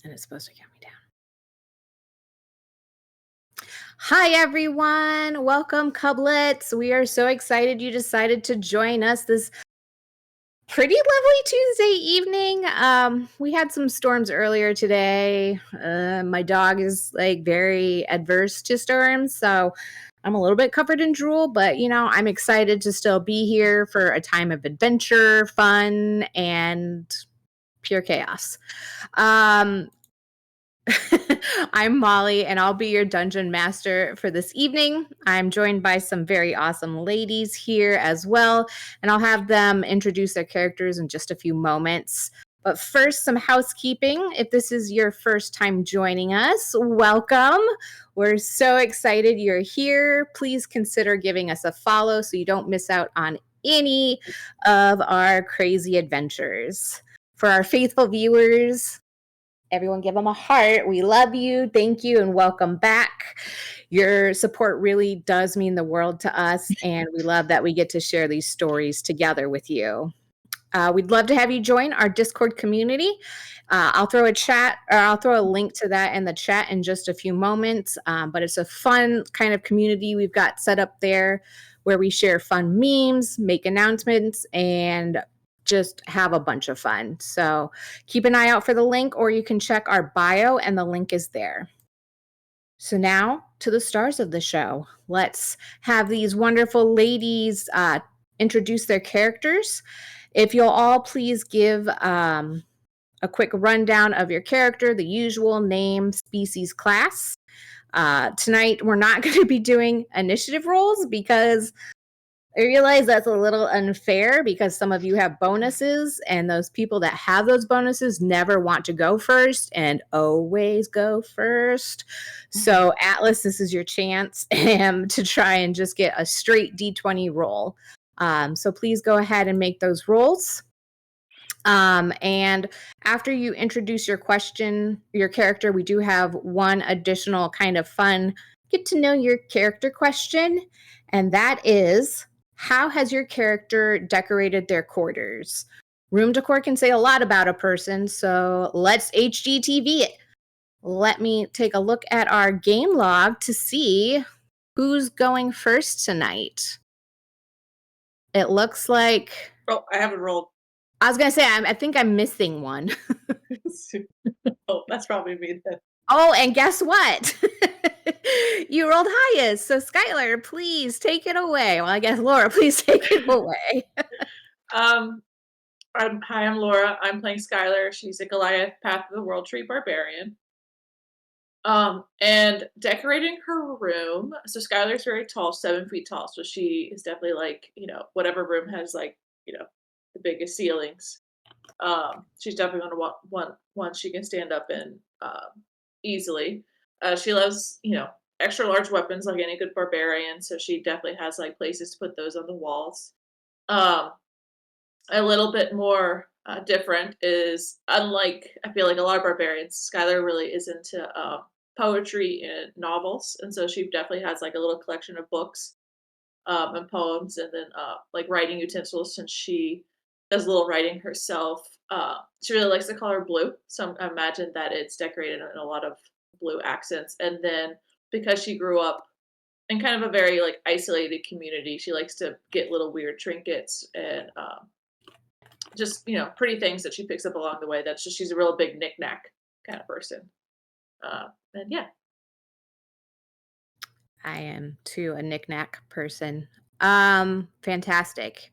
And it's supposed to count me down. Hi, everyone. Welcome, Cublets. We are so excited you decided to join us this pretty lovely Tuesday evening. We had some storms earlier today. My dog is like very adverse to storms, so I'm a little bit covered in drool, but I'm excited to still be here for a time of adventure, fun, and pure chaos. Um, I'm Molly, and I'll be your dungeon master for this evening. I'm joined by some very awesome ladies here as well, and I'll have them introduce their characters in just a few moments. But first, some housekeeping. If this is your first time joining us, welcome. We're so excited you're here. Please consider giving us a follow so you don't miss out on any of our crazy adventures. For our faithful viewers, everyone give them a heart. We love you. Thank you and welcome back. Your support really does mean the world to us, and we love that we get to share these stories together with you. We'd love to have you join our Discord community. I'll throw a link to that in the chat in just a few moments. But it's a fun kind of community we've got set up there where we share fun memes, make announcements, and just have a bunch of fun. So keep an eye out for the link, or you can check our bio and the link is there. So now to the stars of the show. Let's have these wonderful ladies introduce their characters. If you'll all please give a quick rundown of your character, the usual name, species, class. Tonight, we're not going to be doing initiative rolls because I realize that's a little unfair because some of you have bonuses, and those people that have those bonuses never want to go first and always go first. So, Atlas, this is your chance to try and just get a straight D20 roll. So, please go ahead and make those rolls. And after you introduce your character, we do have one additional kind of fun get to know your character question, and that is, how has your character decorated their quarters? Room decor can say a lot about a person, so let's HGTV it. Let me take a look at our game log to see who's going first tonight. It looks like... Oh, I haven't rolled. I was going to say, I think I'm missing one. Oh, that's probably me then. Oh, and guess what? You rolled highest. So, Skylar, please take it away. Well, I guess Laura, please take it away. I'm Laura. I'm playing Skylar. She's a Goliath Path of the World Tree barbarian. And decorating her room. So Skylar's very tall, 7 feet tall. So she is definitely like, whatever room has like, the biggest ceilings. She's definitely gonna want one she can stand up in easily. She loves, extra large weapons like any good barbarian, so she definitely has like places to put those on the walls. Um, a little bit more different is, unlike I feel like a lot of barbarians, Skylar really is into poetry and novels, and so she definitely has like a little collection of books and poems, and then like writing utensils since she does a little writing herself. She really likes the color blue, so I imagine that it's decorated in a lot of blue accents. And then because she grew up in kind of a very like isolated community, she likes to get little weird trinkets and just pretty things that she picks up along the way. That's just she's a real big knickknack kind of person. And yeah. I am too a knickknack person. Fantastic.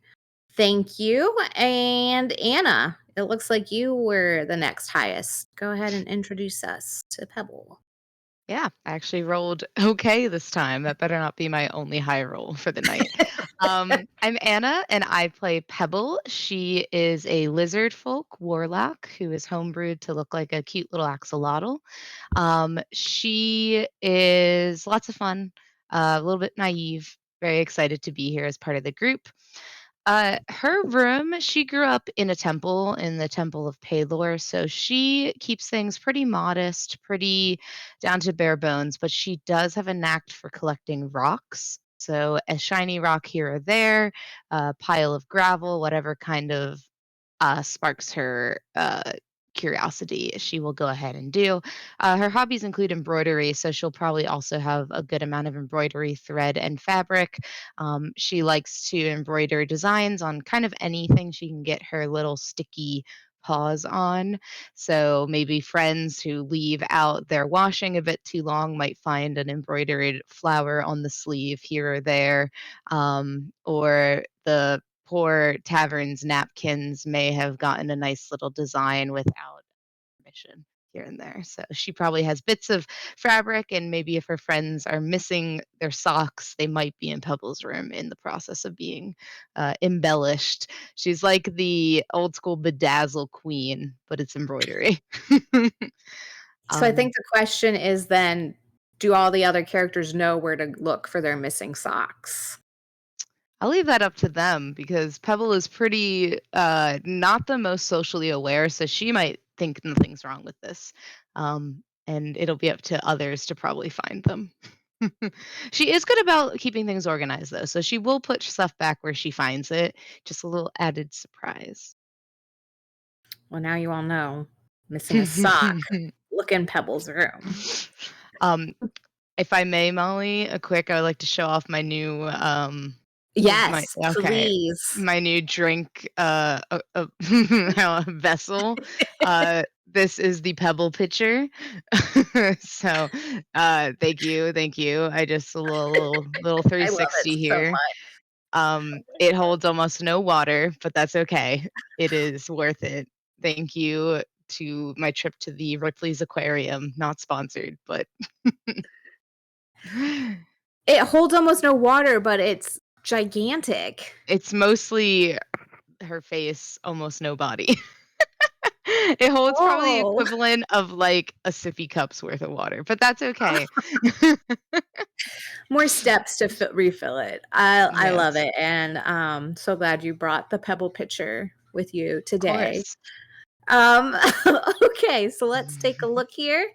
Thank you. And Anna, it looks like you were the next highest. Go ahead and introduce us to Pebble. Yeah, I actually rolled okay this time. That better not be my only high roll for the night. I'm Anna, and I play Pebble. She is a lizard folk warlock who is homebrewed to look like a cute little axolotl. She is lots of fun, a little bit naive, very excited to be here as part of the group. Her room, she grew up in a temple, in the Temple of Palor, so she keeps things pretty modest, pretty down to bare bones, but she does have a knack for collecting rocks. So a shiny rock here or there, a pile of gravel, whatever kind of sparks her curiosity, she will go ahead and do. Her hobbies include embroidery, so she'll probably also have a good amount of embroidery thread and fabric. She likes to embroider designs on kind of anything she can get her little sticky paws on. So maybe friends who leave out their washing a bit too long might find an embroidered flower on the sleeve here or there, or the poor tavern's napkins may have gotten a nice little design without permission here and there. So she probably has bits of fabric, and maybe if her friends are missing their socks, they might be in Pebble's room in the process of being embellished. She's like the old school bedazzle queen, but it's embroidery. So I um, think the question is then, do all the other characters know where to look for their missing socks? I'll leave that up to them because Pebble is pretty not the most socially aware, so she might think nothing's wrong with this. And it'll be up to others to probably find them. She is good about keeping things organized though, so she will put stuff back where she finds it. Just a little added surprise. Well, now you all know. Missing a sock. Look in Pebble's room. um, if I may, Molly, I would like to show off my new my Yes, okay. please. My new drink, vessel. This is the Pebble pitcher. So, thank you, thank you. I just a little I love it 360 so here. much. It holds almost no water, but that's okay. It is worth it. Thank you to my trip to the Ripley's Aquarium, not sponsored, but It holds almost no water, but it's gigantic. it's mostly her face, almost no body. It holds probably the Oh, equivalent of, like, a sippy cup's worth of water, but that's okay. more steps to refill it. I love Yes, it, and so glad you brought the Pebble pitcher with you of today. course. Um, okay, so let's take a look here.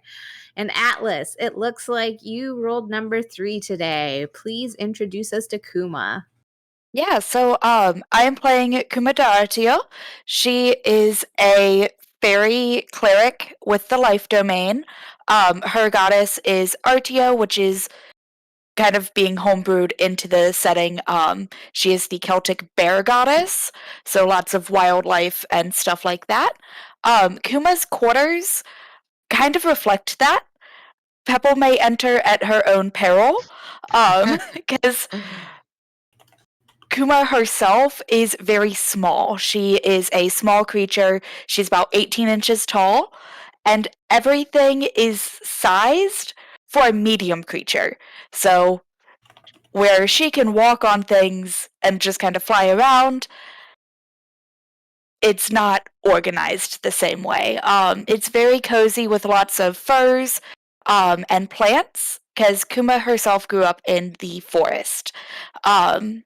And Atlas, it looks like you rolled number 3 today. Please introduce us to Kuma. Yeah, so I am playing Kumada Artio. She is a fairy cleric with the life domain. Her goddess is Artio, which is kind of being homebrewed into the setting. She is the Celtic bear goddess, so lots of wildlife and stuff like that. Kuma's quarters kind of reflect that. Pebble may enter at her own peril, because Kuma herself is very small. She is a small creature. She's about 18 inches tall, and everything is sized for a medium creature. So, where she can walk on things and just kind of fly around, it's not organized the same way. It's very cozy with lots of furs and plants, because Kuma herself grew up in the forest. Um,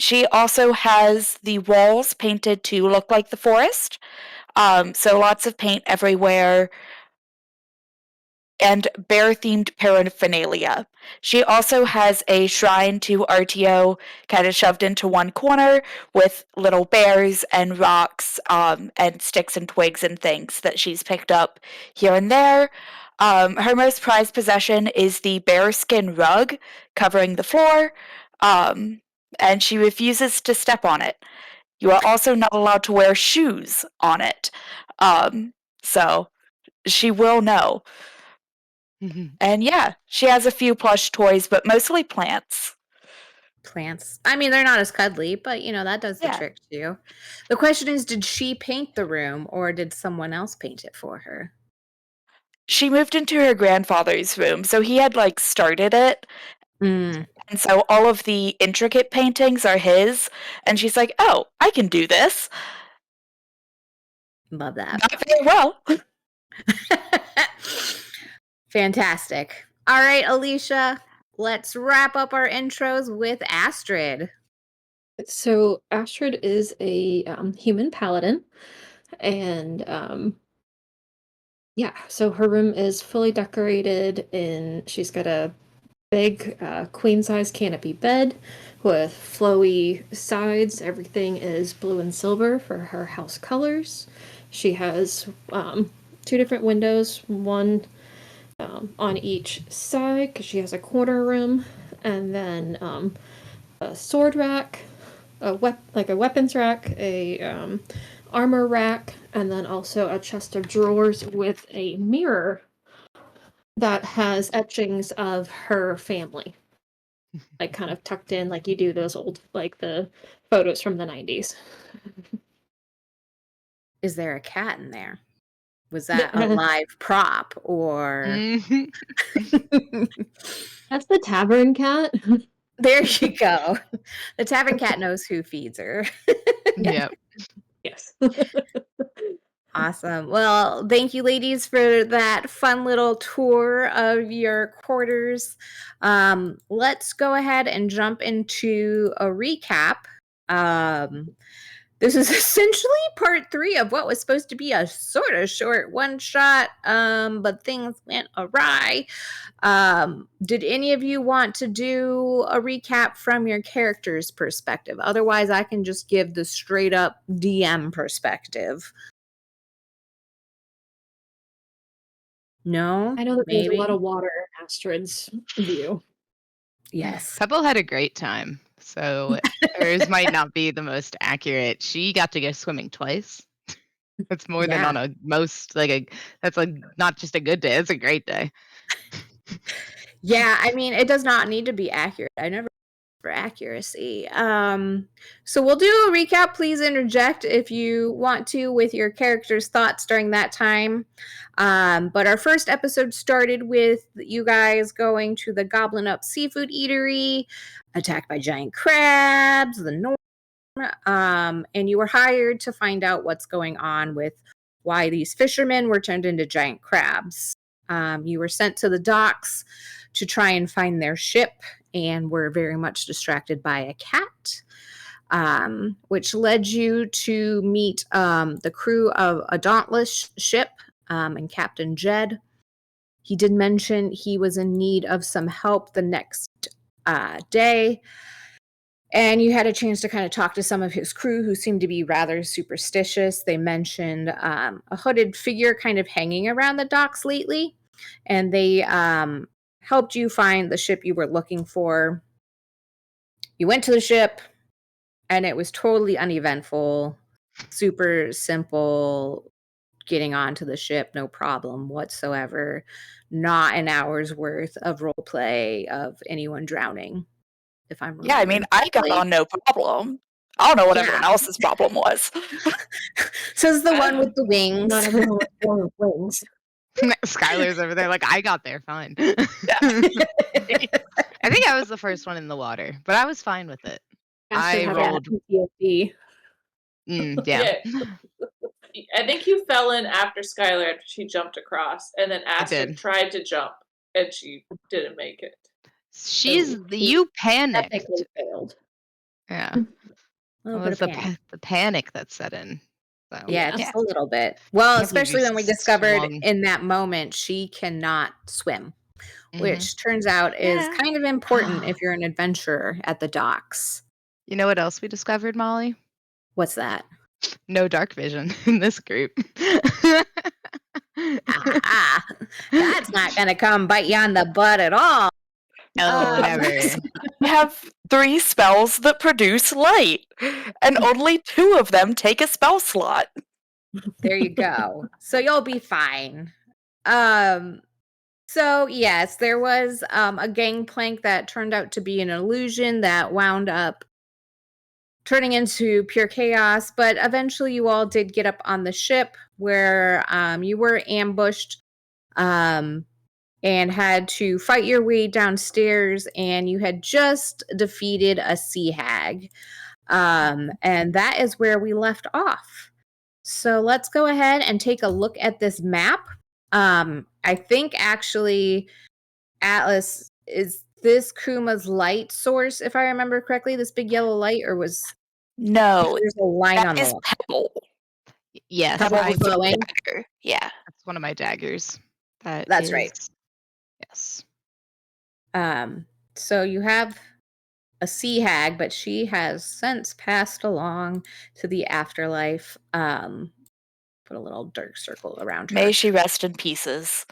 She also has the walls painted to look like the forest. So lots of paint everywhere and bear-themed paraphernalia. She also has a shrine to Artio kind of shoved into one corner with little bears and rocks, and sticks and twigs and things that she's picked up here and there. Her most prized possession is the bearskin rug covering the floor, and she refuses to step on it. You are also not allowed to wear shoes on it. So she will know. And yeah, she has a few plush toys, but mostly plants. Plants. I mean, they're not as cuddly, but that does the Yeah. trick too. The question is, did she paint the room or did someone else paint it for her? She moved into her grandfather's room, so he had like started it. Mm, And so all of the intricate paintings are his. And she's like, oh, I can do this. love that. Not very well. Fantastic. All right, Alicia, let's wrap up our intros with Astrid. So Astrid is a human paladin, and yeah, so her room is fully decorated, and she's got a big queen-size canopy bed with flowy sides. Everything is blue and silver for her house colors. She has 2 different windows, one on each side because she has a corner room, and then a sword rack, a weapons rack, a armor rack, and then also a chest of drawers with a mirror that has etchings of her family, like kind of tucked in, like you do those old, like the photos from the 90s. Is there a cat in there? Was that a live prop or? Mhm. That's the tavern cat. There you go. The tavern cat knows who feeds her. Yep. Yes. Awesome. Well, thank you, ladies, for that fun little tour of your quarters. Let's go ahead and jump into a recap. This is essentially part 3 of what was supposed to be a sort of short one shot, but things went awry. Did any of you want to do a recap from your character's perspective? Otherwise, I can just give the straight up DM perspective. No? I know that there's a Maybe? lot of water in Astrid's view. Yes. Pebble had a great time, so hers might not be the most accurate. She got to go swimming twice. That's more than Yeah. on a most that's like not just a good day, it's a great day. Yeah, I mean, it does not need to be accurate. I never for accuracy. So we'll do a recap. Please interject if you want to with your character's thoughts during that time. But our first episode started with you guys going to the Goblin Up Seafood Eatery, attacked by giant crabs, the norm, and you were hired to find out what's going on with why these fishermen were turned into giant crabs. You were sent to the docks to try and find their ship and were very much distracted by a cat, which led you to meet the crew of a Dauntless ship and Captain Jed. He did mention he was in need of some help the next day. And you had a chance to kind of talk to some of his crew who seemed to be rather superstitious. They mentioned a hooded figure kind of hanging around the docks lately. And they helped you find the ship you were looking for. You went to the ship, and it was totally uneventful, super simple, getting onto the ship, no problem whatsoever. Not an hour's worth of role play of anyone drowning, if I'm Yeah, I mean, remembering I got correctly. on no problem. I don't know what Yeah. everyone else's problem was. Says the one with the wings. Not everyone was born with wings. Skylar's over there like, I got there fine. Yeah. I think I was the first one in the water, but I was fine with it. Astrid I had rolled. PTSD. Yeah, I think you fell in after Skylar after she jumped across, and then Astrid did. tried to jump, and she didn't make it. You panicked. Technically failed. Yeah, A it little bit was of panic. the panic that set in. So. Yeah, Yeah. just a little bit. Well, Can't believe especially you when we discovered swung. in that moment she cannot swim, Mhm. which turns out is Yeah. kind of important if you're an adventurer at the docks. You know what else we discovered, Molly? What's that? No dark vision in this group. That's not going to come bite you on the butt at all. Oh, never. We have 3 spells that produce light, and only 2 of them take a spell slot. There you go. So you'll be fine. So yes, there was a gangplank that turned out to be an illusion that wound up turning into pure chaos, but eventually you all did get up on the ship where you were ambushed and had to fight your way downstairs, and you had just defeated a sea hag. And that is where we left off. So let's go ahead and take a look at this map. I think actually, Atlas, is this Kuma's light source, if I remember correctly, this big yellow light, or was No, there's a line on that the is wall? Pebble. Yes, Pebble Pebble was with the glowing? dagger. Yeah. that's one of my daggers. That's right. Yes. So you have a sea hag, but she has since passed along to the afterlife. Put a little dark circle around May her. she rest in pieces.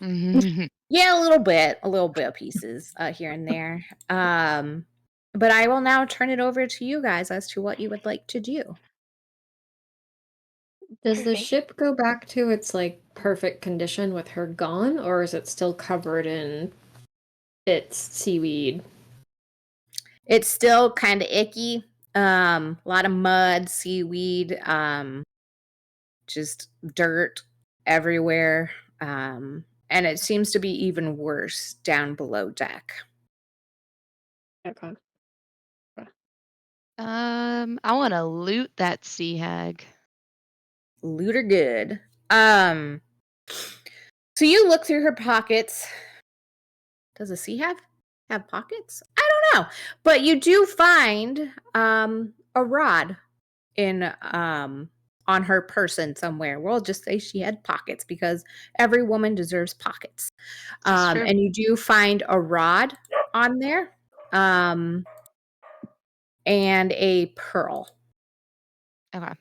Yeah, a little bit of pieces here and there. But I will now turn it over to you guys as to what you would like to do. Does the Okay. ship go back to its like perfect condition with her gone, or is it still covered in its seaweed? It's still kind of icky. A lot of mud, seaweed, just dirt everywhere. And it seems to be even worse down below deck. Okay. I want to loot that sea hag. Loot are good. So you look through her pockets. Does a sea have pockets? I don't know. But you do find a rod in on her person somewhere. We'll just say she had pockets because every woman deserves pockets. That's true. And you do find a rod on there. And a pearl. Okay.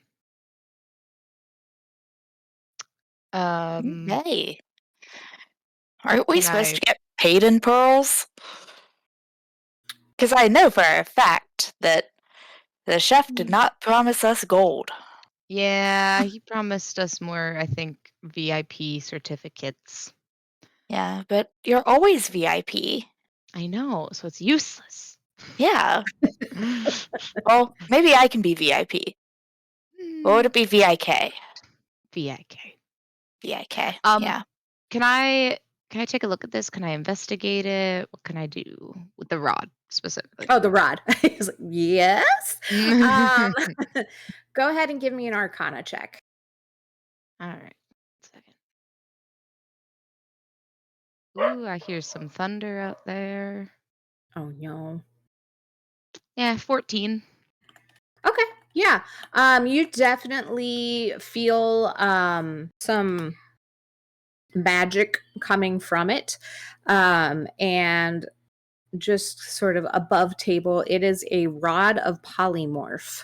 Hey, aren't we Can supposed I? to get paid in pearls? Because I know for a fact that the chef did not promise us gold. Yeah, he promised us more, I think, VIP certificates. Yeah, but you're always VIP. I know, so it's useless. Yeah. Well, maybe I can be VIP. Or would it be VIK? VIK. VIK. Um, Yeah. Can I take a look at this? Can I investigate it? What can I do with the rod specifically? Oh, the rod. He's like, yes. Go ahead and give me an Arcana check. All right. Second. Ooh, I hear some thunder out there. Oh no. Yeah, 14. Okay. Yeah. You definitely feel some magic coming from it. And just sort of above table, it is a rod of polymorph.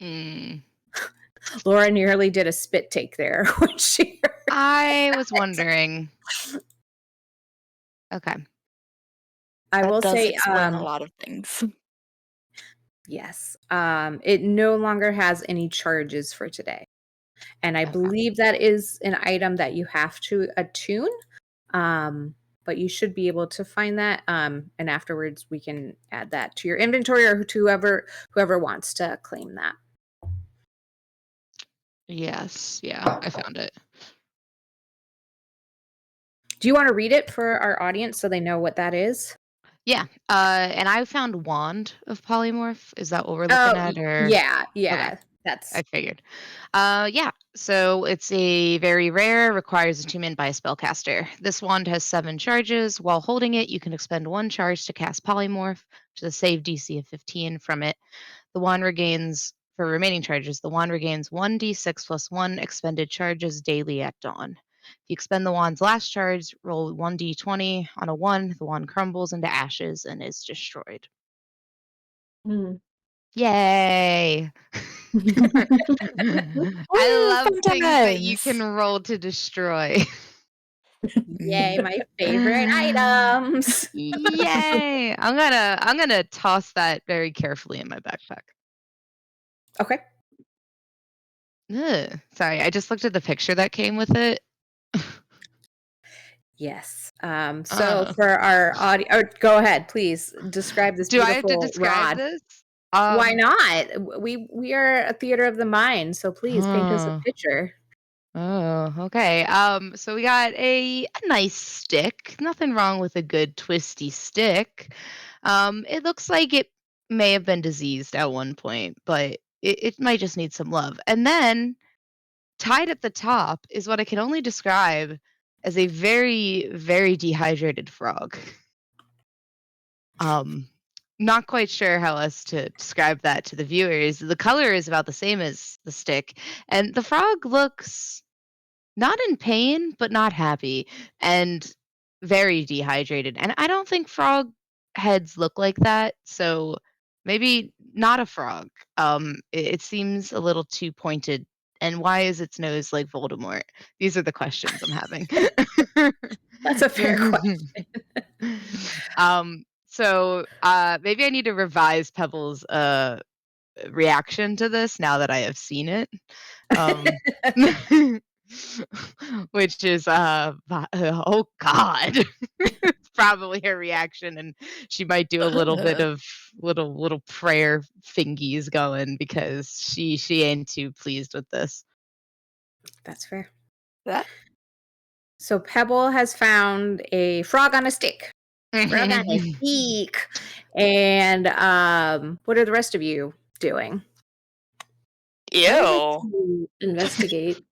Mm. Laura nearly did a spit take there when she heard I was wondering. Okay. I That will does say explain a lot of things. yes. It no longer has any charges for today. And I Okay. believe that is an item that you have to attune. But you should be able to find that. And afterwards we can add that to your inventory or to whoever wants to claim that. Yes. Yeah, I found it. Do you want to read it for our audience so they know what that is? Yeah. And I found wand of polymorph. Is that what we're looking at, or? Yeah, Okay. that's I figured. Yeah. So it's a very rare, requires attunement by a spellcaster. This wand has 7 charges. While holding it, you can expend 1 charge to cast polymorph, which is a save DC of 15 from it. The wand regains, for remaining charges, the wand regains 1d6 plus 1 expended charges daily at dawn. If you expend the wand's last charge, roll 1d20. On a 1, the wand crumbles into ashes and is destroyed. Yay! I Woo, love fun things that you can times. roll to destroy. yay, my favorite items. Yay! I'm gonna toss that very carefully in my backpack. Okay. Ugh, sorry, I just looked at the picture that came with it. Yes. So for our audio, go ahead, please describe this Do I have to beautiful describe rod. this? Why not? We are a theater of the mind, so please paint us a Huh. picture. Oh, okay. So we got a nice stick. Nothing wrong with a good twisty stick. It looks like it may have been diseased at one point, but it might just need some love. And then tied at the top is what I can only describe as a very, very dehydrated frog. Um, Not quite sure how else to describe that to the viewers. The color is about the same as the stick, and the frog looks not in pain, but not happy. And very dehydrated. And I don't think frog heads look like that, so maybe not a frog. It seems a little too pointed. And why is its nose like Voldemort? These are the questions I'm having. That's a fair question. Maybe I need to revise Pebble's reaction to this now that I have seen it. Um, which is oh god. It's probably her reaction, and she might do a little bit of little prayer fingies going because she ain't too pleased with this. That's fair. That So Pebble has found a frog on a stick. Frog on a stick. And what are the rest of you doing? I would like ew. to investigate.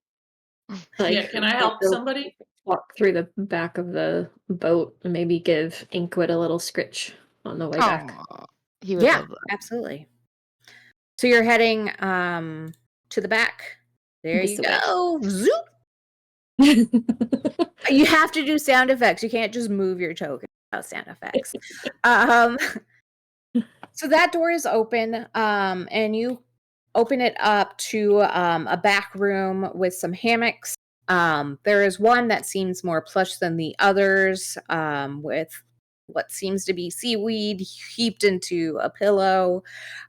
Yeah, can I help go somebody? walk through the back of the boat and maybe give Inkwood a little scritch on the way back. Aw, he would Yeah, love that. absolutely. So you're heading to the back. There This you way. go. Zoop. You have to do sound effects. You can't just move your token without sound effects. So that door is open, and you open it up to a back room with some hammocks. There is one that seems more plush than the others, with what seems to be seaweed heaped into a pillow,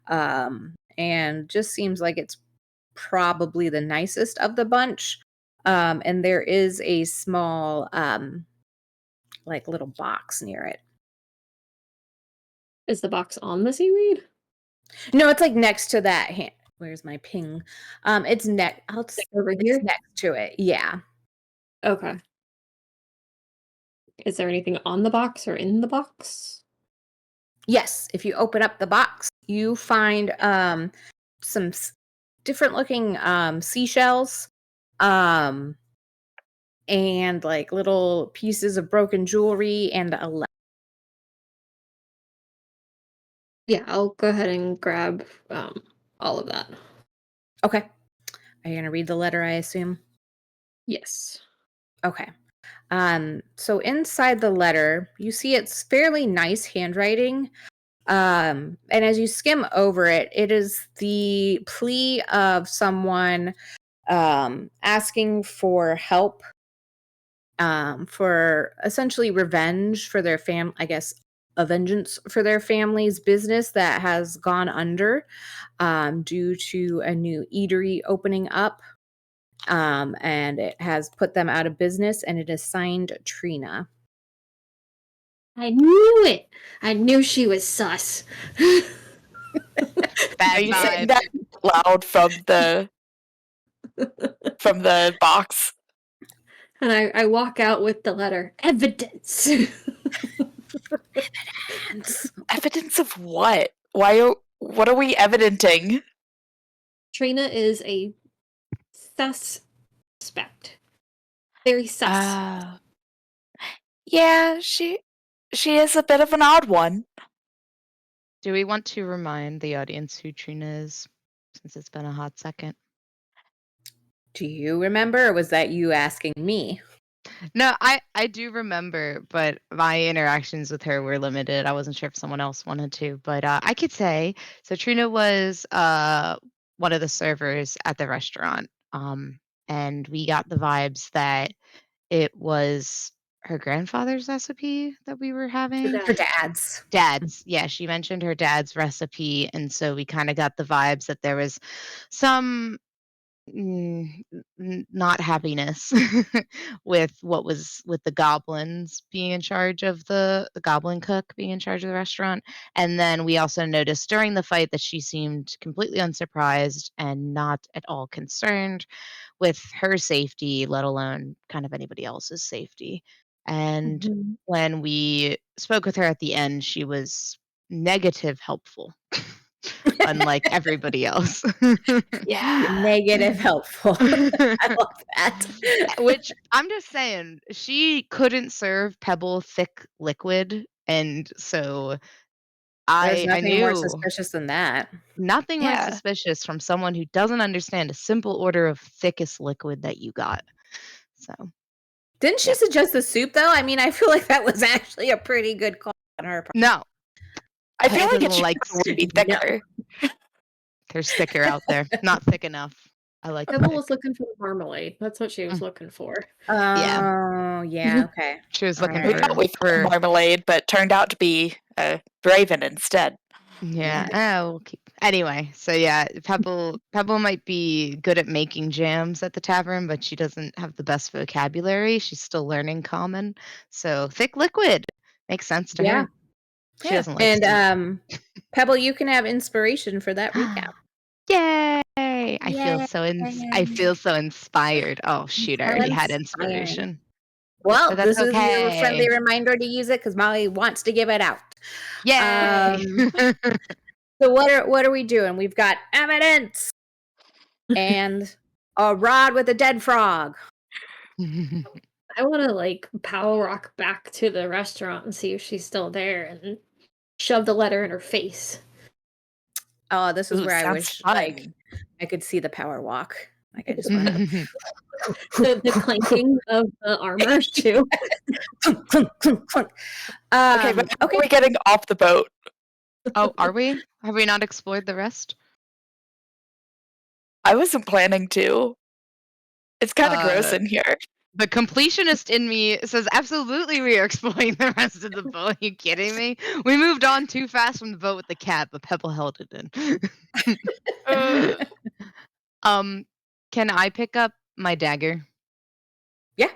and just seems like it's probably the nicest of the bunch. And there is a small, like little box near it. Is the box on the seaweed? No, it's like next to that. Where's my ping? It's next. Over It's here? next to it. Yeah. Okay. Is there anything on the box or in the box? Yes. If you open up the box, you find some different looking seashells, um, and like little pieces of broken jewelry and a Yeah, I'll go ahead and grab all of that. Okay. Are you gonna read the letter, I assume? Yes. Okay. So inside the letter, you see it's fairly nice handwriting. And as you skim over it, it is the plea of someone asking for help, for essentially revenge for their I guess a vengeance for their family's business that has gone under, due to a new eatery opening up. And it has put them out of business, and it is signed Trina. I knew it. I knew she was sus. Are Bad you saying vibe. that loud from the box? And I walk out with the letter. Evidence. Evidence of what? What are we evidencing? Trina is a suspect. Very sus. Yeah, she is a bit of an odd one. Do we want to remind the audience who Trina is, since it's been a hot second? Do you remember, or was that you asking me? No, I do remember, but my interactions with her were limited. I wasn't sure if someone else wanted to, but I could say so. Trina was one of the servers at the restaurant, and we got the vibes that it was her grandfather's recipe that we were having. Her dad's. Dad's, yeah, she mentioned her dad's recipe, and so we kind of got the vibes that there was some not happiness with what was with the goblins being in charge of the goblin cook being in charge of the restaurant. And then we also noticed during the fight that she seemed completely unsurprised and not at all concerned with her safety, let alone kind of anybody else's safety. And when we spoke with her at the end, she was negative helpful. Unlike everybody else. Yeah. Negative helpful. I love that. Which I'm just saying, she couldn't serve Pebble thick liquid, and so There's I nothing more knew suspicious than that. nothing more Yeah. suspicious from someone who doesn't understand a simple order of thickest liquid that you got. So Didn't she Yeah. suggest the soup though? I mean, I feel like that was actually a pretty good call on her part. No, I feel Pebble like it doesn't should like be soup. thicker. There's thicker out there. Not thick enough. I like Pebble thick. was looking for the marmalade. That's what she was looking for. Yeah. Oh, yeah, okay. She was All looking We right. thought we for thought marmalade, but turned out to be Raven instead. yeah. Nice. Oh, we'll keep. Anyway, so yeah, Pebble might be good at making jams at the tavern, but she doesn't have the best vocabulary. She's still learning common. So thick liquid makes sense to Yeah. her. She Yeah. doesn't like soup. And Pebble, you can have inspiration for that recap. Yay! I feel Yay. so inspired. Oh shoot, I already had Inspiring. inspiration. Well, But that's this is your okay. friendly reminder to use it because Molly wants to give it out. Yay! So what are we doing? We've got evidence and a rod with a dead frog. I want to like power rock back to the restaurant and see if she's still there and shove the letter in her face. Oh, this is Ooh, where I sounds wish fun. like I could see the power walk. Like I just want to The clanking of the armor too. clunk, clunk, clunk, clunk. Okay, but Okay. we're getting off the boat. Oh, are we? Have we not explored the rest? I wasn't planning to. It's kind of gross Uh, in here. The completionist in me says absolutely we are exploring the rest of the boat. Are you kidding me? We moved on too fast from the boat with the cat, but Pebble held it in. Can I pick up my dagger? Yeah.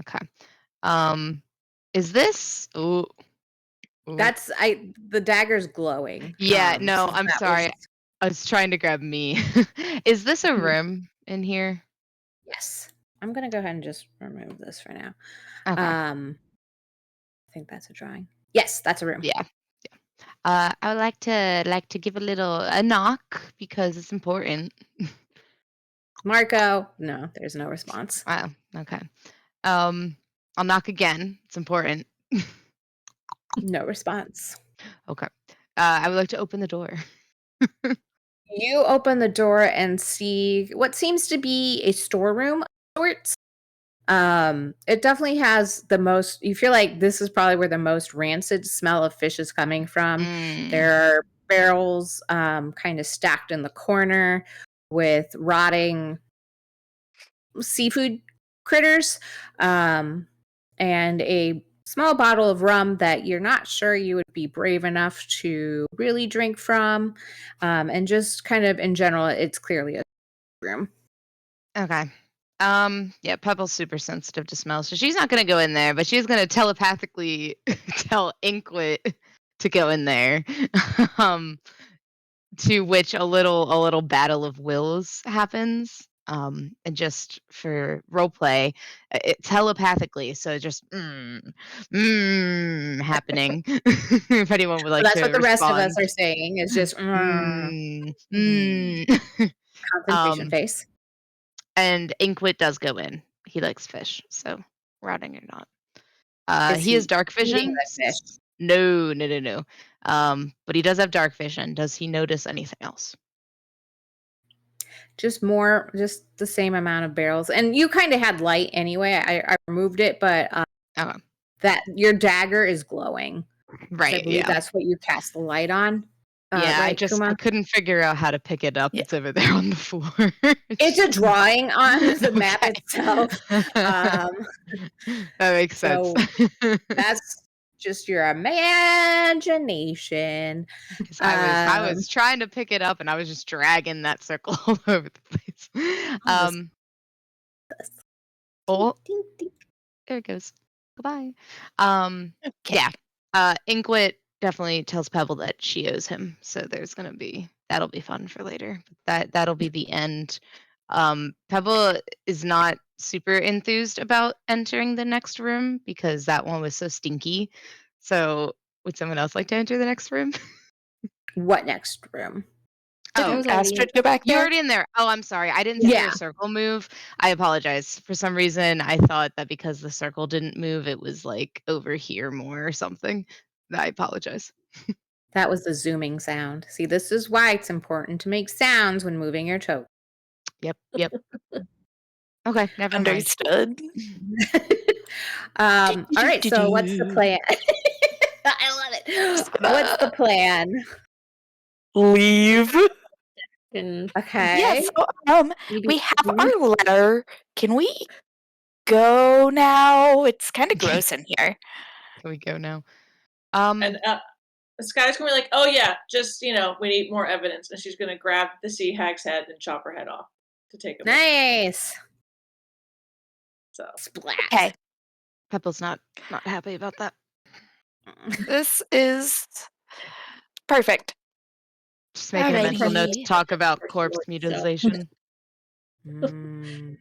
Okay. Is this? Ooh. That's the dagger's glowing. Yeah. No, So I'm that sorry. was- I was trying to grab me. Is this a Mhm. room in here? Yes. I'm gonna go ahead and just remove this for now. Okay. I think that's a drawing. Yes, that's a room. Yeah. I would like to give a knock because it's important. Marco. No, there's no response. Wow. Okay. I'll knock again. It's important. No response. Okay. I would like to open the door. You open the door and see what seems to be a storeroom of sorts. It definitely has the most, you feel like this is probably where the most rancid smell of fish is coming from. Mm. There are barrels kind of stacked in the corner with rotting seafood critters, and a small bottle of rum that you're not sure you would be brave enough to really drink from. And just kind of in general, it's clearly a room. Okay. Yeah, Pebble's super sensitive to smell, so she's not gonna go in there, but she's gonna telepathically tell Inkwit to go in there. To which a little battle of wills happens. And just for role play, it telepathically, so just happening. If anyone would So like that's to what the rest of us respond. are saying is just concentration Um, face. and Inkwit does go in. He likes fish, so rotting or not. Is He has he dark eating vision. the fish? No. But he does have dark vision. Does he notice anything else? Just the same amount of barrels. And you kind of had light anyway. I removed it, but Okay. that your dagger is glowing. I Right. believe Yeah. that's what you cast the light on. Yeah. Right, I Kuma? couldn't figure out how to pick it up. Yeah. It's over there on the floor. It's a drawing on the map Okay. itself. That makes sense. So that's just your imagination. 'Cause I was trying to pick it up and I was just dragging that circle all over the place. Oh, Ding, ding. there it goes. Goodbye. Okay. Yeah. Inkwit definitely tells Pebble that she owes him, so that'll be fun for later. That'll be the end. Pebble is not super enthused about entering the next room because that one was so stinky. So would someone else like to enter the next room? What next room? I Oh, was already Astrid go back you're there? already in there. Oh, I'm sorry. I didn't see Yeah. your circle move. I apologize. For some reason, I thought that because the circle didn't move, it was like over here more or something. I apologize. That was the zooming sound. See, this is why it's important to make sounds when moving your toe. Yep. Okay, never mind. Understood. All right, so what's the plan? I love it. What's the plan? Leave. And Okay. Yes. So, we have our letter. Can we go now? It's kind of gross in here. Can we go now? And Sky's gonna be like, "Oh yeah, just we need more evidence," and she's gonna grab the sea hag's head and chop her head off to take it. Nice. So Splat. Okay. Pebble's not happy about that. This is perfect. Just making a mental note to Alrighty. talk about For corpse short, so. mutilation. Mm.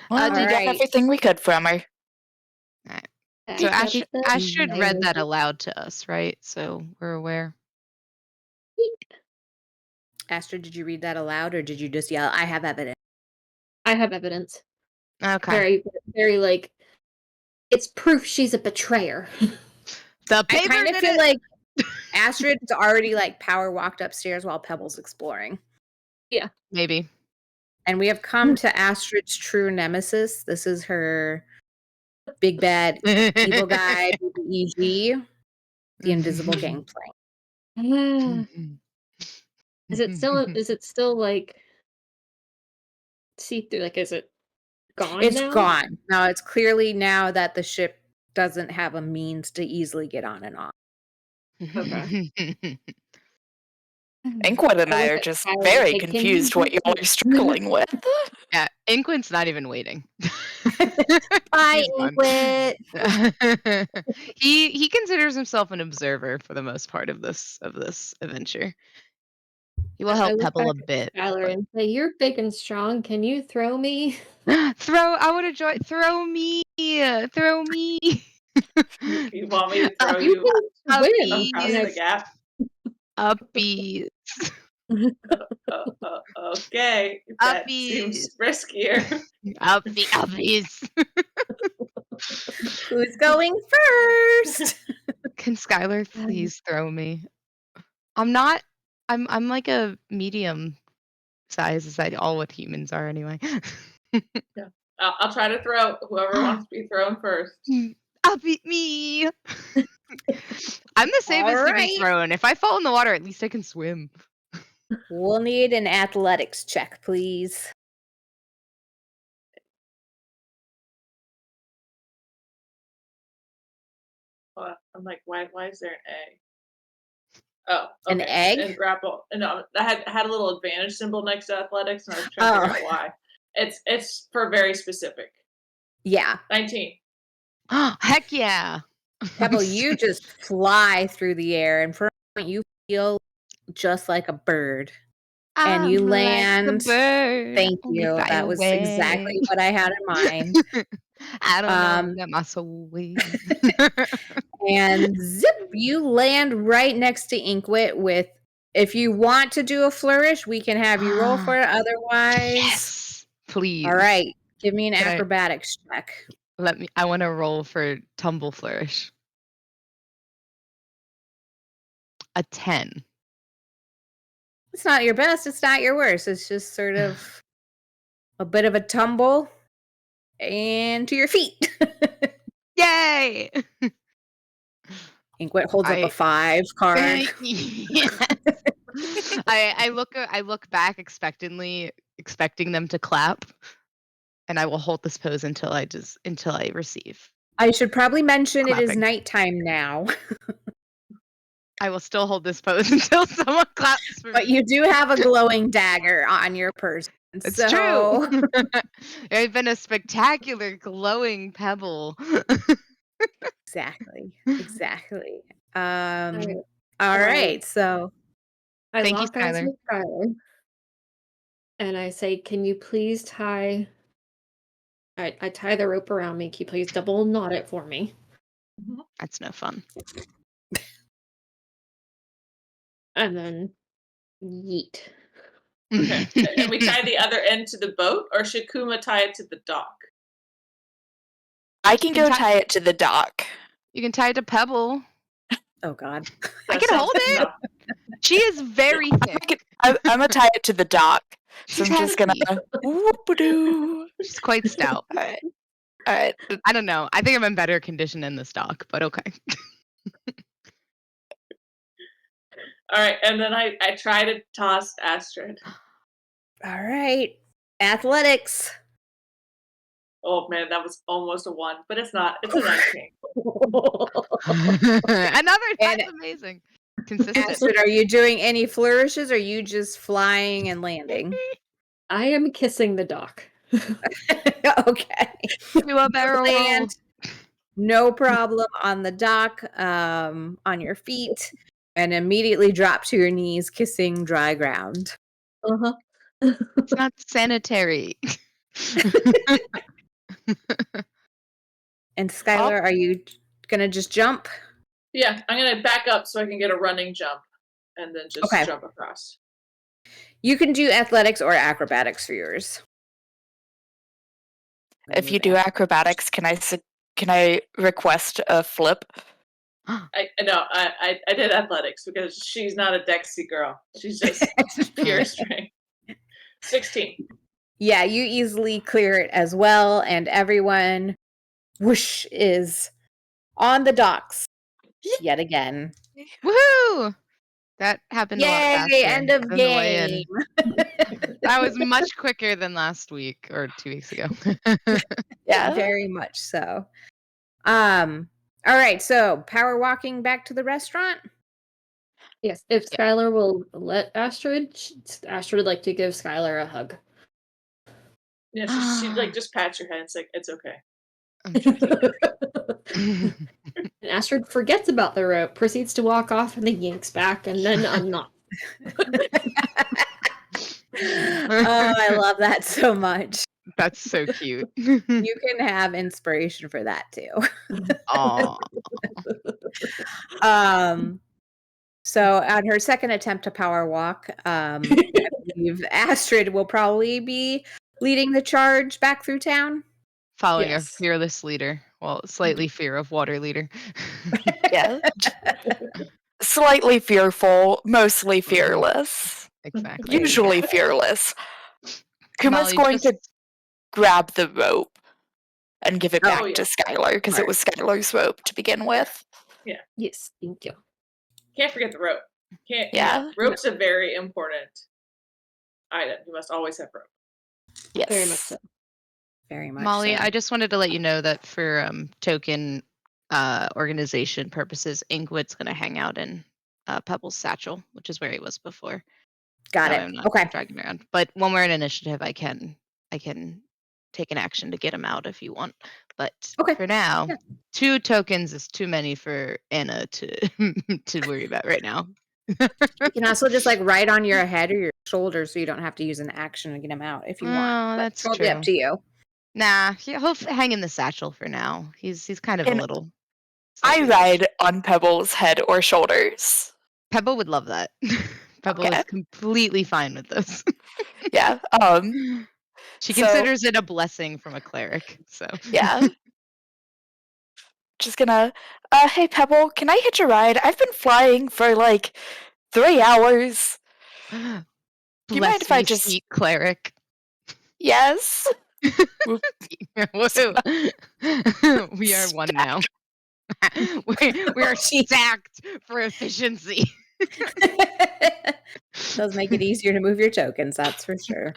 Well, we got Alright. everything we could from her. So Happy Astrid birthday. read that aloud to us, right? So we're aware. Astrid, did you read that aloud, or did you just yell, "I have evidence"? I have evidence. Okay. Very, very like. It's proof she's a betrayer. The I paper kind of did feel it. like Astrid's already power walked upstairs while Pebble's exploring. Yeah. Maybe. And we have come to Astrid's true nemesis. This is her big bad evil guy, EG, the invisible gangplank. Is it still like see through? Like, is it gone It's now? gone. Now it's clearly now that the ship doesn't have a means to easily get on and off. Okay. Inkwit and I look are at just Tyler very and say, "Can you confused what do y'all are struggling with. Yeah, Inkwit's not even waiting. Bye, He's gone. Inkwit. He considers himself an observer for the most part of this adventure. He will I help look Pebble a back at bit. Skylar and say, "You're big and strong. Can you throw me?" I would enjoy. Throw me. Throw me. you want me to throw You you can swim. across And the gap? Upbeat. Okay, that Upbeat. seems riskier. Upbeat. Who's going first? Can Skylar please throw me? I'm like a medium size, is that all what humans are anyway? Yeah. I'll try to throw whoever wants to be thrown first. Upbeat me. I'm the safest to be Alright. thrown. If I fall in the water, at least I can swim. We'll need an athletics check, please. I'm like, why is there an A? Oh, An okay. egg? And grapple. No, I had a little advantage symbol next to athletics, and I was trying to figure out why. It's for very specific. Yeah. 19. Heck yeah. Pebble, you just fly through the air, and for a moment you feel just like a bird. And you I'm land. like a bird. Thank Only you. fly That was away. exactly what I had in mind. I don't know, get my soul away. And zip, you land right next to Inkwit with, if you want to do a flourish, we can have you roll for it. Otherwise, Yes, please. All right, give me an Can I- acrobatics check. I want to roll for tumble flourish. A 10. It's not your best, it's not your worst. It's just sort of a bit of a tumble and to your feet. Yay! Inkwit holds up a 5 card. Yes. I look back expecting them to clap, and I will hold this pose until I receive. I should probably mention it is Clapping. nighttime now. I will still hold this pose until someone claps for But me. you do have a glowing dagger on your person. It's so... true. It's been a spectacular glowing pebble. Exactly. Alright. All right, so I Thank you, lock eyes Skylar. with Skylar, and I say, "Can you please tie?" I tie the rope around me. Can you please double knot it for me? That's no fun. And then yeet. Okay. And we tie the other end to the boat, or should Kuma tie it to the dock? I can go tie it to the dock. You can tie it to Pebble. oh god. I can hold it. No. She is very thick. I'm gonna tie it to the dock. So She's I'm just gonna heavy. whoop-a-doo. She's quite stout. Alright. All right. I don't know. I think I'm in better condition in this dock, but okay. All right, and then I try to toss Astrid. All right. Athletics. Oh man, that was almost a 1, but it's not. It's a 19. Another, And that's amazing. Consistent. Astrid, are you doing any flourishes or are you just flying and landing? I am kissing the dock. Okay. Do a barrel roll. Land, no problem on the dock, on your feet, and immediately drop to your knees, kissing dry ground. Uh-huh. It's not sanitary. And Skylar, are you gonna just jump? Yeah, I'm gonna back up so I can get a running jump, and then just Okay. jump across. You can do athletics or acrobatics for yours. If you do acrobatics, can I request a flip? I did athletics because she's not a Dexy girl. She's just pure strength. 16. Yeah, you easily clear it as well, and everyone whoosh is on the docks yet again. Woohoo! That happened a lot faster. Yay, end of than the way in. game. That was much quicker than last week or 2 weeks ago. Yeah. Very much so. All right, so power walking back to the restaurant. Yes, if Skylar will let Astrid would like to give Skylar a hug. Yeah, she like just pats your head and it's like, it's okay. I'm joking. And Astrid forgets about the rope, proceeds to walk off, and then yanks back, and then unknots. Oh, I love that so much. That's so cute. You can have inspiration for that too. Aw. So on her second attempt to power walk, I believe Astrid will probably be leading the charge back through town. Following Yes. a fearless leader. Well, slightly fear of water leader. Yeah. Slightly fearful, mostly fearless. Exactly. Usually fearless. Kuma's Molly, going to just- grab the rope and give it back Oh, yeah. to Skylar because it was Skylar's rope to begin with. Yes, thank you. Can't forget the rope. Can't. Yeah. Rope's a very important item. You must always have rope. Yes. Very much so. Very much. Molly, so. I just wanted to let you know that for token organization purposes, Inkwood's going to hang out in Pebble's satchel, which is where he was before. Got So it. I'm not Okay. dragging him around. But when we're in initiative, I can take an action to get him out if you want. But Okay. for now, Yeah. 2 tokens is too many for Anna to to worry about right now. You can also just like ride on your head or your shoulder so you don't have to use an action to get him out if you want. Oh, But that's it's totally up true. to you. Nah, he'll hang in the satchel for now. He's kind of And a little. I sluggish. ride on Pebble's head or shoulders. Pebble would love that. Pebble Okay. is completely fine with this. Yeah. She So- considers it a blessing from a cleric. So Yeah. Just gonna, hey Pebble, can I hitch a ride? I've been flying for like 3 hours. bless you mind if I me, just- sweet cleric. Yes. Woo. We are one now. we are stacked for efficiency. Does make it easier to move your tokens, that's for sure.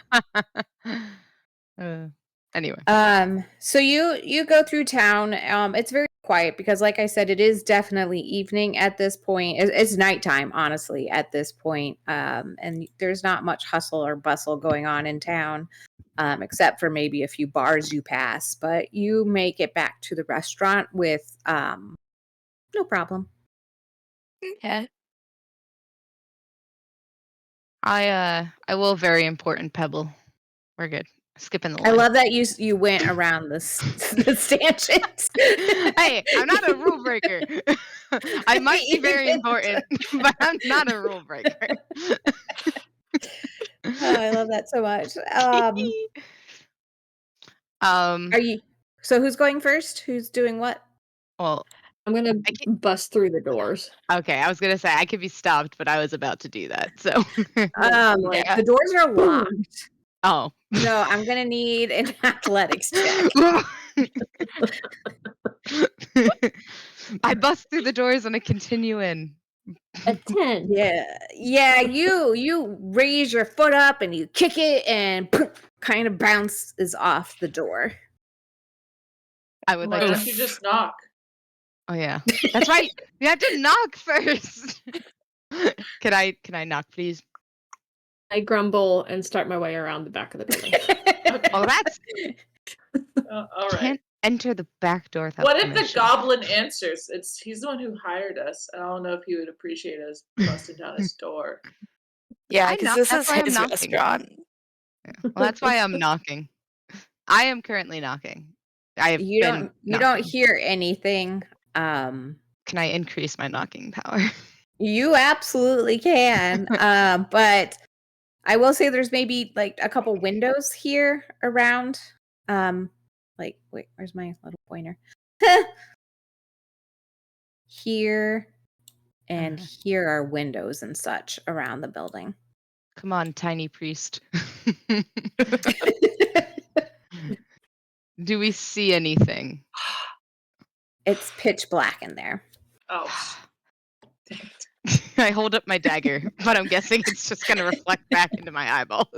Anyway. So you go through town. It's very quiet because, like I said, it is definitely evening at this point. It's nighttime, honestly, at this point. And there's not much hustle or bustle going on in town, except for maybe a few bars you pass. But you make it back to the restaurant with no problem. Yeah. I will very important Pebble. We're good. Skipping the I line. love that you went around the stanchions. Hey, I'm not a rule breaker. I might be very important, but I'm not a rule breaker. Oh, I love that so much. Are you? So who's going first? Who's doing what? Well, I'm gonna bust through the doors. okay. I was gonna say I could be stopped, but I was about to do that. So, The doors are locked. oh, So I'm gonna need an athletics check. I bust through the doors and I continue in. A 10. Yeah. You raise your foot up and you kick it, and kind of bounces off the door. I would Why like don't to. you just knock? Oh yeah, that's right. You have to knock first. Can I knock, please? I grumble and start my way around the back of the building. Oh, that's All right. can't enter the back door without What if the permission. goblin answers? He's the one who hired us. I don't know if he would appreciate us busting down his door. Yeah, I because knock- this that's is why I'm his knocking. restaurant. Well, that's why I'm knocking. I am currently knocking. I have You been don't knocking. hear anything. Can I increase my knocking power? You absolutely can. But I will say there's maybe like a couple windows here around. Like, wait, where's my little pointer? Here and here are windows and such around the building. Come on, tiny priest. Do we see anything? It's pitch black in there. Oh, I hold up my dagger, but I'm guessing it's just going to reflect back into my eyeballs.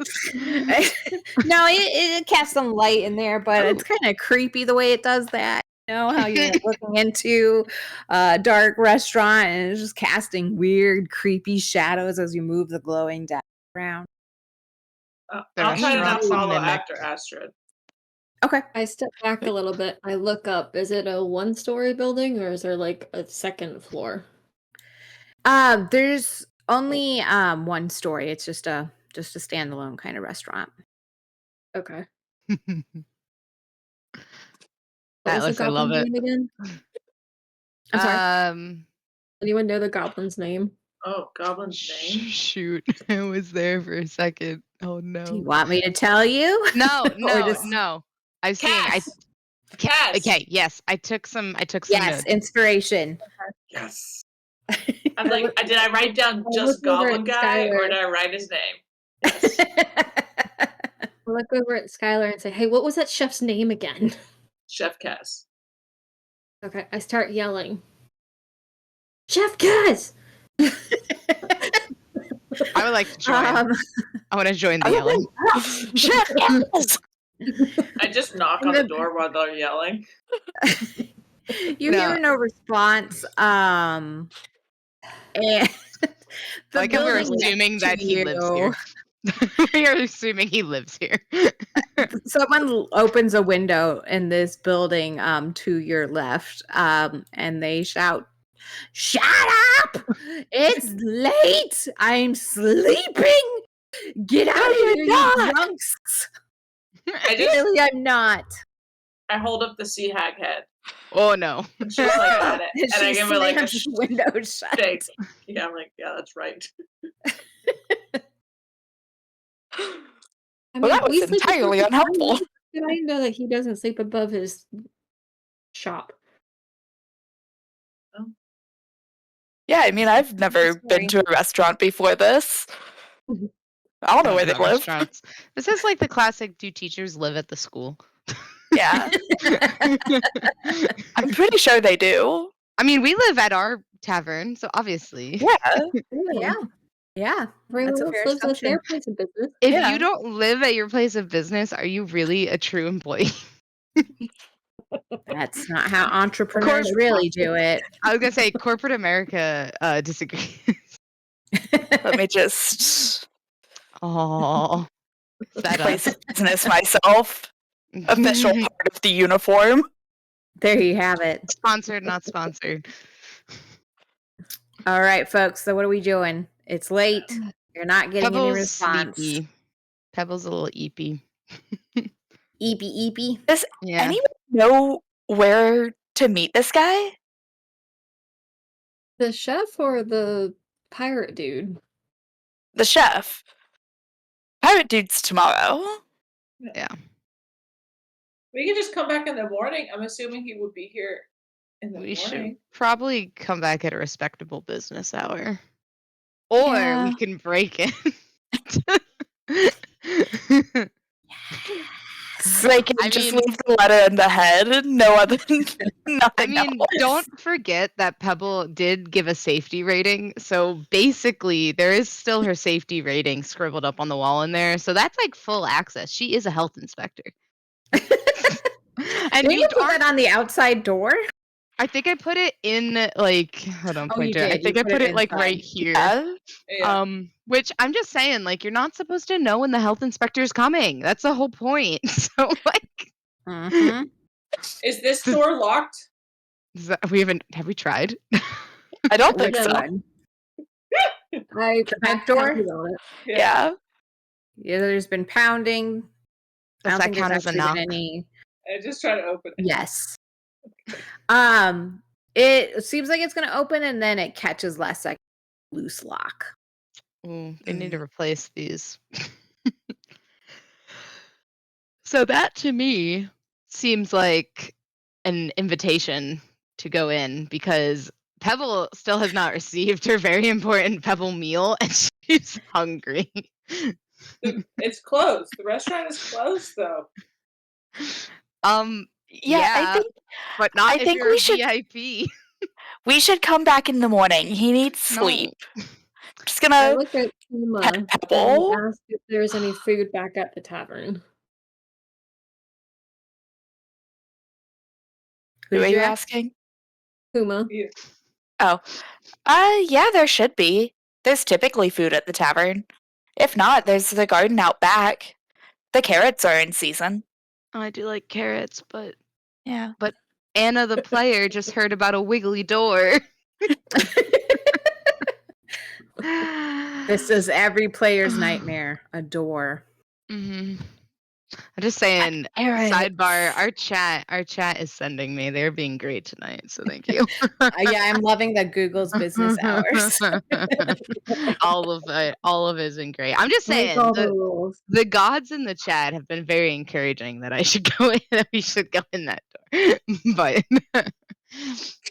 No, it casts some light in there, but it's kind of creepy the way it does that. You know how you're looking into a dark restaurant and it's just casting weird, creepy shadows as you move the glowing dagger around. The I'll try to not restaurant's a follow mimic. after Astrid. Okay. I step back a little bit. I look up. Is it a one-story building or is there like a second floor? There's only one story. It's just a standalone kind of restaurant. Okay. What was Atlas, the I love goblin's it. name again? I'm sorry. Anyone know the goblin's name? Oh, goblin's name? Shoot, I was there for a second. Oh no. Do you want me to tell you? No, Or no, just- no. I was seeing. Cass! Okay, yes, I took some Yes, notes. inspiration. Yes. I'm like, did I write down I just look over goblin at guy or Skylar. did I write his name? Yes. I look over at Skylar and say, "Hey, what was that chef's name again?" Chef Cass. Okay, I start yelling. Chef Cass! I would like to join. I want to join the yelling. Chef Cass! I just knock on the door while they're yelling. You hear no response. And Like we're building next assuming that to he lives you- here. We are assuming he lives here. Someone opens a window in this building to your left, and they shout, "Shut up! It's late! I'm sleeping! Get out of here, you drunks!" Really, I'm not. I hold up the sea hag head. Oh no. And she's like at it. And I She give her like a slams the window shut. shake. Yeah, I'm like, yeah, that's right. I Well, that was we sleep entirely above- unhelpful. Did I know that he doesn't sleep above his shop? Yeah, I mean, I've never been to a restaurant before this. I don't know where they Not live. restaurants. This is like the classic, do teachers live at the school? Yeah, I'm pretty sure they do. I mean, we live at our tavern, so obviously. Yeah. Yeah. Everyone That's a else fair lives at assumption. their place of business. If Yeah. you don't live at your place of business, are you really a true employee? That's not how entrepreneurs really do it. I was gonna say corporate America disagrees. Let me just Oh, that place of business myself. Official part of the uniform. There you have it. Sponsored, not sponsored. All right, folks. So what are we doing? It's late. You're not getting any Pebble's response. sleepy. Pebble's a little eepy. Eepy. Does Yeah. anyone know where to meet this guy? The chef or the pirate dude? The chef. Pirate dude's tomorrow. We can just come back in the morning. I'm assuming he would be here in the We should morning. probably come back at a respectable business hour. Or Yeah. we can break it. They can I just mean- leave the letter in the head. No other, nothing I mean, else. don't forget that Pebble did give a safety rating. So basically, there is still her safety rating scribbled up on the wall in there. So that's like full access. She is a health inspector. And Didn't you you put aren't. that on the outside door? I think I put it in like. Hold on, Oh, you pointer. I did. You think I put put it it like inside. right here. Yeah. Which I'm just saying, like, you're not supposed to know when the health inspector's coming. That's the whole point. So like, Mm-hmm. Is this door locked? have we tried? I don't think so. I back door? pounded on it. Yeah. Yeah, there's been pounding. I Does don't that think there's count as a actually knock? been any. I just try to open it. Yes. It seems like it's gonna open and then it catches last second loose lock. Ooh, they need to replace these. So that to me seems like an invitation to go in because Pebble still has not received her very important Pebble meal and she's hungry. It's closed. The restaurant is closed, though. Yeah, I think but not I if think you're we a should- VIP. we should come back in the morning. He needs No. sleep. Just I gonna looked at Puma and Pebble. asked if there's any food back at the tavern. Who Who'd are you you ask? asking? Puma. Yeah, there should be. There's typically food at the tavern. If not, there's the garden out back. The carrots are in season. I do like carrots, but Yeah. Anna the player just heard about a wiggly door. This is every player's nightmare. A door. I'm just saying. Carrots. Sidebar: our chat is sending me. They're being great tonight, so thank you. Yeah, I'm loving the Google's business hours. all of it has been great. I'm just Break saying all the rules. the gods in the chat have been very encouraging that I should go in. That we should go in that door, but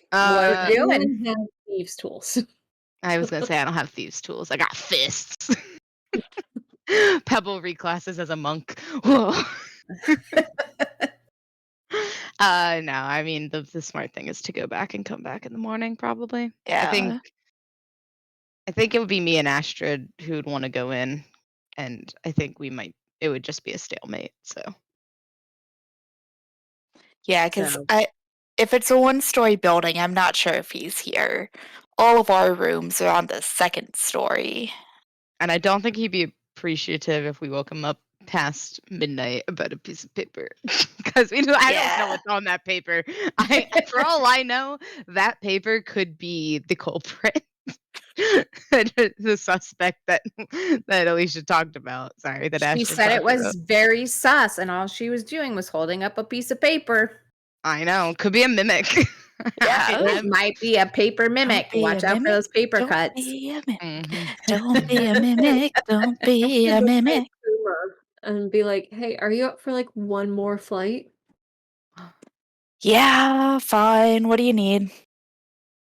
What you doing? Anyone have thieves' tools? I was gonna say I don't have thieves' tools. I got fists. Pebble reclasses as a monk. Whoa. No, I mean the smart thing is to go back and come back in the morning, probably. Yeah. I think it would be me and Astrid who would want to go in, and I think it would just be a stalemate. So Yeah, because So- if it's a one-story building, I'm not sure if he's here. All of our rooms are on the second story. and I don't think he'd be appreciative if we woke him up past midnight about a piece of paper because I don't know Yeah. what's on that paper. For all I know, that paper could be the culprit. The suspect that Alicia talked about. Sorry, that She Ashton said it talked was about. very sus, and all she was doing was holding up a piece of paper. I know. Could be a mimic. Yeah. It might be a paper mimic. be Watch a out mimic. for those paper Don't cuts. be a mimic. Mhm. Don't be a mimic. Don't be a mimic. Puma and be like, "Hey, are you up for like one more flight? Yeah, fine. What do you need?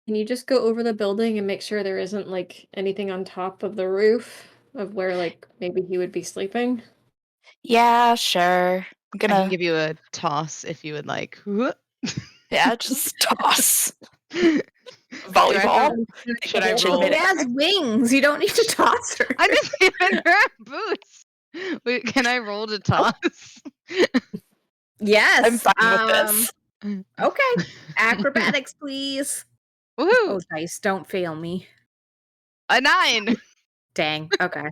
Can you just go over the building and make sure there isn't like anything on top of the roof of where like maybe he would be sleeping?" Yeah, sure. I'm I gonna can give you a toss if you would like. yeah, just toss. Should Volleyball. Should I Kitchen roll? She minute. has wings. You don't need to toss her. I'm just giving her boots. Wait, can I roll to toss? Yes. I'm fine with this. Okay. Acrobatics, please. Woohoo! Oh, dice, don't fail me. A 9. Dang. Okay.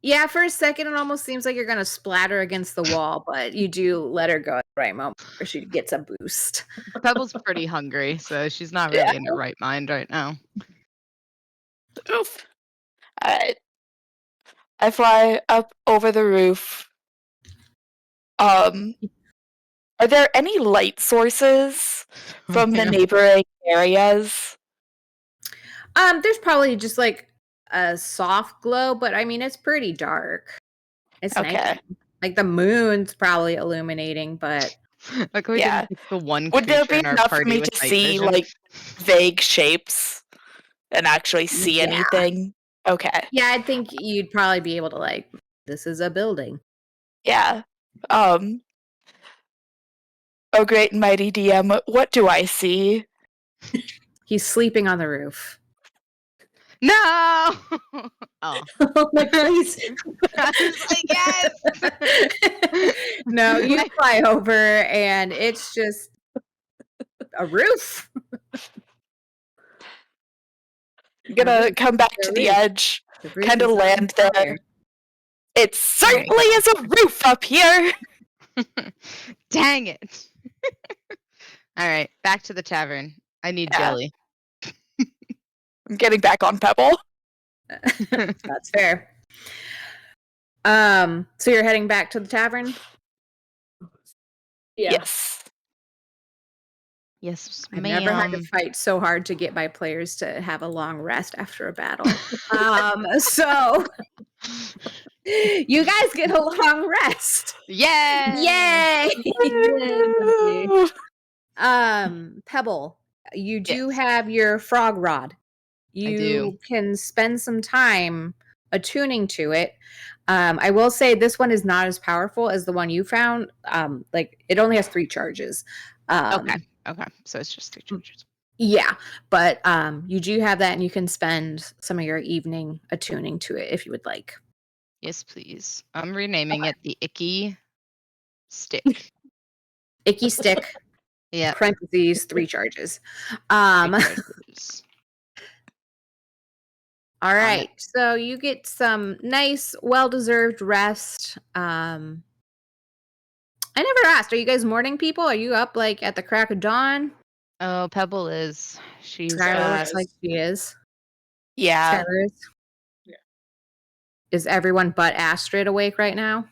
Yeah, for a second it almost seems like you're gonna splatter against the wall, but you do let her go at the right moment where she gets a boost. Pebble's pretty hungry, so she's not really in her right mind right now. Oof. Alright. I fly up over the roof. Are there any light sources from the neighboring areas? There's probably just like a soft glow, but I mean it's pretty dark. It's Okay. nighttime. Like the moon's probably illuminating, but Like we Yeah. didn't pick the one Would there creature be in our enough for party me with to night see vision. like vague shapes and actually see Yeah. anything? Okay. yeah, I think you'd probably be able to like this is a building. Yeah. Oh, great and mighty DM, what do I see? He's sleeping on the roof. No! Oh. Oh my please. I was like, yes! No, you fly over and it's just a roof. I'm gonna roof. come back The to the roof. edge, The roof kind of is on land fire. there. It There you certainly is a roof up here! Dang it. All right, back to the tavern. I need Yeah. jelly. I'm getting back on Pebble. That's fair. So you're heading back to the tavern? Yeah. Yes. Yes, I've ma'am. never had to fight so hard to get my players to have a long rest after a battle. So you guys get a long rest. Yay! Yay! Pebble, you do Yes. have your frog rod. I do. You can spend some time attuning to it. I will say this one is not as powerful as the one you found. Like it only has 3 charges. Okay. So it's just 3 charges. Yeah, but you do have that, and you can spend some of your evening attuning to it if you would like. Yes, please. I'm renaming it the Icky Stick. Icky stick, Yeah. parentheses, 3 charges. 3 All charges. right, so you get some nice, well-deserved rest. I never asked. Are you guys morning people? Are you up like at the crack of dawn? Oh, Pebble is. She's Skylar looks like she is. Yeah. Skylar is. Yeah. Is everyone but Astrid awake right now?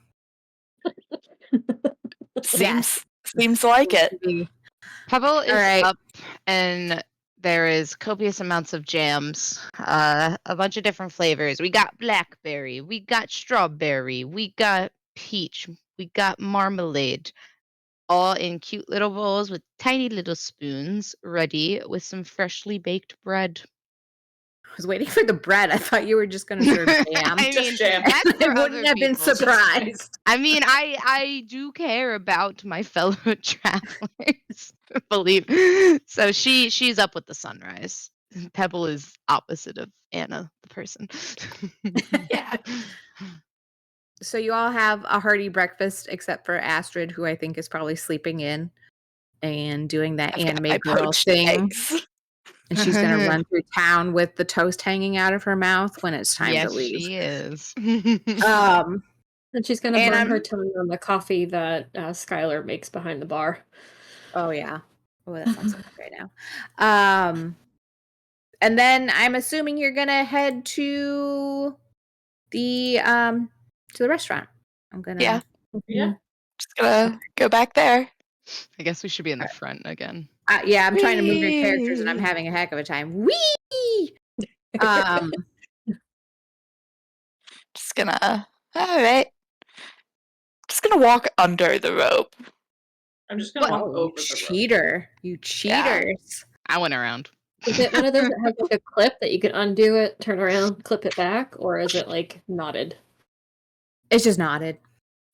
Seems like it. Pebble is right. up, and there is copious amounts of jams, a bunch of different flavors. We got blackberry, we got strawberry, we got peach, we got marmalade, all in cute little bowls with tiny little spoons, ready with some freshly baked bread. I was waiting for the bread. I thought you were just going to serve jam. I Just mean, jam. that's I for wouldn't other have been people. surprised. I mean, I do care about my fellow travelers, believe. So she's up with the sunrise. Pebble is opposite of Anna, the person. Yeah. So you all have a hearty breakfast, except for Astrid, who I think is probably sleeping in and doing that I've got anime my girl poached thing. eggs. And she's going to run through town with the toast hanging out of her mouth when it's time to Yes, leave. she is. And she's gonna And burn her I'm- tongue on the coffee that Skylar makes behind the bar. Oh yeah. Oh, that sounds so good right now. And then I'm assuming you're gonna head to the restaurant. I'm gonna Yeah. Yeah. Just gonna go back there. I guess we should be in the front again. yeah, I'm trying to move your characters and I'm having a heck of a time. Whee! Just gonna. All right. Just gonna walk under the rope. I'm just gonna walk Oh, you over the rope. cheater. You cheaters. I went around. Is it one of those that has like a clip that you can undo it, turn around, clip it back, or is it like knotted? It's just knotted.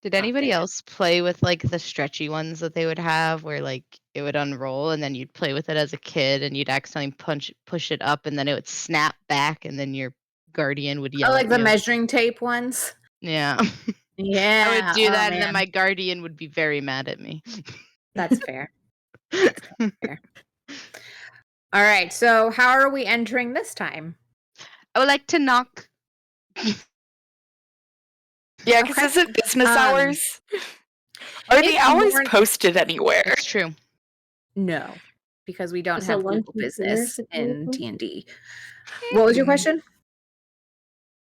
Did anybody else play with like the stretchy ones that they would have where like it would unroll and then you'd play with it as a kid and you'd accidentally push it up and then it would snap back and then your guardian would yell Oh, like at the you? measuring tape ones? Yeah. Yeah. I would do that and man. then my guardian would be very mad at me. That's fair. That's fair. All right, so how are we entering this time? I would like to knock. Yeah, because Okay. is it business hours? Are the it's hours more- posted anywhere? It's true. No, because we don't It's a have lunch Google and dinner Business in situation? D&D. What was your question?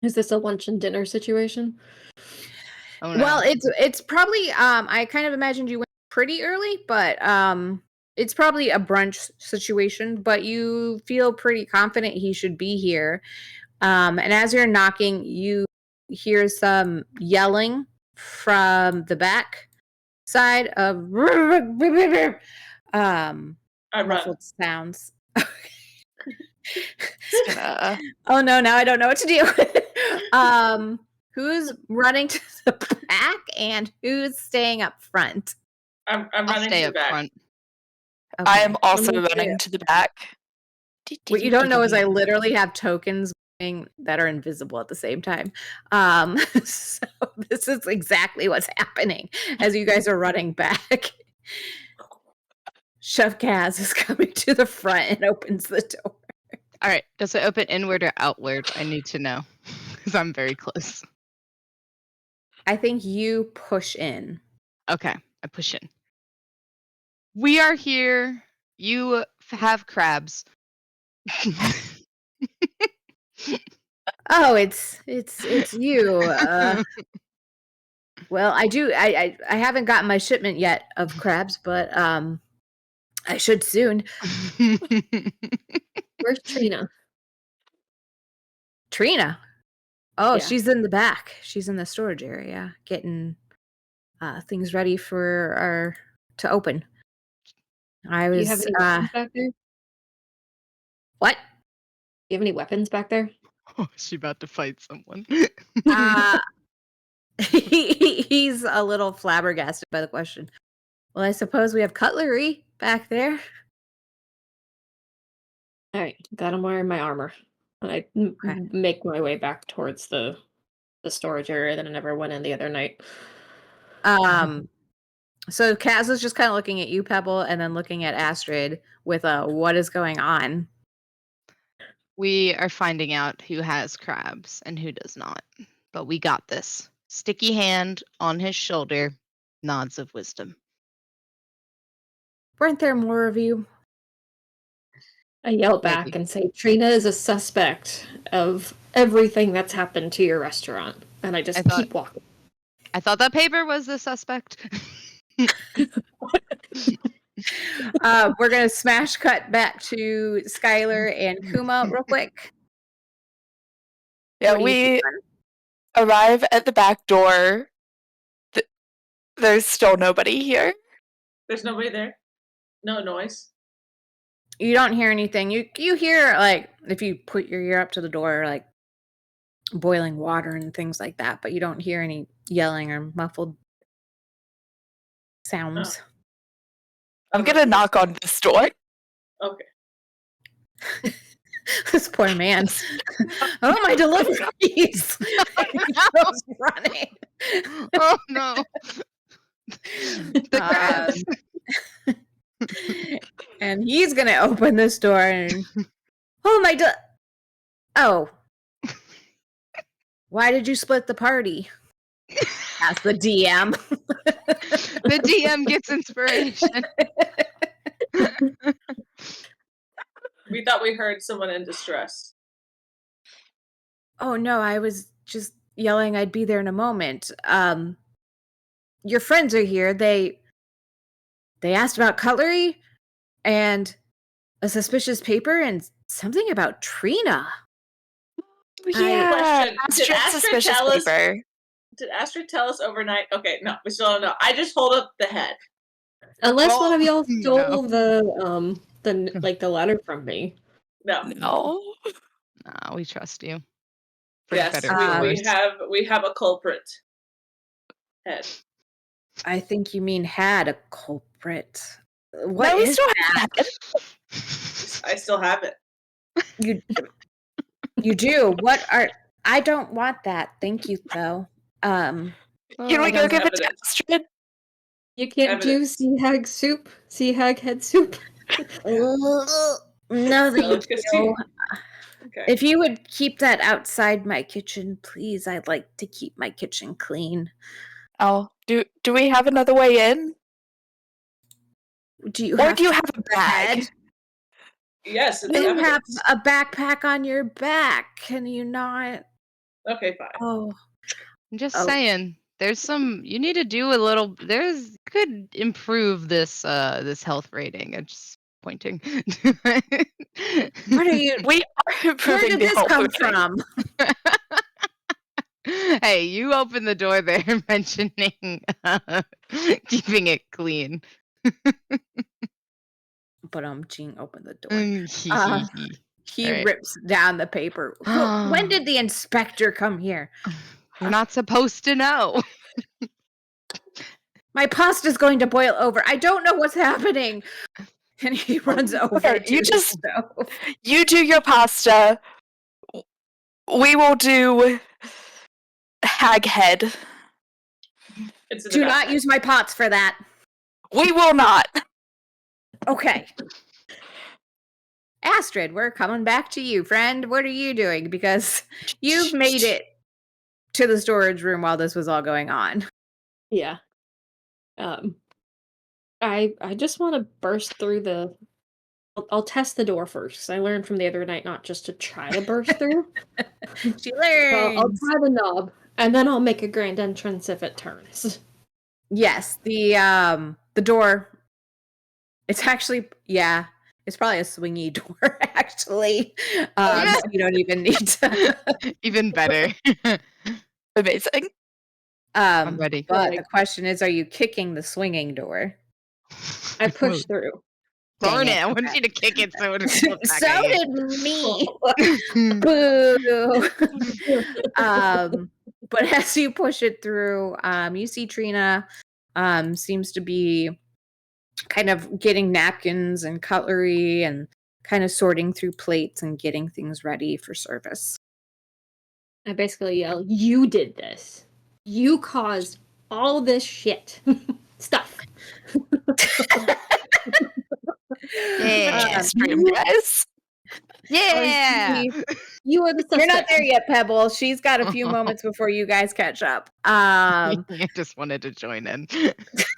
Is this a lunch and dinner situation? Oh no. Well, it's probably I kind of imagined you went pretty early, but it's probably a brunch situation, but you feel pretty confident he should be here. And as you're knocking, you hear some yelling from the back side of I run. muffled sounds. Just gonna. Oh no, now I don't know what to do. Who's running to the back and who's staying up front? I'm I'll running stay to the up back. front. I am Okay. also me running too. to the back. What you don't know is I literally have tokens that are invisible at the same time. So this is exactly what's happening as you guys are running back. Chef Kaz is coming to the front and opens the door. All right. Does it open inward or outward? I need to know because I'm very close. I think you push in. Okay. I push in. We are here. You have crabs. Oh, it's you. Well, I haven't gotten my shipment yet of crabs, but I should soon. Where's Trina? Trina. Oh, Yeah. she's in the back. She's in the storage area getting things ready for to open. I Do you was have any weapons back there? Do what? you have any weapons back there? Oh, is she about to fight someone? He's a little flabbergasted by the question. Well, I suppose we have cutlery back there. All right, got him wearing my armor, and I Okay. make my way back towards the storage area that I never went in the other night. So Kaz is just kind of looking at you, Pebble, and then looking at Astrid with what is going on? We are finding out who has crabs and who does not. But we got this. Sticky hand on his shoulder, nods of wisdom. Weren't there more of you? I yell back Maybe. and say, Trina is a suspect of everything that's happened to your restaurant. And I just keep walking. I thought that paper was the suspect. We're going to smash cut back to Skylar and Kuma real quick. Yeah, What do you we think? arrive at the back door. There's still nobody here. There's nobody there. No noise. You don't hear anything. You hear, like, if you put your ear up to the door, like boiling water and things like that, but you don't hear any yelling or muffled sounds. I'm gonna knock on this door. Okay. This poor man. Oh, my deliveries! He goes running. Oh no. The crabs. And he's gonna open this door and oh my oh. Why did you split the party? Ask the DM. The DM gets inspiration. We thought we heard someone in distress. Oh no, I was just yelling I'd be there in a moment. Your friends are here. They asked about cutlery and a suspicious paper and something about Trina. Yeah, Did Astrid suspicious tell us? paper. Did Astrid tell us overnight? Okay, no, we still don't know. I just hold up the head. Unless one of y'all no. stole the letter from me. No. No. Nah, we trust you. For Yes, better or we worse. we have a culprit. Head. I think you mean had a culprit. What No, we is still that? have I still have it. You do. What are I don't want that. Thank you though. Can we go give it to Astrid? You can't Evidence. do sea hag soup, sea hag head soup. No, thank it's you. Okay. If you would keep that outside my kitchen, please. I'd like to keep my kitchen clean. Oh, do we have another way in? Do you Or have do you to have a head? bag? Yes, it's You have evidence. a backpack on your back. Can you not? Okay, fine. Oh, I'm just Oh. saying, there's some you need to do a little. Could improve this this health rating. I'm just pointing. what are you? We are Where improving did the this health come rating. from? Hey, you opened the door there mentioning keeping it clean. But Jean opened the door. He All right. rips down the paper. When did the inspector come here? You're not supposed to know. My pasta's going to boil over. I don't know what's happening. And he runs over Okay, to the stove. You do your pasta. We will do hag head. It's in the Do not basket. use my pots for that. We will not. Okay. Astrid, we're coming back to you, friend. What are you doing? Because you've made it to the storage room while this was all going on. Yeah. I just want to burst through the. I'll test the door first. 'Cause I learned from the other night not just to try to burst through. She I'll learns. try the knob, and then I'll make a grand entrance if it turns. Yes, the door. It's actually, yeah, it's probably a swingy door, actually. Yeah. So you don't even need to. Even better. Amazing. I'm ready. But the question is, are you kicking the swinging door? I push through. Darn Dang it! it, I wanted okay. you to kick it so it would flip back So at you. did me. Boo. But as you push it through, you see Trina seems to be kind of getting napkins and cutlery and kind of sorting through plates and getting things ready for service. I basically yell, "You did this. You caused all this shit stuff." Yeah. Stream, guys. Yeah. You are the suspect. You're not there yet, Pebble. She's got a few moments before you guys catch up. I just wanted to join in.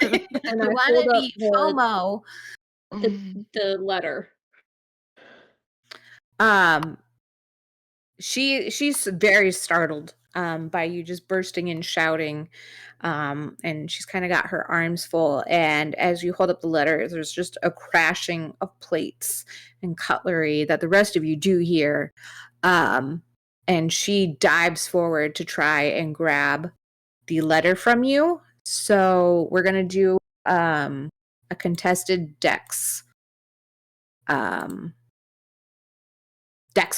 And I wanna hold up be FOMO. the letter. She's very startled by you just bursting in shouting, and she's kind of got her arms full, and as you hold up the letter, there's just a crashing of plates and cutlery that the rest of you do hear, and she dives forward to try and grab the letter from you. So we're gonna do a contested dex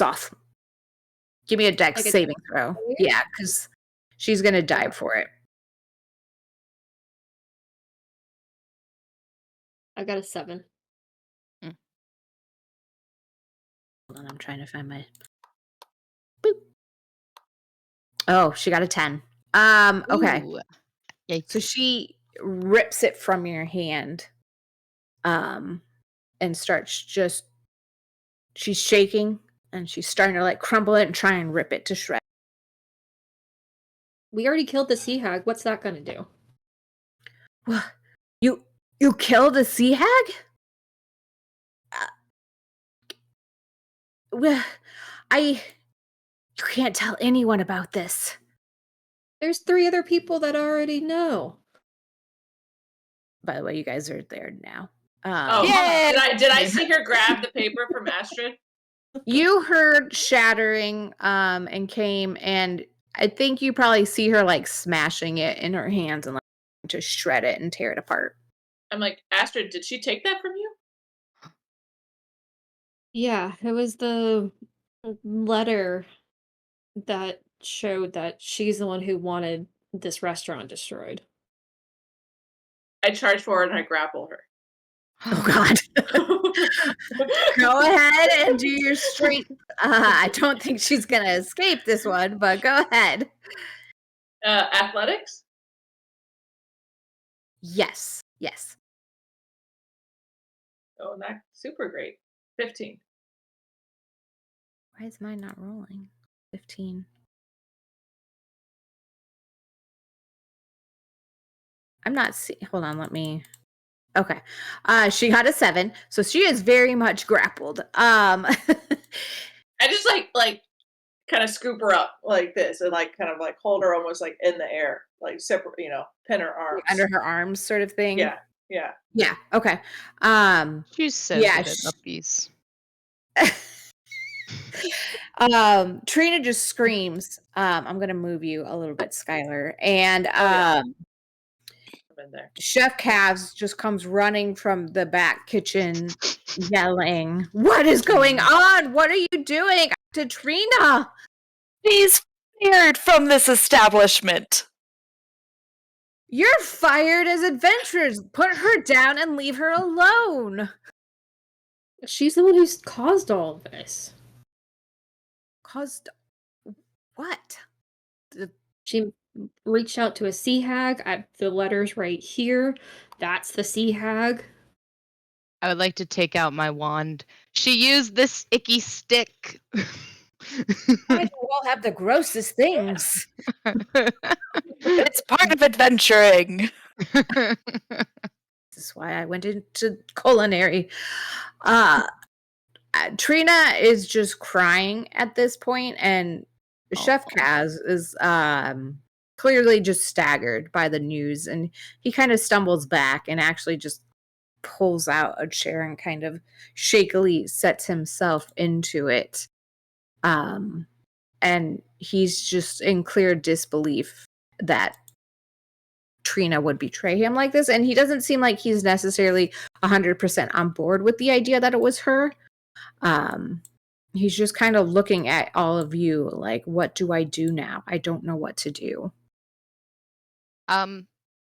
off. Give me a dex Like a saving throw. Yeah, because she's going to dive for it. I got a 7. Hold on, I'm trying to find my... Boop. Oh, she got a 10. Okay. Ooh. So she rips it from your hand and starts just... She's shaking and she's starting to like crumble it and try and rip it to shreds. We already killed the sea hag. What's that gonna do? You killed a sea hag? You can't tell anyone about this. There's 3 other people that already know. By the way, you guys are there now. Oh, Yay! did I see her grab the paper from Astrid? You heard shattering and came, and I think you probably see her like smashing it in her hands and like to shred it and tear it apart. I'm like, Astrid, did she take that from you? Yeah, it was the letter that showed that she's the one who wanted this restaurant destroyed. I charge forward and I grapple her. Oh God! Go ahead and do your strength. I don't think she's gonna escape this one, but go ahead. Athletics? Yes. Oh, not super great. 15. Why is mine not rolling? 15. I'm not seeing. Hold on, let me. Okay. She got a 7, so she is very much grappled. I just like kind of scoop her up like this and like kind of like hold her almost like in the air, like separate, pin her arms. Under her arms sort of thing. Yeah. Okay. She's so Yeah, good at uppies. Trina just screams. I'm gonna move you a little bit, Skylar. And I'm in there. Chef Cavs just comes running from the back kitchen yelling, "What is going on? What are you doing to Trina?" She's fired from this establishment. You're fired as adventurers. Put her down and leave her alone. She's the one who's caused all of this. Caused what? She reached out to a sea hag. The letter's right here. That's the sea hag. I would like to take out my wand. She used this icky stick. Why do you all have the grossest things? It's part of adventuring. This is why I went into culinary. Trina is just crying at this point, and Chef Kaz is clearly just staggered by the news, and he kind of stumbles back and actually just pulls out a chair and kind of shakily sets himself into it. And he's just in clear disbelief that Trina would betray him like this, and he doesn't seem like he's necessarily 100% on board with the idea that it was her. He's just kind of looking at all of you like, what do I do now? I don't know what to do.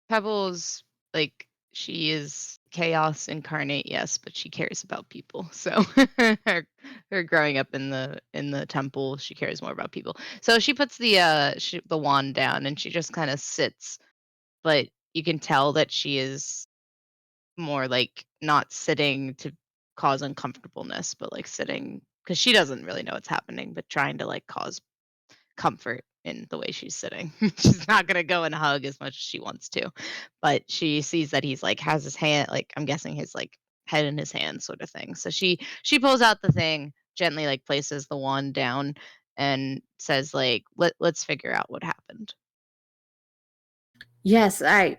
Pebbles, like, she is chaos incarnate, yes, but she cares about people. So her growing up in the temple, she cares more about people. So she puts the wand down and she just kind of sits, but you can tell that she is more like not sitting to cause uncomfortableness, but like sitting because she doesn't really know what's happening, but trying to like cause comfort in the way she's sitting. She's not gonna go and hug as much as she wants to, but she sees that he's like has his hand, like I'm guessing his like head in his hand sort of thing. So she pulls out the thing, gently like places the wand down and says like let's figure out what happened. Yes, I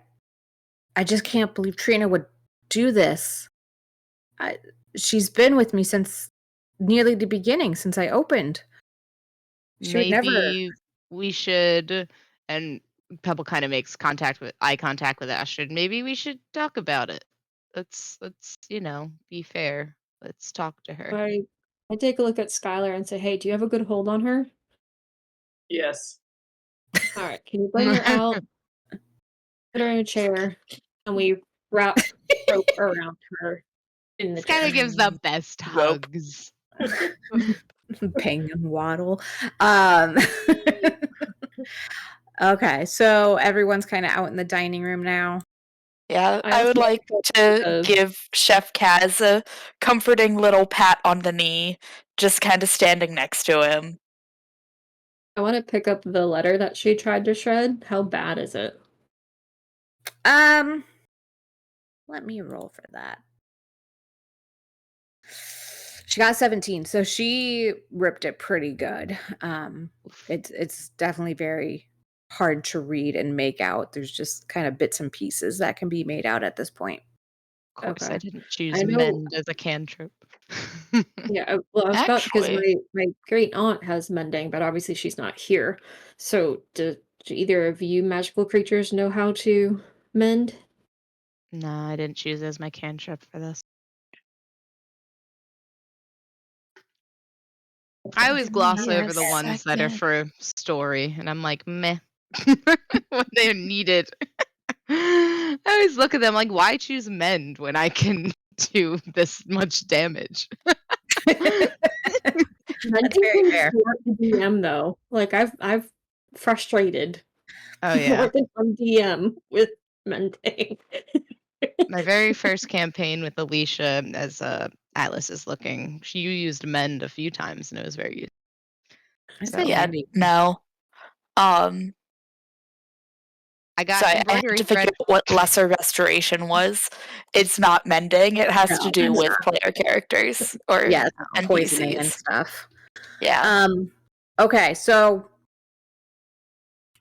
just can't believe Trina would do this. She's been with me since nearly the beginning, since I opened. She would never. Maybe we should, and Pebble kind of makes eye contact with Astrid. Maybe we should talk about it. Let's be fair. Let's talk to her. I take a look at Skylar and say, "Hey, do you have a good hold on her?" Yes. All right, can you bring her out? Put her in a chair, and we wrap rope around her in the This kind chair. of gives the best Rope. hugs. Bang and waddle. Okay, so everyone's kind of out in the dining room now. Yeah, I I would also like to of- give Chef Kaz a comforting little pat on the knee, just kind of standing next to him. I want to pick up the letter that she tried to shred. How bad is it? Let me roll for that. She got 17, so she ripped it pretty good. It's definitely very hard to read and make out. There's just kind of bits and pieces that can be made out at this point. Of course, I Okay. didn't choose I know- mend as a cantrip. Yeah, well, I was about because Actually- my great aunt has mending, but obviously she's not here. So, do either of you magical creatures know how to mend? No, I didn't choose as my cantrip for this. I always Give gloss me a over the ones that are second. for story, and I'm like, meh, when they're needed. I always look at them like, why choose mend when I can do this much damage? Mending very is fair. hard to DM though. Like I've frustrated Oh yeah, more than one DM with mending. my very first campaign with Alicia, as Atlas is looking, she used mend a few times, and it was very useful. I So- said Yeah, mending. no. I got So I had embroidery to thread. figure out what lesser restoration was. It's not mending. It has to No, do it's with not. player characters or Yeah, poisoning and NPCs. stuff. Yeah. Okay, so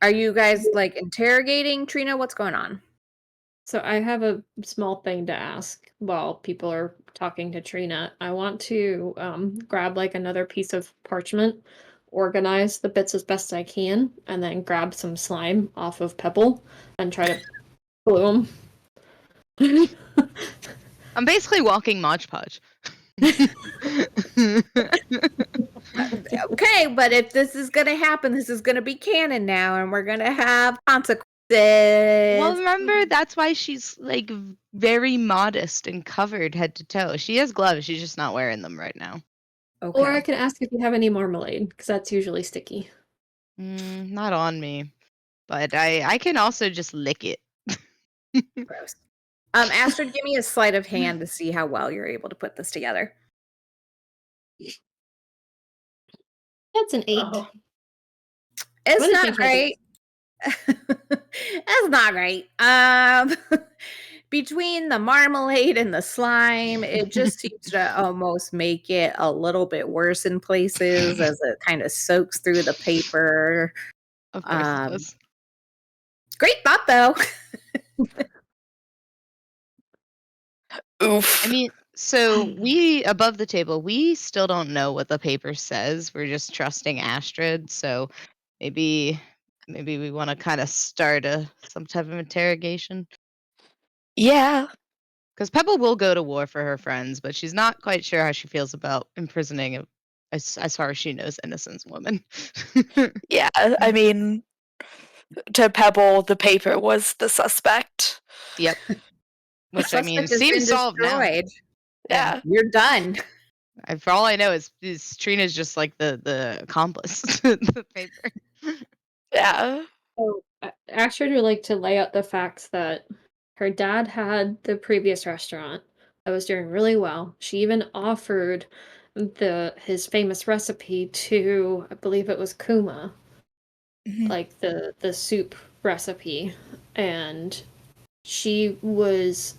are you guys like interrogating Trina? What's going on? So I have a small thing to ask while people are talking to Trina. I want to grab like another piece of parchment, organize the bits as best I can, and then grab some slime off of Pebble and try to glue them. I'm basically walking Mod Podge. Okay, but if this is gonna happen, this is gonna be canon now, and we're gonna have Well, consequences. remember, that's why she's like very modest and covered head to toe. She has gloves, she's just not wearing them right now. Or I Okay. can ask if you have any marmalade, because that's usually sticky. Not on me, but I can also just lick it. Gross. Astrid, give me a sleight of hand to see how well you're able to put this together. That's an 8. Oh, It's I'm gonna not change my great. It's not great. Between the marmalade and the slime, it just seems to almost make it a little bit worse in places as it kind of soaks through the paper. Of course it Um, does. Great thought, though. Oof. I mean, so we above the table, we still don't know what the paper says. We're just trusting Astrid. So maybe we want to kind of start some type of interrogation. Yeah. Because Pebble will go to war for her friends, but she's not quite sure how she feels about imprisoning as far as she knows, innocent woman. Yeah. I mean, to Pebble, the paper was the suspect. Yep. Which I mean Suspect has been seems solved now. destroyed. Yeah. You're done. For all I know, is Trina's just like the accomplice to the paper. Yeah. So Astrid would like to lay out the facts that her dad had the previous restaurant that was doing really well. She even offered his famous recipe to, I believe it was Kuma, Mhm. like the soup recipe, and she was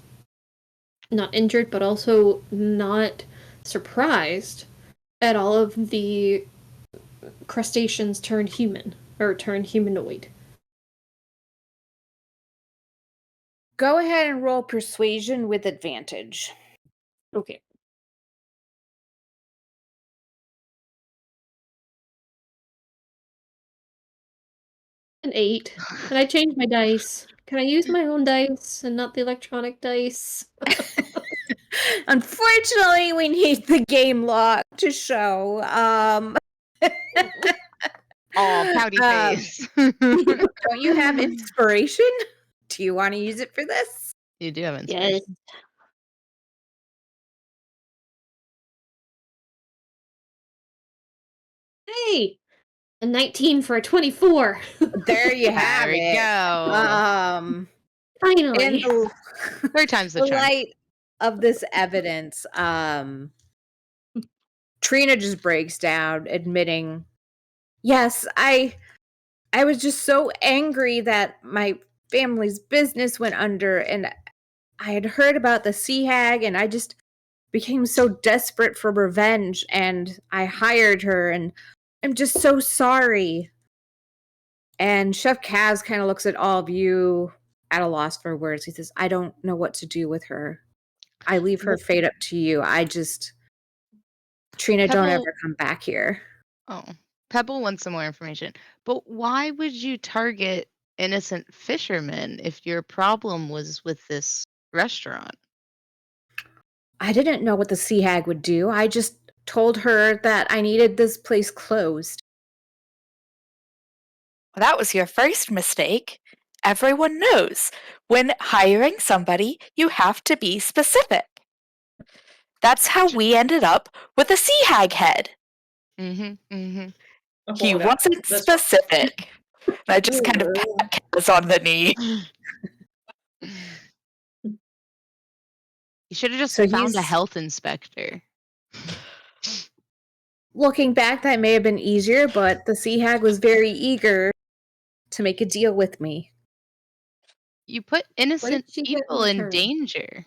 not injured but also not surprised at all of the crustaceans turned human or turned humanoid. Go ahead and roll persuasion with advantage. Okay. An 8. And I changed my dice. Can I use my own dice and not the electronic dice? Unfortunately, we need the game log to show. Oh, pouty face. Don't you have inspiration? Do you want to use it for this? You do have Yes. inspiration. Hey! A 19 for a 24. There you have There we it. go. In Finally. the, Third time's the the charm. light of this evidence, Trina just breaks down, admitting, "Yes, I was just so angry that my family's business went under, and I had heard about the sea hag, and I just became so desperate for revenge, and I hired her, and I'm just so sorry." And Chef Kaz kind of looks at all of you at a loss for words. He says, "I don't know what to do with her. I leave her fate up to you. Trina, don't Pebble. ever come back here." Oh, Pebble wants some more information. But why would you target innocent fishermen if your problem was with this restaurant? I didn't know what the sea hag would do. I just told her that I needed this place closed. Well, that was your first mistake. Everyone knows when hiring somebody, you have to be specific. That's how we ended up with a sea hag head. Mm-hmm. He Oh, that- wasn't that's fine. specific. And I just kind of pat Kaz on the knee. You should have just So found a he's health inspector. looking back, that may have been easier, but the sea hag was very eager to make a deal with me. You put What did innocent she get in people in return? danger.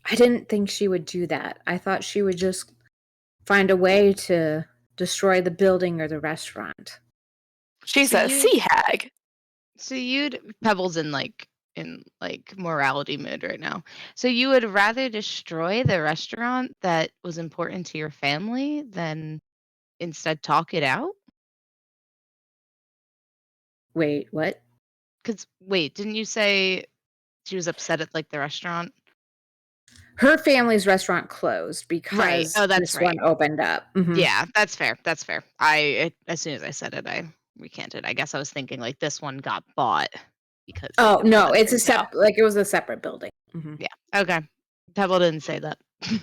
I didn't think she would do that. I thought she would just find a way to destroy the building or the restaurant. She's So a you sea hag. so you'd Pebble's in morality mode right now. So you would rather destroy the restaurant that was important to your family than instead talk it out? Wait, what? Cuz wait, didn't you say she was upset at like the restaurant? Her family's restaurant closed because Oh, that's this right. one opened up. Mhm. Yeah, that's fair. That's fair. As soon as I said it, I recanted. I guess I was thinking like this one got bought because. Oh no, it's a separate. separate. Like it was a separate building. Mhm. Yeah. Okay. Pebble didn't say that. What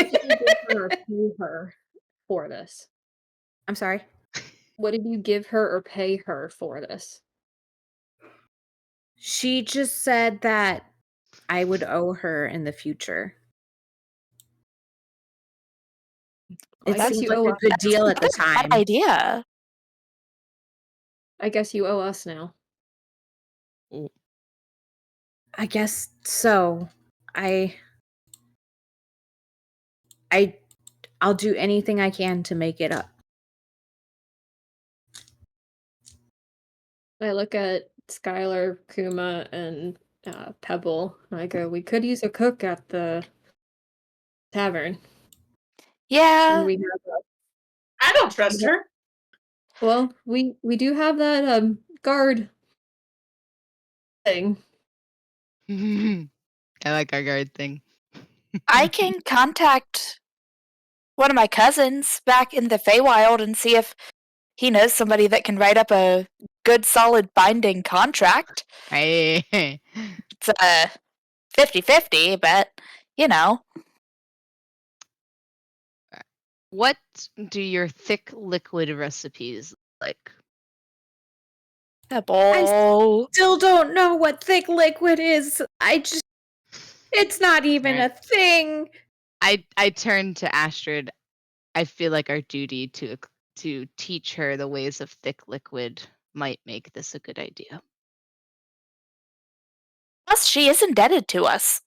did you give her or pay her for this? I'm sorry. What did you give her or pay her for this? She just said that I would owe her in the future. I It guess seemed you like owe a us. good deal at the That's a bad time. idea. I guess you owe us now. I guess so. I'll do anything I can to make it up. I look at Skylar, Kuma, and Pebble, and I go, we could use a cook at the tavern. And Yeah. we have I don't trust her. well, we do have that guard thing. I like our guard thing. I can contact one of my cousins back in the Feywild and see if he knows somebody that can write up a good, solid binding contract. Hey. It's 50-50, but, you know. What do your thick liquid recipes look like? Pebble. Still don't know what thick liquid is. It's not even Right. a thing. I turn to Astrid. I feel like our duty to teach her the ways of thick liquid might make this a good idea. Plus, she is indebted to us.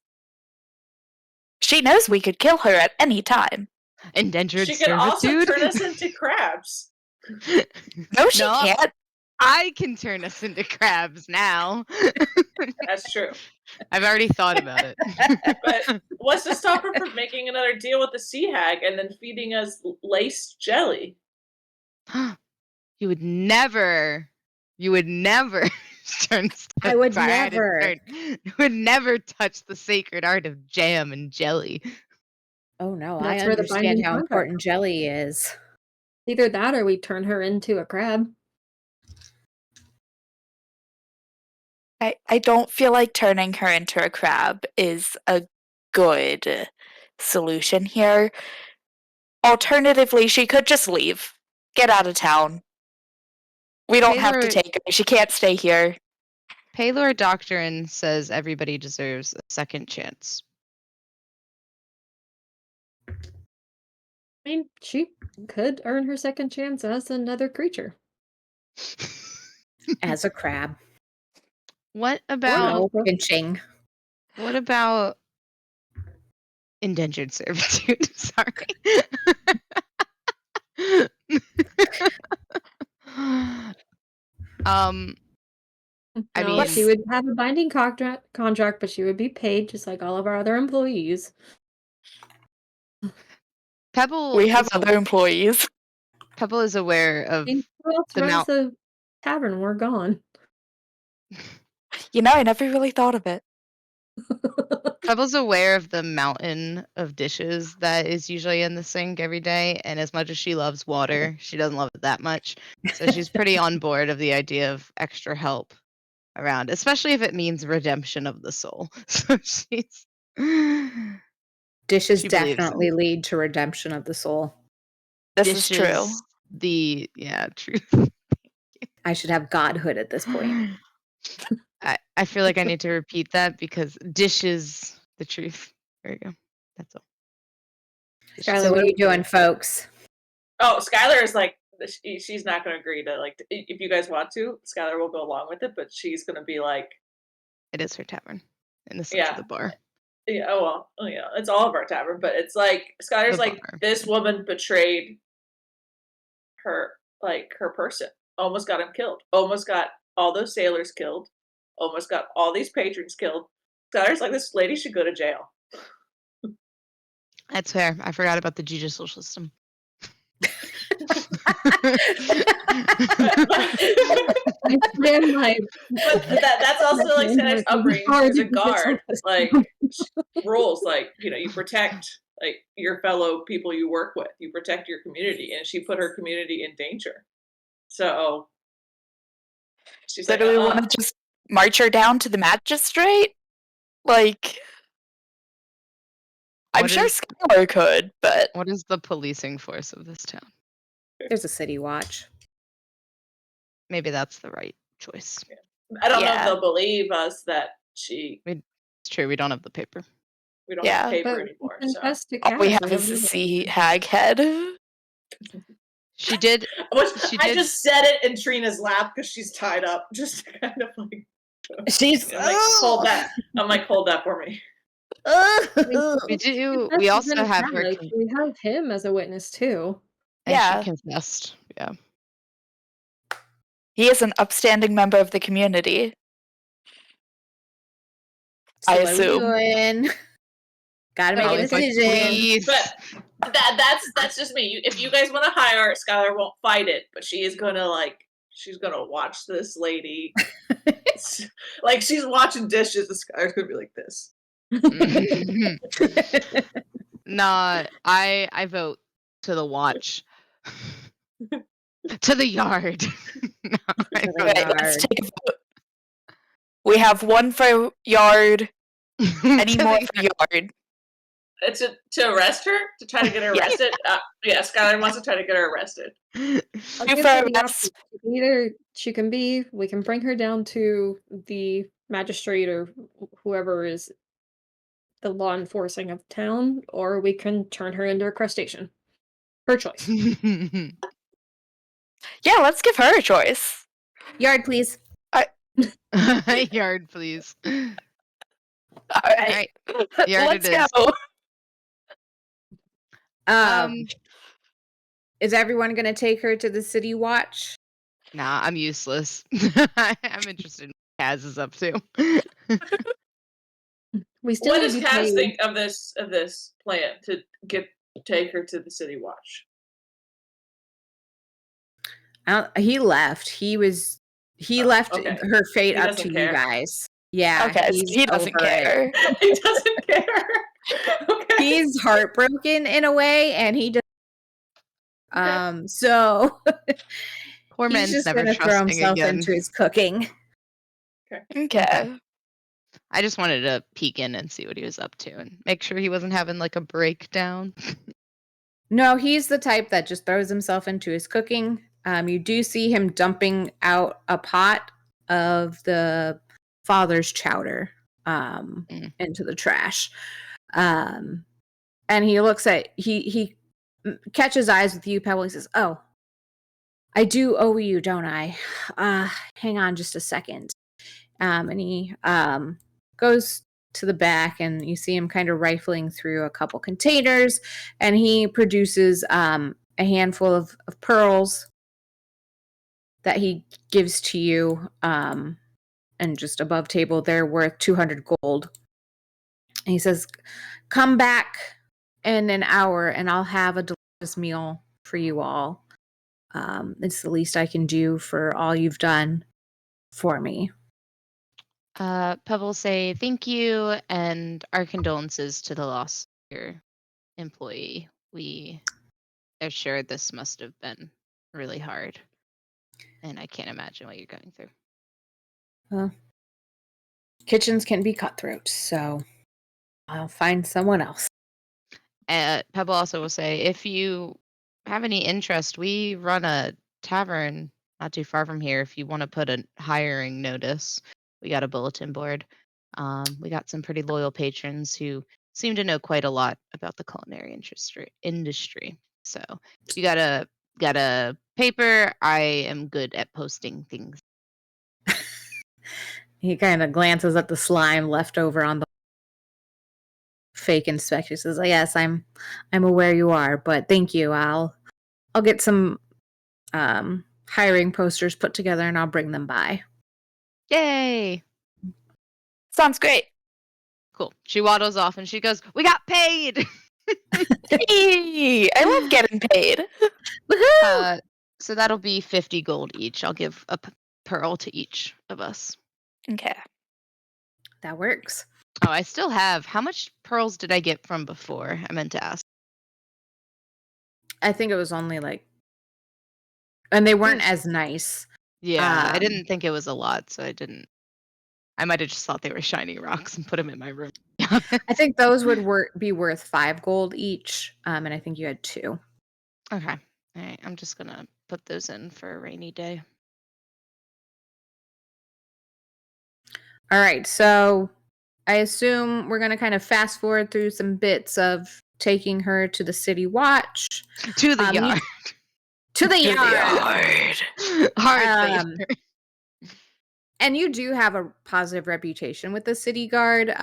She knows we could kill her at any time. Indentured She can also servitude. turn us into crabs. No, she can't. I can turn us into crabs now. That's true. I've already thought about it. But what's to stop her from making another deal with the sea hag and then feeding us laced jelly? You would never turn. I would Sorry, I didn't never. turn. You would never touch the sacred art of jam and jelly. Oh no, That's I where the understand binding how contract important jelly is. Either that or we turn her into a crab. I don't feel like turning her into a crab is a good solution here. Alternatively, she could just leave. Get out of town. We don't have to Paylor- take her. She can't stay here. Paylor Doctrine says everybody deserves a second chance. I mean, she could earn her second chance as another creature. As a crab. What Or about no pinching. what about indentured servitude? Sorry. I No, mean, she would have a binding contract, but she would be paid just like all of our other employees. Pebble. We have is other employees. Pebble is aware I of mean, who else the runs the tavern? We're gone. You know, I never really thought of it. Pebble's aware of the mountain of dishes that is usually in the sink every day, and as much as she loves water, she doesn't love it that much. So she's pretty on board of the idea of extra help around, especially if it means redemption of the soul. So she's Dishes She believes definitely lead to redemption of the soul. This is true. Truth. I should have godhood at this point. I feel like I need to repeat that because dishes the truth. There you go. That's all. Skylar, So what are you you doing, folks? Oh, Skylar is like, she's not going to agree to, like, if you guys want to, Skylar will go along with it, but she's going to be like, It is her tavern in the center of the bar. yeah, oh well, yeah, it's all of our tavern, but it's like, Skylar's The like, bar. this woman betrayed her, like, her person. Almost got him killed. Almost got all those sailors killed. Almost got all these patrons killed. Skylar's like, this lady should go to jail. That's fair. I forgot about the judicial system. I stand my. But that's also like Skylar's upbringing. She's a guard. Like rules, like you protect like your fellow people you work with. You protect your community, and she put her community in danger. So she's So like, do we want to just march her down to the magistrate? Like, I'm What sure is- Skylar could, but What is the policing force of this town? There's a city watch. Maybe that's the right choice. I don't know if Yeah. they'll believe us that It's true, we don't have the paper. we don't Yeah. have paper But anymore. So confess to all we Cat, have don't is the know. sea hag head. She did. She I did. just said it in Trina's lap because she's tied up, just to kind of like. She's I'm like, hold that. I'm like, hold that for me. We do. Confess We to also have her. Titanic. We have him as a witness too. And Yeah. she confessed. Yeah. He is an upstanding member of the community. So I what are we assume. doing? Gotta make I a was like, decision. please. But that's just me. If you guys want to hire her, Skylar won't fight it, but she is gonna she's gonna watch this lady. Like she's washing dishes, and Skylar's gonna be like this. Nah, I vote to the watch. To the yard. No, I To the vote- Right, let's Yard. take a vote. We have one for yard, any to more the- for yard. To arrest her, to try to get her Yeah. arrested. Yeah, Skylar wants to try to get her arrested. I'll Two give for her the arrest. option. Either we can bring her down to the magistrate or whoever is the law enforcing of town, or we can turn her into a crustacean. Her choice. Yeah, let's give her a choice. Yard, please. Yard, please. All All right, right. Yard let's it is. go. Is everyone gonna take her to the city watch? Nah, I'm useless. I'm interested in what Kaz is up to. We still What need does to be Kaz paid. think of this plan to take her to the city watch? He left. He left okay. her fate He up doesn't to care. you guys. Yeah. Okay, so he's he doesn't over it. care. He doesn't care. Okay. He's heartbroken in a way, and he just so Poor he's man's just never gonna throw trusting himself again. into his cooking. Okay. I just wanted to peek in and see what he was up to and make sure he wasn't having like a breakdown. No, he's the type that just throws himself into his cooking. You do see him dumping out a pot of the father's chowder into the trash. And he looks at he catches eyes with you, Pebble. He says, "Oh, I do owe you, don't I? Hang on just a second." And he goes to the back, and you see him kind of rifling through a couple containers, and he produces a handful of pearls that he gives to you, and just above table, they're worth 200 gold. And he says, "Come back in an hour, and I'll have a delicious meal for you all. It's the least I can do for all you've done for me." Pebble say thank you and our condolences to the loss of your employee. We are sure this must have been really hard. And I can't imagine what you're going through. Well, kitchens can be cutthroat, so I'll find someone else. Pebble also will say, if you have any interest, we run a tavern not too far from here. If you want to put a hiring notice, we got a bulletin board. We got some pretty loyal patrons who seem to know quite a lot about the culinary industry. So if you got a paper, I am good at posting things. He kind of glances at the slime left over on the fake inspection. Says, "Yes, I'm aware you are, but thank you. I'll get some hiring posters put together, and I'll bring them by." Yay! Sounds great. Cool. She waddles off and she goes, "We got paid!" Hey, I love getting paid. Woohoo! So that'll be 50 gold each. I'll give a pearl to each of us. Okay. That works. Oh, I still have. How much pearls did I get from before? I meant to ask. I think it was only like, and they weren't Yes. as nice. Yeah, I didn't think it was a lot, so I didn't. I might have just thought they were shiny rocks and put them in my room. I think those would be worth 5 gold each, and I think you had 2. Okay. All right. I'm just gonna put those in for a rainy day. All right, so I assume we're going to kind of fast forward through some bits of taking her to the city watch. To the you- yard. To the yard. Hard labor. And you do have a positive reputation with the city guard,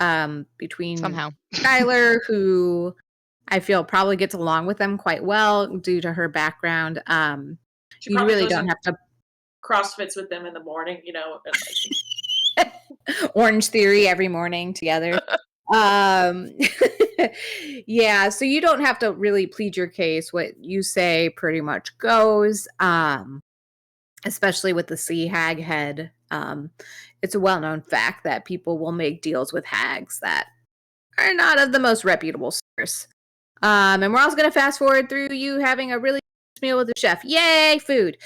between Somehow. Skylar, who I feel probably gets along with them quite well due to her background. She You probably really goes don't and have to CrossFits with them in the morning, and Orange Theory every morning together. Yeah, so you don't have to really plead your case. What you say pretty much goes. Especially with the sea hag head. It's a well-known fact that people will make deals with hags that are not of the most reputable source. And we're also going to fast forward through you having a really nice meal with the chef. Yay, food!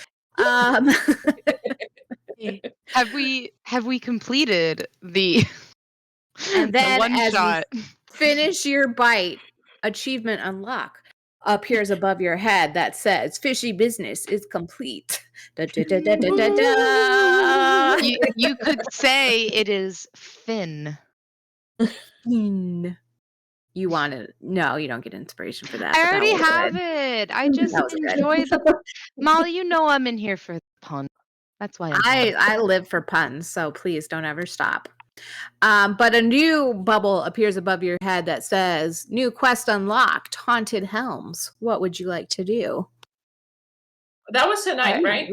Have we completed the And then one as shot? you finish your bite, achievement unlock appears above your head that says fishy business is complete. Da, da, da, da, da, da, da. You could say it is Finn. You want to? No, you don't get inspiration for that. I but that already was have good. it. I just That was good. enjoy the Molly. You know I'm in here for the pun. That's why I'm here. I live for puns, so please don't ever stop. But a new bubble appears above your head that says, "New quest unlocked, Haunted Helms. What would you like to do?" that was tonight, right?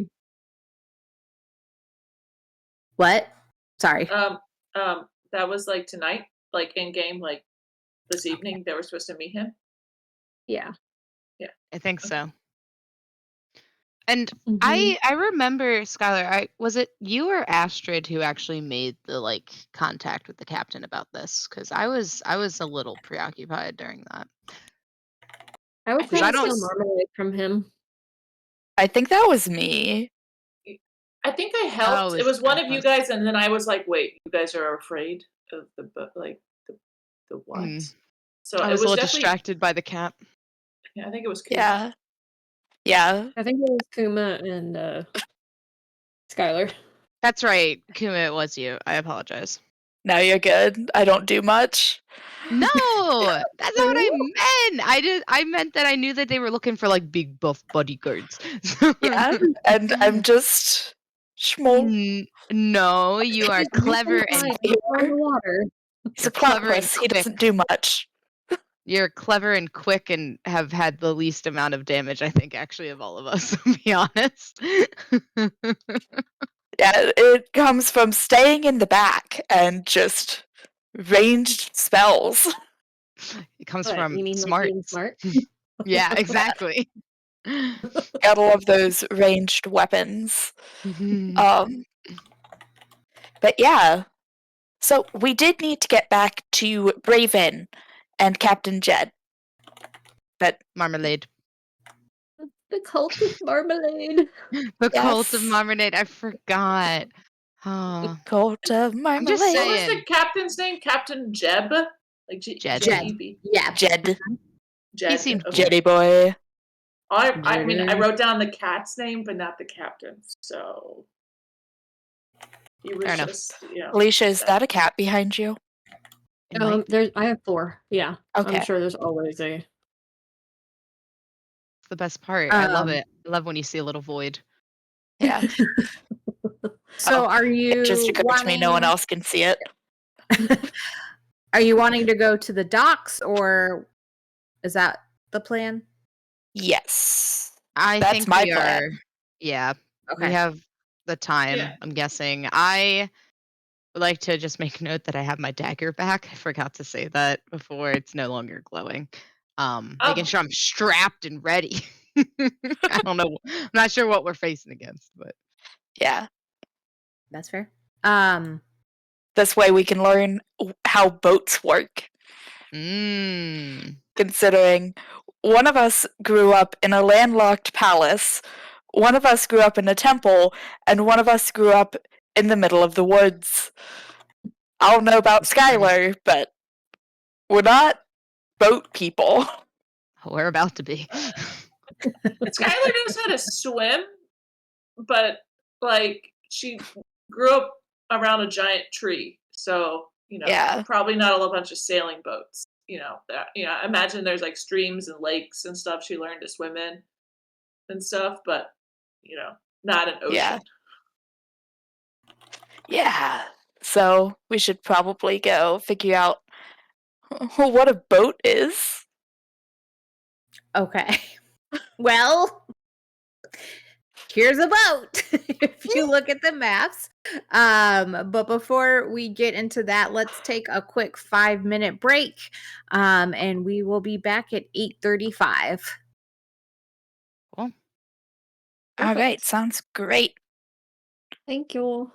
What? Sorry. That was like tonight, like in game, like this evening. They were supposed to meet him. Yeah. I think so. And Mhm. I remember, Skylar, was it you or Astrid who actually made the contact with the captain about this? Because I was a little preoccupied during that. I was I think trying to it steal was- marmalade from him. I think that was me. I think I helped. It was one of you guys, and then I was like, "Wait, you guys are afraid of the what?" Mm. So I it was was a little definitely. distracted by the cat. Yeah, I think it was. Kuma. Yeah. Yeah. I think it was Kuma and Skylar. That's right, Kuma. It was you. I apologize. No, you're good. I don't do much. No, that's not what I meant. I meant that I knew that they were looking for big buff bodyguards. Yeah. And I'm just small. No, you are clever and on the water. He's a you're clever and platypus. He doesn't quick. do much. You're clever and quick and have had the least amount of damage, I think, actually, of all of us, to be honest. Yeah, it comes from staying in the back and just ranged spells. It comes What, from you mean smart. being smart? Yeah, exactly. Gotta love those ranged weapons. But yeah. So we did need to get back to Braven and Captain Jed. But Marmalade. The cult of marmalade. The cult of Yes. Marmalade. I forgot. Oh, Cult of I'm just Marmalade. What was the saying. captain's name? Captain Jeb? Like Jed. J-E-B? Yeah. Jed. Jed. He seemed okay. Jeddy boy. I mean, I wrote down the cat's name, but not the captain. So he was Fair enough. just, you know. Alicia, is that a cat behind you? It might I have 4. Yeah. Okay. I'm sure there's always a. be the best part. I love Um, it. I love when you see a little void. Yeah. So are It you just occurred to me no one else can see it. Are you wanting to go to the docks, or is that the plan? Yes. I That's think my we plan. are. Yeah, we Okay. have the time, Yeah. I'm guessing. I would like to just make note that I have my dagger back. I forgot to say that before. It's no longer glowing. Making sure I'm strapped and ready. I don't know. I'm not sure what we're facing against, but Yeah. That's fair. Um, This way we can learn how boats work. Considering one of us grew up in a landlocked palace, one of us grew up in a temple, and one of us grew up in the middle of the woods. I don't know about Skylar, but we're not boat people. We're about to be. Skylar knows how to swim, but like she grew up around a giant tree, so Yeah. probably not a bunch of sailing boats. I imagine there's like streams and lakes and stuff she learned to swim in and stuff, but not an ocean. Yeah. Yeah. So we should probably go figure out what a boat is. okay. Well, here's a boat if you look at the maps. But before we get into that, let's take a quick 5-minute break. And we will be back at 8:35. Cool. All right, Perfect. sounds great. Thank you.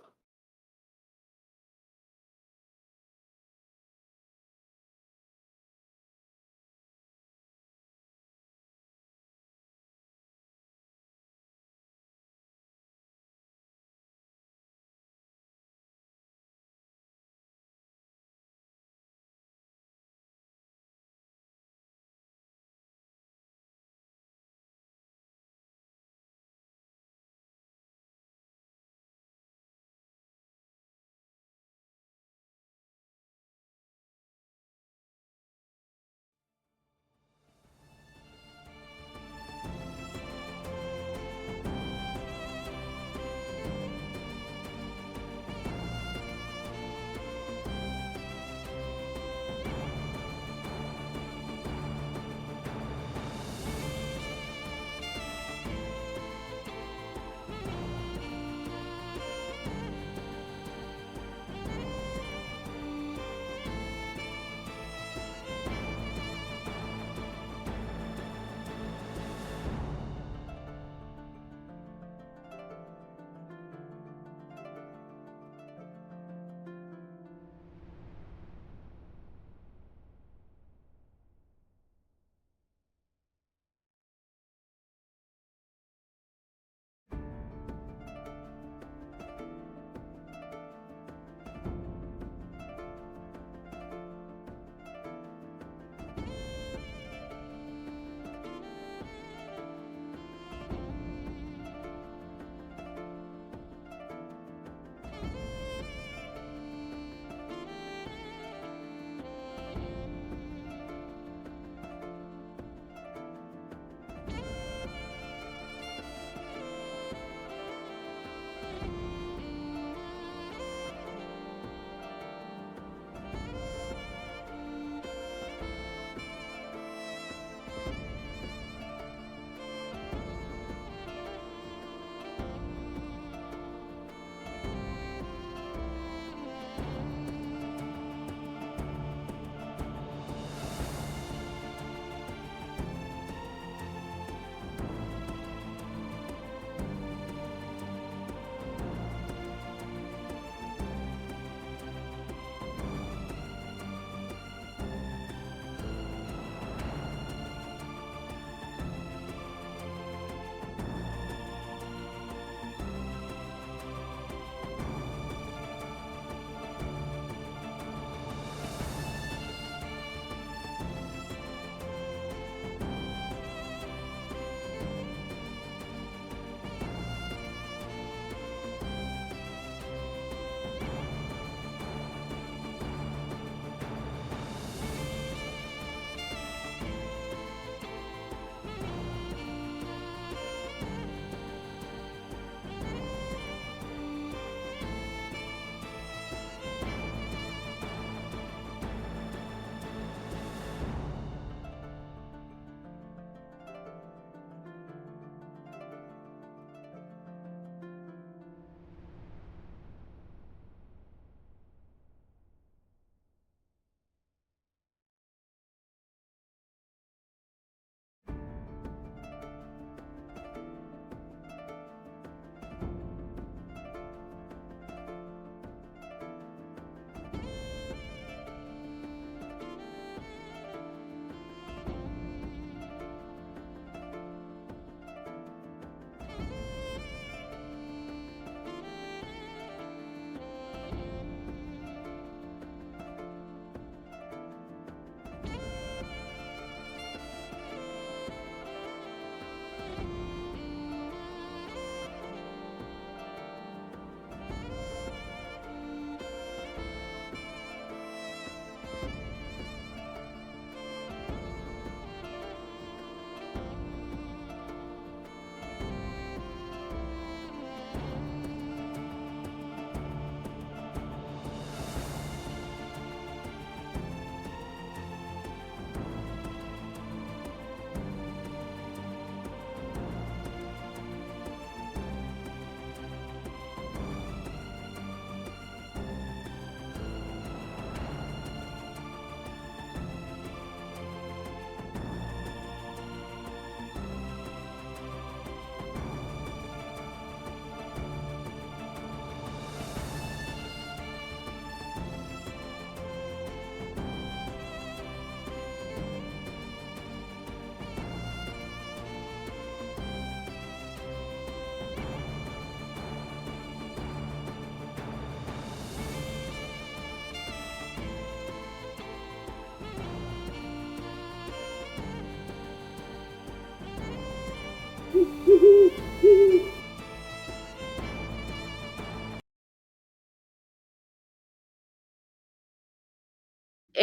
It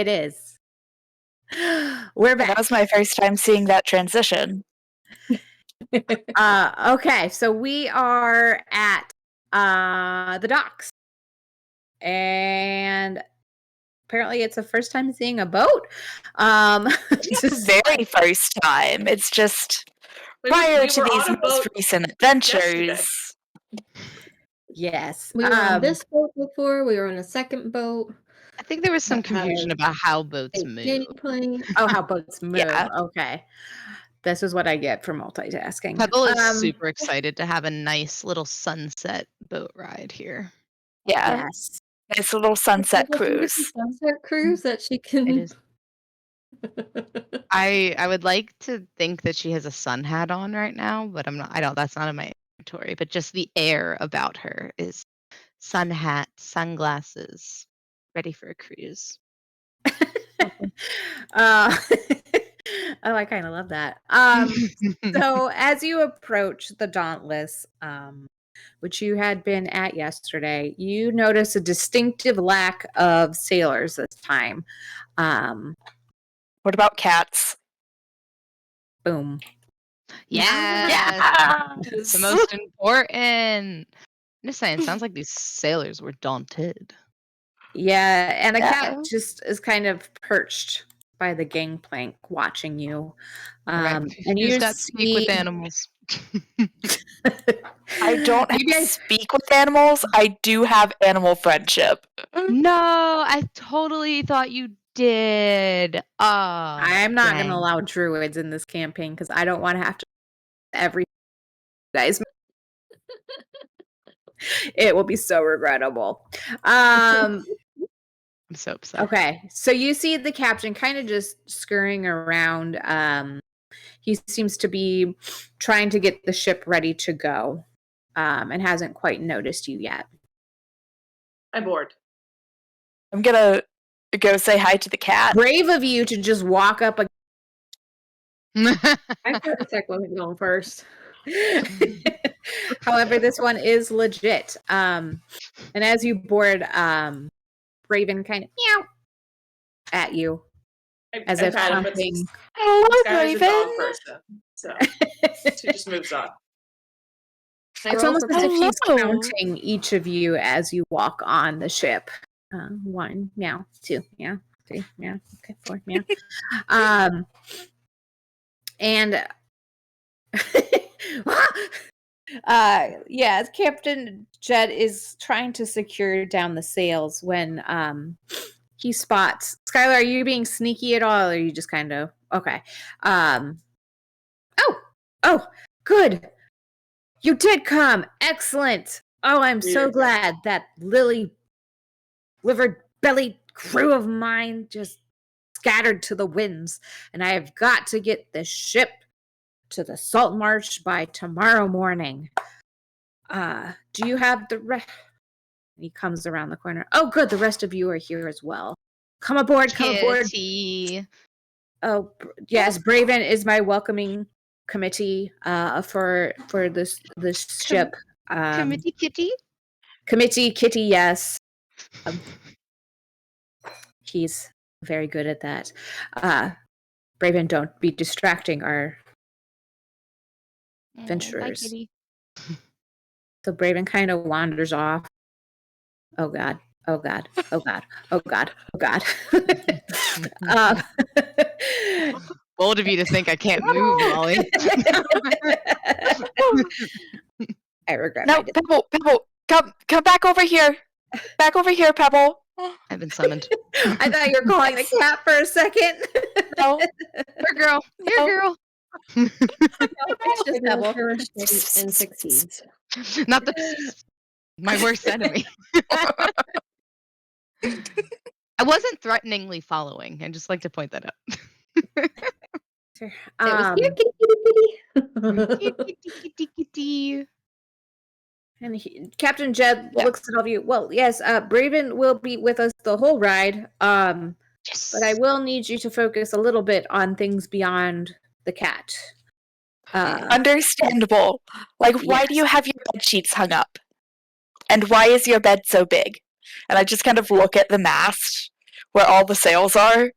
is. We're back. That was my first time seeing that transition. Okay, so we are at the docks. And apparently it's the first time seeing a boat. It's the very first time. It's just prior to were these on a most boat recent yesterday. adventures. Yes. We were on this boat before. We were on a second boat. I think there was some Had confusion about how boats a move. gangplank. Oh, how boats move. Yeah. Okay. This is what I get for multitasking. Pebble is super excited to have a nice little sunset boat ride here. Yeah. Yes. Nice little sunset It's a beautiful cruise. sunset cruise that she can. It is. I would like to think that she has a sun hat on right now, but I'm not. I don't. That's not in my inventory. But just the air about her is sun hat, sunglasses, ready for a cruise. Oh, I kind of love that. So as you approach the Dauntless, which you had been at yesterday, you notice a distinctive lack of sailors this time. What about cats? Boom. Yes, it's the most important. I'm just saying, sounds like these sailors were daunted. Yeah, and the cat Yeah. just is kind of perched by the gangplank watching you. Right. And Who's you got speak with see animals? I don't You guys- speak with animals. I do have animal friendship. No, I totally thought you did. Oh, I'm not going to dang. allow druids in this campaign because I don't want to have to every guys. It will be so regrettable. I'm so upset. Okay, so you see the captain kind of just scurrying around. He seems to be trying to get the ship ready to go, and hasn't quite noticed you yet. I'm bored. I'm gonna go say hi to the cat. Brave of you to just walk up. I thought the tech wasn't going first. However, this one is legit. And as you board, Raven kind of meow at you. As if pat him, but something. Hello, Skylar's a dog Raven. person, so she just moves on. It's almost as if he's Hello. counting each of you as you walk on the ship. 1 meow, 2 meow, 3 meow, okay, 4 meow. And yeah, Captain Jed is trying to secure down the sails when he spots Skylar. Are you being sneaky at all, or are you just kind of okay? Oh, good. You did come. Excellent. Oh, I'm so Weird. glad that lily livered bellied crew of mine just scattered to the winds, and I have got to get the ship to the salt marsh by tomorrow morning. Do you have the rest? He comes around the corner. Oh, good. The rest of you are here as well. Come aboard. Come aboard. Kitty. Oh, yes. Braven is my welcoming committee for this ship. Committee kitty. Committee Kitty, yes. He's very good at that. Braven, don't be distracting our adventurers. Bye, kitty. So Braven kind of wanders off. Oh God. Oh God. Oh God. Oh God. Oh God. Bold of you to think I can't move, Molly. I regret. No, Pebble, come back over here. Back over here, Pebble. I've been summoned. I thought you were calling the cat for a second. No. Here, girl. Here, No. girl. It's just Pebble. And succeeds. Not the my worst enemy. I wasn't threateningly following. I'd just like to point that out. It was here, kitty, kitty, kitty. And Captain Jed looks at all of you. Well, yes, Braven will be with us the whole ride. Yes. But I will need you to focus a little bit on things beyond the cat. Understandable. Like, why do you have your bed sheets hung up? And why is your bed so big? And I just kind of look at the mast where all the sails are.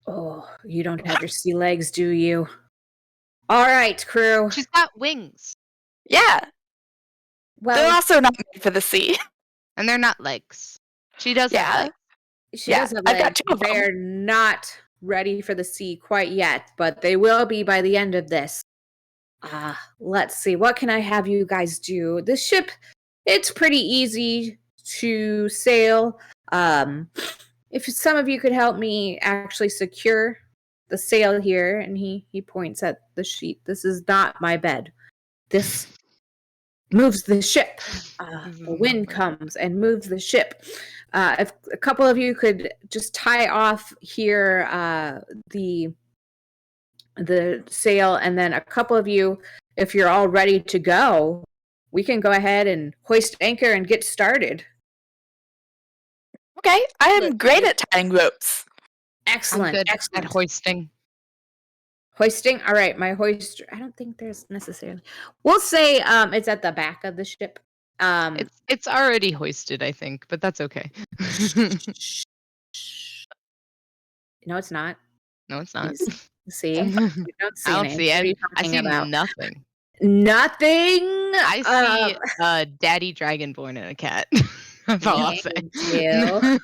Oh, you don't have your sea legs, do you? All right, crew. She's got wings. Yeah. They're Well, also not made for the sea. And they're not legs. She does have Yeah. legs. she Yeah, does have I've got legs. 2 of them. They're not ready for the sea quite yet, but they will be by the end of this. Let's see. What can I have you guys do? This ship, it's pretty easy to sail. If some of you could help me actually secure the sail here, and he points at the sheet. This is not my bed. This moves the ship. The wind comes and moves the ship. If a couple of you could just tie off here the sail, and then a couple of you, if you're all ready to go, we can go ahead and hoist anchor and get started. Okay, I am great at tying ropes. Excellent. I'm good Excellent. at hoisting. Hoisting. All right, my hoist. I don't think there's necessarily. We'll say it's at the back of the ship. It's already hoisted, I think, but that's okay. No, it's not. No, it's not. See, you don't see I don't anything. see What are it. you I talking see about? nothing. Nothing. I see a daddy dragonborn and a cat. That's all I'll say. Thank you.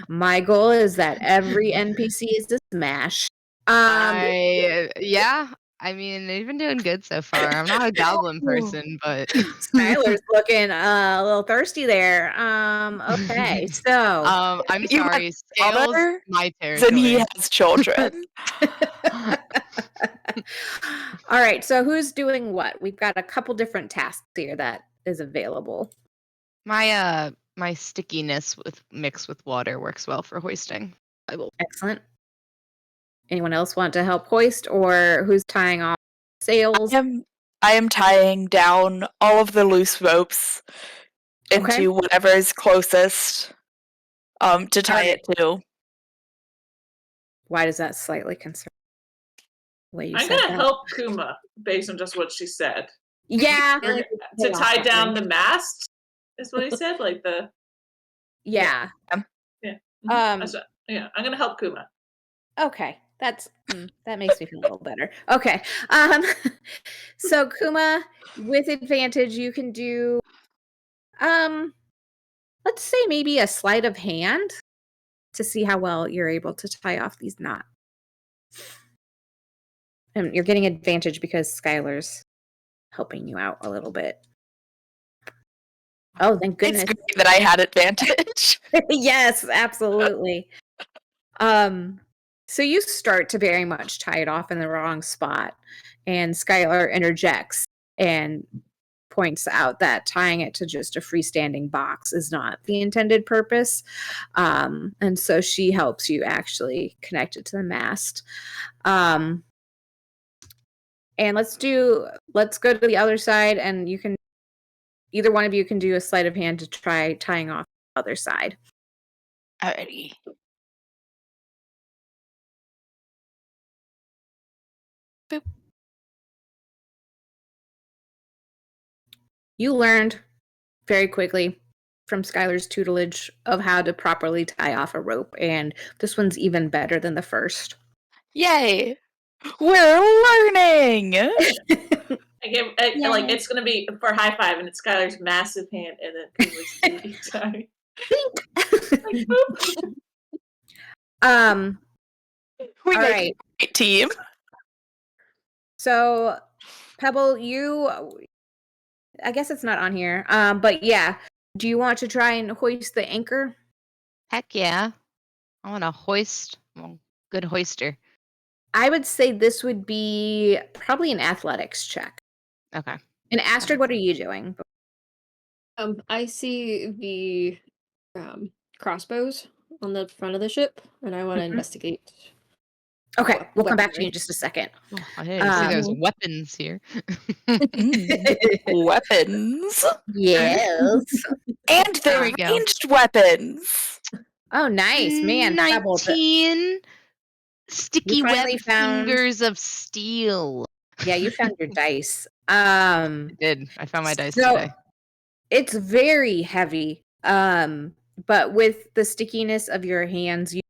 My goal is that every NPC is a smash. Yeah. I mean, they've been doing good so far. I'm not a goblin person, but Skylar's looking a little thirsty there. Okay, so I'm You have sorry. Scales, father, my Then he territory. has children. all right, so who's doing what? We've got a couple different tasks here that is available. My stickiness mixed with water works well for hoisting. I will. Excellent. Anyone else want to help hoist, or who's tying off sails? I am tying down all of the loose ropes into whatever is closest to tie it to. Why does that slightly concern? I'm gonna help Kuma based on just what she said. Yeah, To tie down the mast is what he said. Like the yeah. yeah. I'm gonna help Kuma. Okay, that makes me feel a little better. Okay, so Kuma, with advantage, you can do, let's say maybe a sleight of hand to see how well you're able to tie off these knots. And you're getting advantage because Skylar's helping you out a little bit. Oh, thank goodness! It's great that I had advantage. Yes, absolutely. So you start to very much tie it off in the wrong spot, and Skylar interjects and points out that tying it to just a freestanding box is not the intended purpose. And so she helps you actually connect it to the mast. And let's go to the other side, and either one of you can do a sleight of hand to try tying off the other side. Alrighty. Boop. You learned very quickly from Skylar's tutelage of how to properly tie off a rope, and this one's even better than the first. Yay! We're learning! Like it's gonna be for high five, and it's Skylar's massive hand, and then Kuma's sorry. We all make right. a great team. So, Pebble, I guess it's not on here. But yeah, do you want to try and hoist the anchor? Heck yeah. I want to hoist. I'm a good hoister. I would say this would be probably an athletics check. Okay. And Astrid, what are you doing? I see the crossbows on the front of the ship, and I want to investigate. Okay, we'll come back to you in just a second. Oh, I didn't see there's weapons here. Weapons. Yes. And There they're we go. ranged weapons. Oh, nice. Man, Pebble, 19 Sticky finally web found- fingers of steel. Yeah, you found your dice. I did. I found my dice so today. it's very heavy. But with the stickiness of your hands, you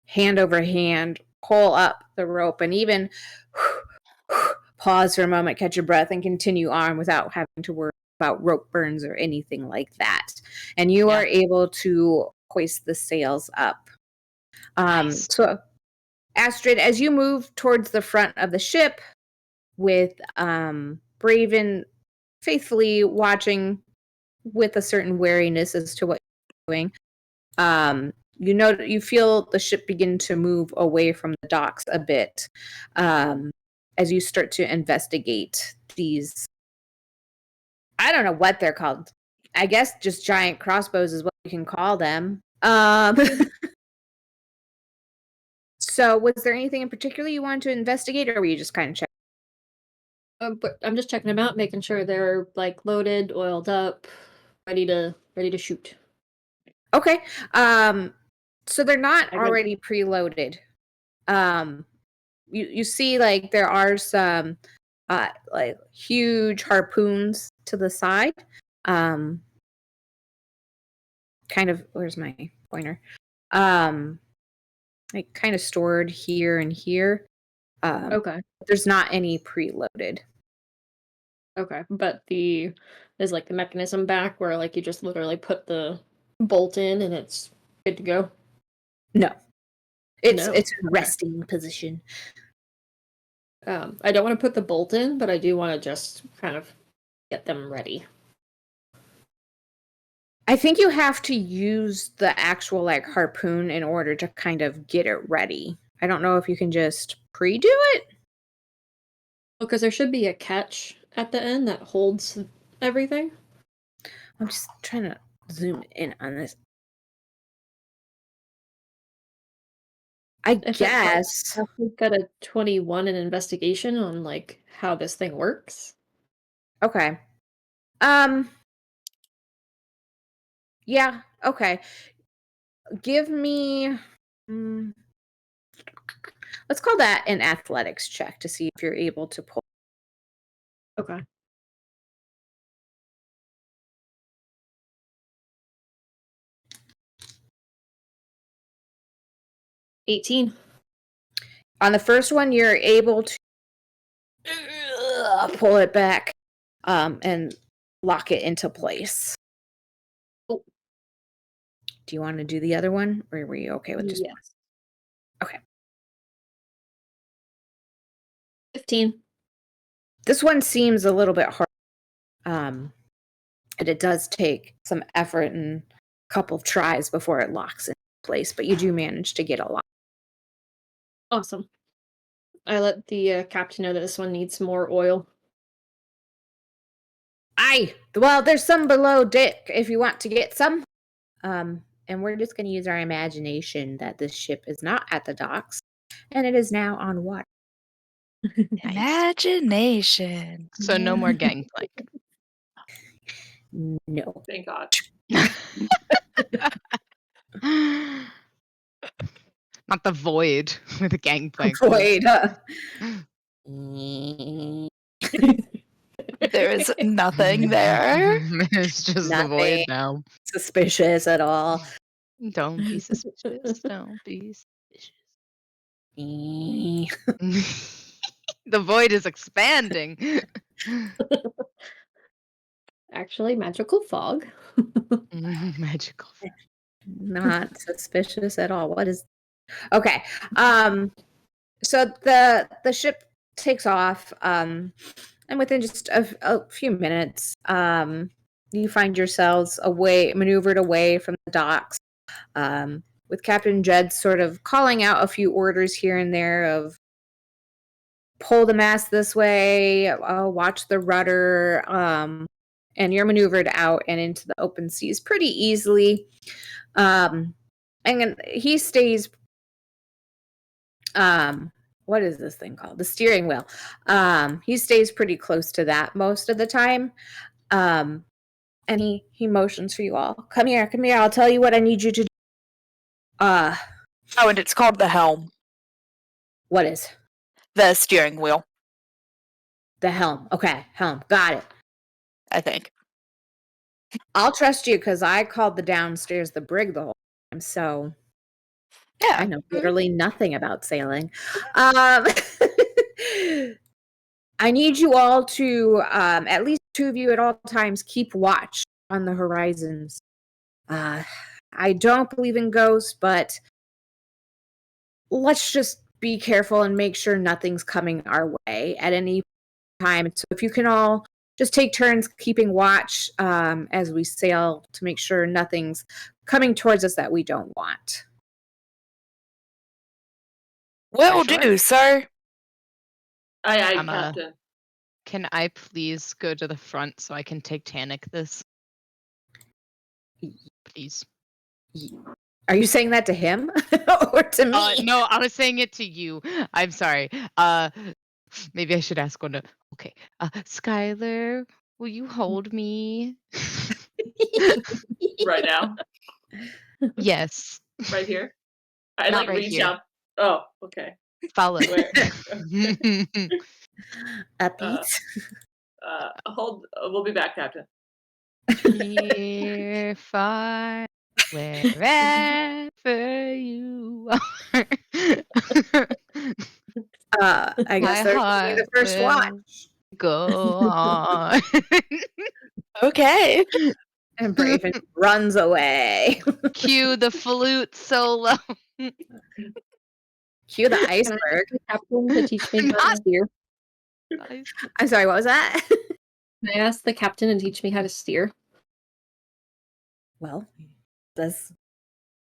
hand over hand pull up the rope and even pause for a moment, catch your breath, and continue on without having to worry about rope burns or anything like that. And you are able to hoist the sails up. Nice. So, Astrid, as you move towards the front of the ship with Braven faithfully watching with a certain wariness as to what you're doing, you feel the ship begin to move away from the docks a bit as you start to investigate these. I don't know what they're called. I guess just giant crossbows is what you can call them. So was there anything in particular you wanted to investigate, or were you just kind of checking? But I'm just checking them out, making sure they're like loaded, oiled up, ready to shoot. Okay. So they're not already preloaded. You see like there are some like huge harpoons to the side. Kind of, where's my pointer? Like kind of stored here and here. Okay. There's not any preloaded. Okay. But there's like the mechanism back where like you just literally put the bolt in and it's good to go. No. It's No. a resting position. I don't want to put the bolt in, but I do want to just kind of get them ready. I think you have to use the actual like harpoon in order to kind of get it ready. I don't know if you can just pre-do it. Because there should be a catch at the end that holds everything. I'm just trying to zoom in on this. I guess We've got a 21 in investigation on like how this thing works. Okay. Yeah, okay. Give me let's call that an athletics check to see if you're able to pull. Okay. $18. On the first one, you're able to pull it back and lock it into place. Oh. Do you want to do the other one, or were you okay with just Yes. one? Okay. 15. This one seems a little bit hard. And it does take some effort and a couple of tries before it locks in place, but you do manage to get a lock. Awesome. I let the captain know that this one needs more oil. Aye. Well, there's some below deck if you want to get some. And we're just going to use our imagination that this ship is not at the docks and it is now on water. Imagination. So no more gangplank. No. Thank God. Not the void with a gangplank. Void. There is nothing there. It's just the void now. Suspicious at all. Don't be suspicious. Don't be suspicious. The void is expanding. Actually, magical fog. Magical. Not suspicious at all. What is okay? So the ship takes off, and within just a few minutes, you find yourselves maneuvered away from the docks, with Captain Jed sort of calling out a few orders here and there of pull the mast this way, watch the rudder, and you're maneuvered out and into the open seas pretty easily. And he stays. What is this thing called? The steering wheel. He stays pretty close to that most of the time. And he motions for you all. Come here. I'll tell you what I need you to do. Oh, and it's called the helm, What is? the steering wheel, The helm. Okay, helm. Got it. I think. I'll trust you because I called the downstairs the brig the whole time, so I Yeah. know literally nothing about sailing. Um, I need you all to, at least 2 of you at all times, keep watch on the horizons. I don't believe in ghosts, but let's just be careful and make sure nothing's coming our way at any time. So if you can all just take turns keeping watch as we sail to make sure nothing's coming towards us that we don't want. Will Sure. do, sir. Aye, I'm Captain. Can I please go to the front so I can Titanic this? Please. Are you saying that to him or to me? No, I was saying it to you. I'm sorry. Maybe I should ask one. Okay. Skylar, will you hold me? Right now, Yes. right here. I Not like right reach here. out. Oh, okay. Follow. Where? Upbeat. Hold. We'll be back, Captain. Here, far, wherever you are. I guess My there's gonna be the heart first will watch. go on. Okay. And Braven runs away. Cue the flute solo. Cue the Can I iceberg. ask the captain to teach me how to Not- steer? I'm sorry, what was that? Can I ask the captain to teach me how to steer? Well,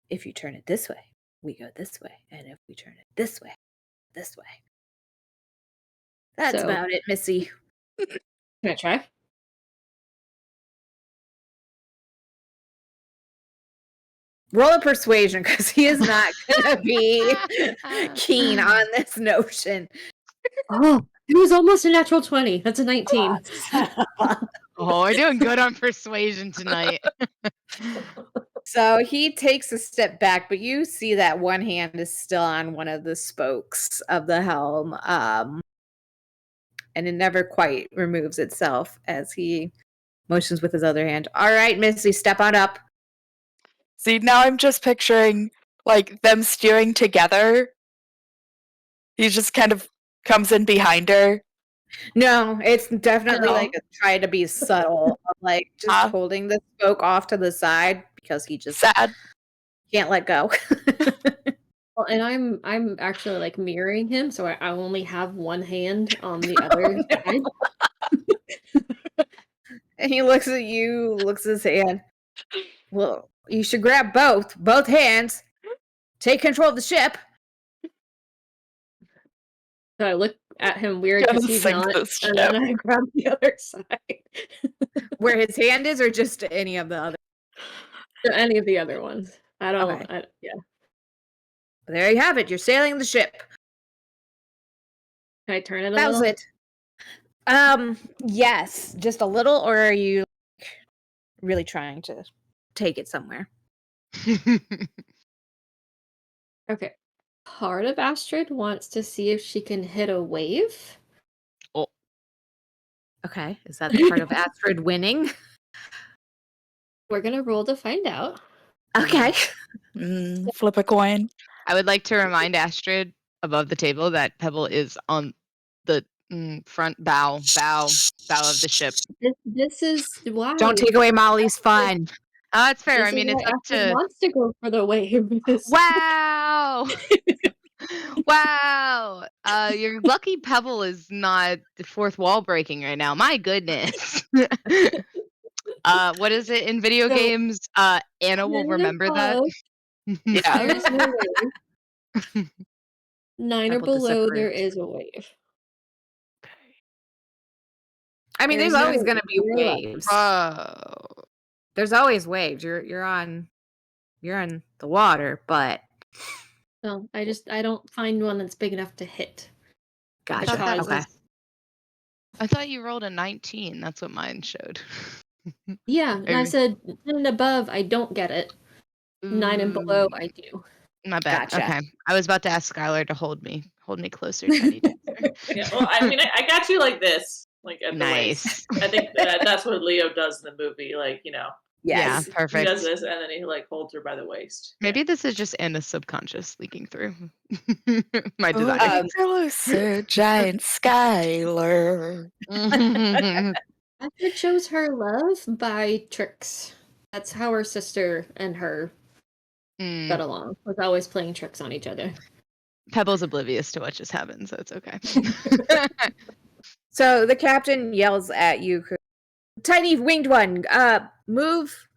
if you turn it this way, we go this way. And if we turn it this way. That's So- about it, Missy. Can I try? Roll a persuasion because he is not going to be keen on this notion. Oh, it was almost a natural 20. That's a 19. Oh, we're doing good on persuasion tonight. So he takes a step back, but you see that one hand is still on one of the spokes of the helm. And it never quite removes itself as he motions with his other hand. All right, Missy, step on up. See, now I'm just picturing like them steering together. He just kind of comes in behind her. No, it's definitely Oh. like a try to be subtle, of like just holding the spoke off to the side because he just Sad. can't let go. Well, and I'm actually like mirroring him, so I only have one hand on the other side. And he looks at you, looks at his hand. Well, you should grab both hands. Take control of the ship. So I look at him weird Gotta because he's sink not, this and then I grab the other side. Where his hand is, or just any of the other. So any of the other ones. I don't. Okay. Yeah. There you have it. You're sailing the ship. Can I turn it a That was little? it. Yes, just a little, or are you really trying to take it somewhere? Okay. Part of Astrid wants to see if she can hit a wave. Okay, is that the part of Astrid winning? We're gonna roll to find out. Okay. Flip a coin. I would like to remind Astrid above the table that Pebble is on the front bow of the ship. This is why. Don't take away Molly's fun. That's fair. This I mean, is it's why up Astrid to. wants to go for the wave. Wow. Wow. Your lucky Pebble is not the fourth wall breaking right now. My goodness. What is it in video So, games? Anna will remember that. Yeah. There's no wave. 9 or Pebble below, there disapproves. is a wave. I mean, there's There's always no going to be zero left. waves. Oh. There's always waves. You're on the water, but So I don't find one that's big enough to hit. gotcha. Because- Okay. I thought you rolled a 19. That's what mine showed. Yeah, and I said 10 and above, I don't get it. 9 and below, I do. My bad. Gotcha. Okay. I was about to ask Skylar to hold me closer, tiny dancer. Yeah, well, I mean, I got you like this, like at the waist. Nice. I think that's what Leo does in the movie. Like, Yeah, Yes. he perfect. does this, and then he like holds her by the waist. Maybe this is just Anna's subconscious leaking through my Oh, design. closer, giant Skylar. Astrid shows her love by tricks. That's how her sister and her Mm. got along. Was always playing tricks on each other. Pebble's oblivious to what just happened, so it's okay. So the captain yells at you, tiny winged one, move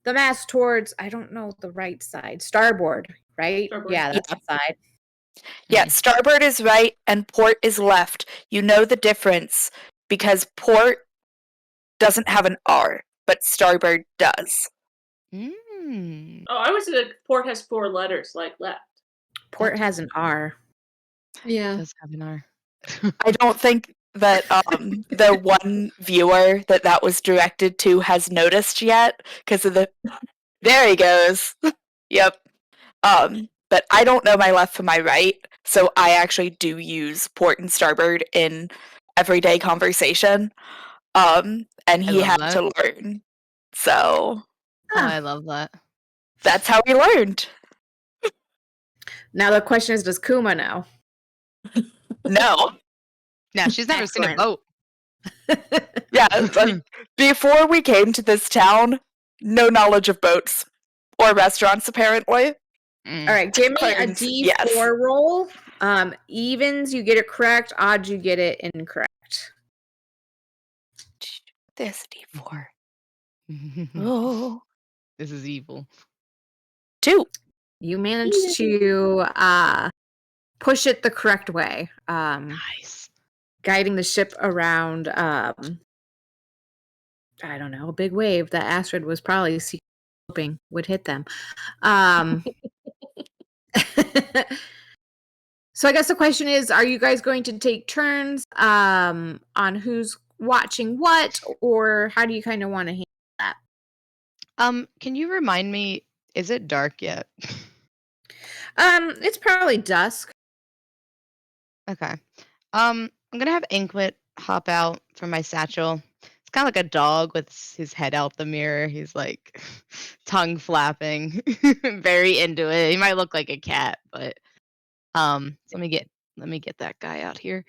the mast towards, I don't know the right side, starboard, right? Starboard. Yeah, that's the side. Yeah, starboard is right and port is left. You know the difference because port doesn't have an R, but starboard does. Mm. Oh, I was like port has 4 letters, like left. Port has an R. Yeah. Does have an R. I don't think that the one viewer that was directed to has noticed yet because of the. There he goes. Yep. But I don't know my left from my right, so I actually do use port and starboard in everyday conversation. And he love had that. to learn. So Oh, I love that. that's how he learned. Now the question is, does Kuma know? No. Now she's never seen a Excellent. boat. Yeah, like, before we came to this town, no knowledge of boats or restaurants, apparently. Mm. All right, give me a Clarence, D4 yes. roll. Evens, you get it correct. Odds, you get it incorrect. There's a D4. Oh. This is evil. 2. You managed to push it the correct way. Nice. Guiding the ship around, I don't know, a big wave that Astrid was probably hoping would hit them. So I guess the question is, are you guys going to take turns on who's watching what, or how do you kind of want to handle that? Can you remind me, is it dark yet? It's probably dusk. Okay. I'm gonna have Inkwit hop out from my satchel. It's kind of like a dog with his head out the mirror. He's like tongue flapping, very into it. He might look like a cat, but so let me get that guy out here.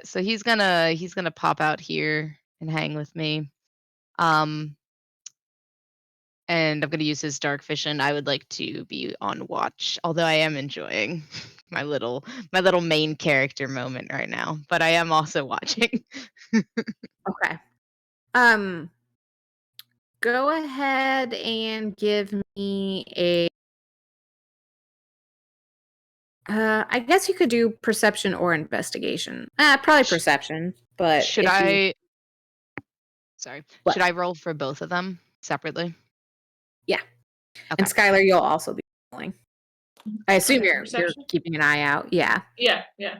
So he's gonna pop out here and hang with me. And I'm gonna use his dark vision. I would like to be on watch, although I am enjoying my little main character moment right now. But I am also watching. Okay. Go ahead and give me a. I guess you could do perception or investigation. Probably perception, but Should if you- I? Sorry. What? Should I roll for both of them separately? Yeah. Okay. And Skylar, you'll also be rolling. I assume Okay, you're perception? keeping an eye out. Yeah. Yeah. All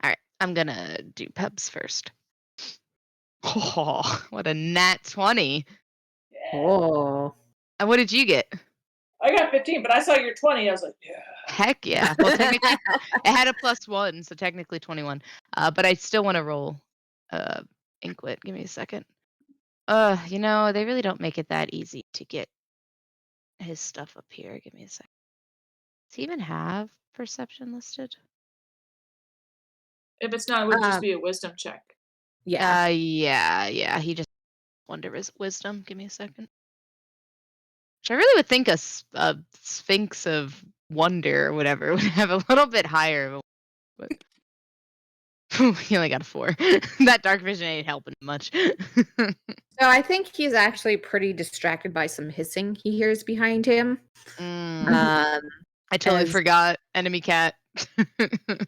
right. I'm gonna do Pebs first. Oh, what a nat 20! Oh. And what did you get? I got 15, but I saw your 20. I was like, yeah. Heck yeah. Well, technically, it had a +1, so technically 21. But I still want to roll Inkwit. Give me a second. They really don't make it that easy to get his stuff up here. Give me a second. Does he even have perception listed? If it's not, it would just be a wisdom check. Yeah. Yeah. He just wonder his wisdom. Give me a second. Which I really would think a Sphinx of Wonder or whatever would have a little bit higher. But he only got a 4. That dark vision ain't helping much. So I think he's actually pretty distracted by some hissing he hears behind him. I totally as- forgot. Enemy cat.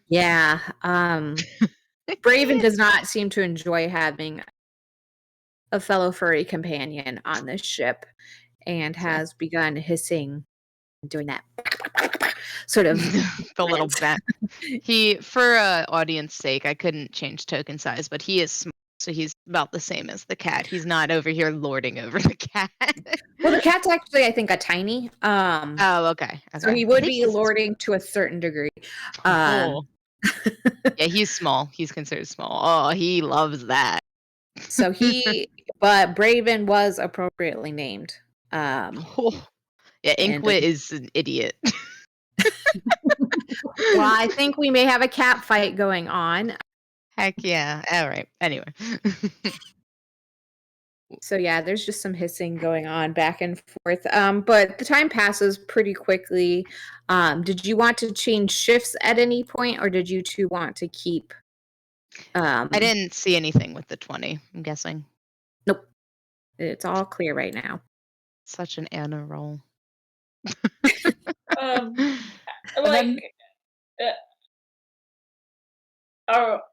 Yeah. Braven does not seem to enjoy having a fellow furry companion on this ship and has begun hissing and doing that sort of The little bat. For audience sake, I couldn't change token size, but he is small, So he's about the same as the cat. He's not over here lording over the cat. Well, the cat's actually, I think, a tiny. Oh, okay. So Okay. he I would think be he's lording to a certain degree. oh. Yeah, he's small. He's considered small. Oh, he loves that. So but Braven was appropriately named. Oh. Yeah, And- Inkwit is an idiot. Well, I think we may have a cat fight going on. Heck yeah. All right. Anyway. So yeah, there's just some hissing going on back and forth. But the time passes pretty quickly. Did you want to change shifts at any point, or did you two want to keep? I didn't see anything with the 20, I'm guessing. Nope. It's all clear right now. Such an Anna roll.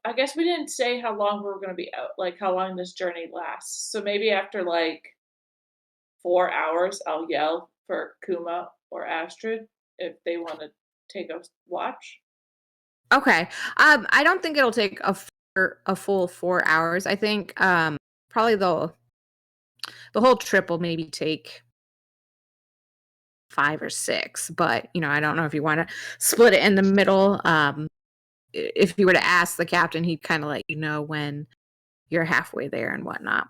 I guess we didn't say how long we were gonna be out, like how long this journey lasts. So maybe after like 4 hours, I'll yell for Kuma or Astrid if they want to take a watch. Okay. I don't think it'll take a full 4 hours. I think probably the whole trip will maybe take 5 or 6, but I don't know if you want to split it in the middle. If you were to ask the captain, he'd kind of let you know when you're halfway there and whatnot.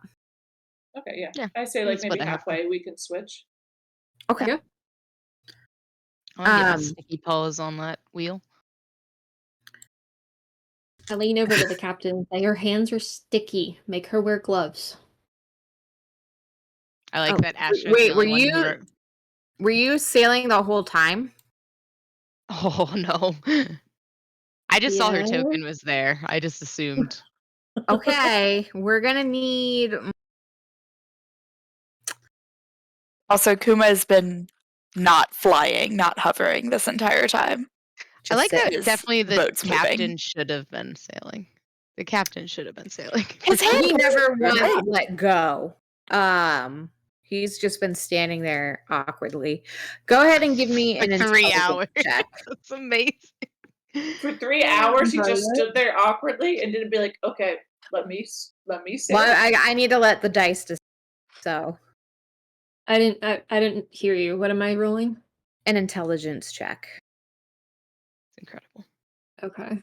Okay, yeah. Yeah, I say we'll like split maybe it halfway. halfway we can switch. Okay. Yeah. I'll get my sticky paws on that wheel. I lean over to the captain and say, her hands are sticky. Make her wear gloves. I like Oh, that Astrid's wait, the only one who were you sailing the whole time? Oh no. I just saw her Yeah. token was there. I just assumed. Okay, we're gonna need. Also, Kuma has been not flying, not hovering this entire time. I like that Is definitely the the boat's captain moving. should have been sailing. The captain should have been sailing. His hand He was never right. once let go. He's just been standing there awkwardly. Go ahead and give me For an 3 intelligence hours. check. That's amazing. For 3 hours, he just Violet? stood there awkwardly and didn't be like, "Okay, let me say." Well, I need to let the dice decide. So I didn't hear you. What am I rolling? an intelligence check. It's incredible. Okay.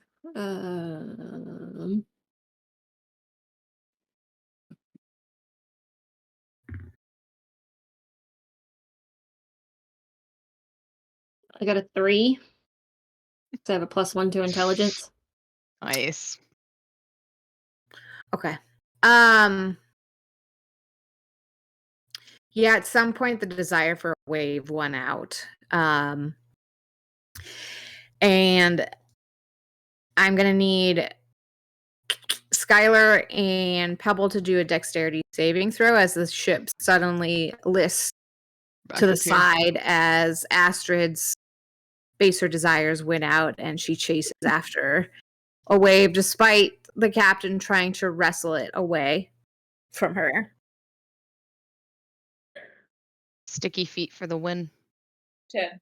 I got a 3. So I have a +1 to intelligence. Nice. Okay. Yeah, at some point the desire for a wave won out. And I'm gonna need Skylar and Pebble to do a dexterity saving throw as the ship suddenly lists to the Rocketeer. side as Astrid's baser desires win out and she chases after a wave despite the captain trying to wrestle it away from her. Sticky feet for the win. 10.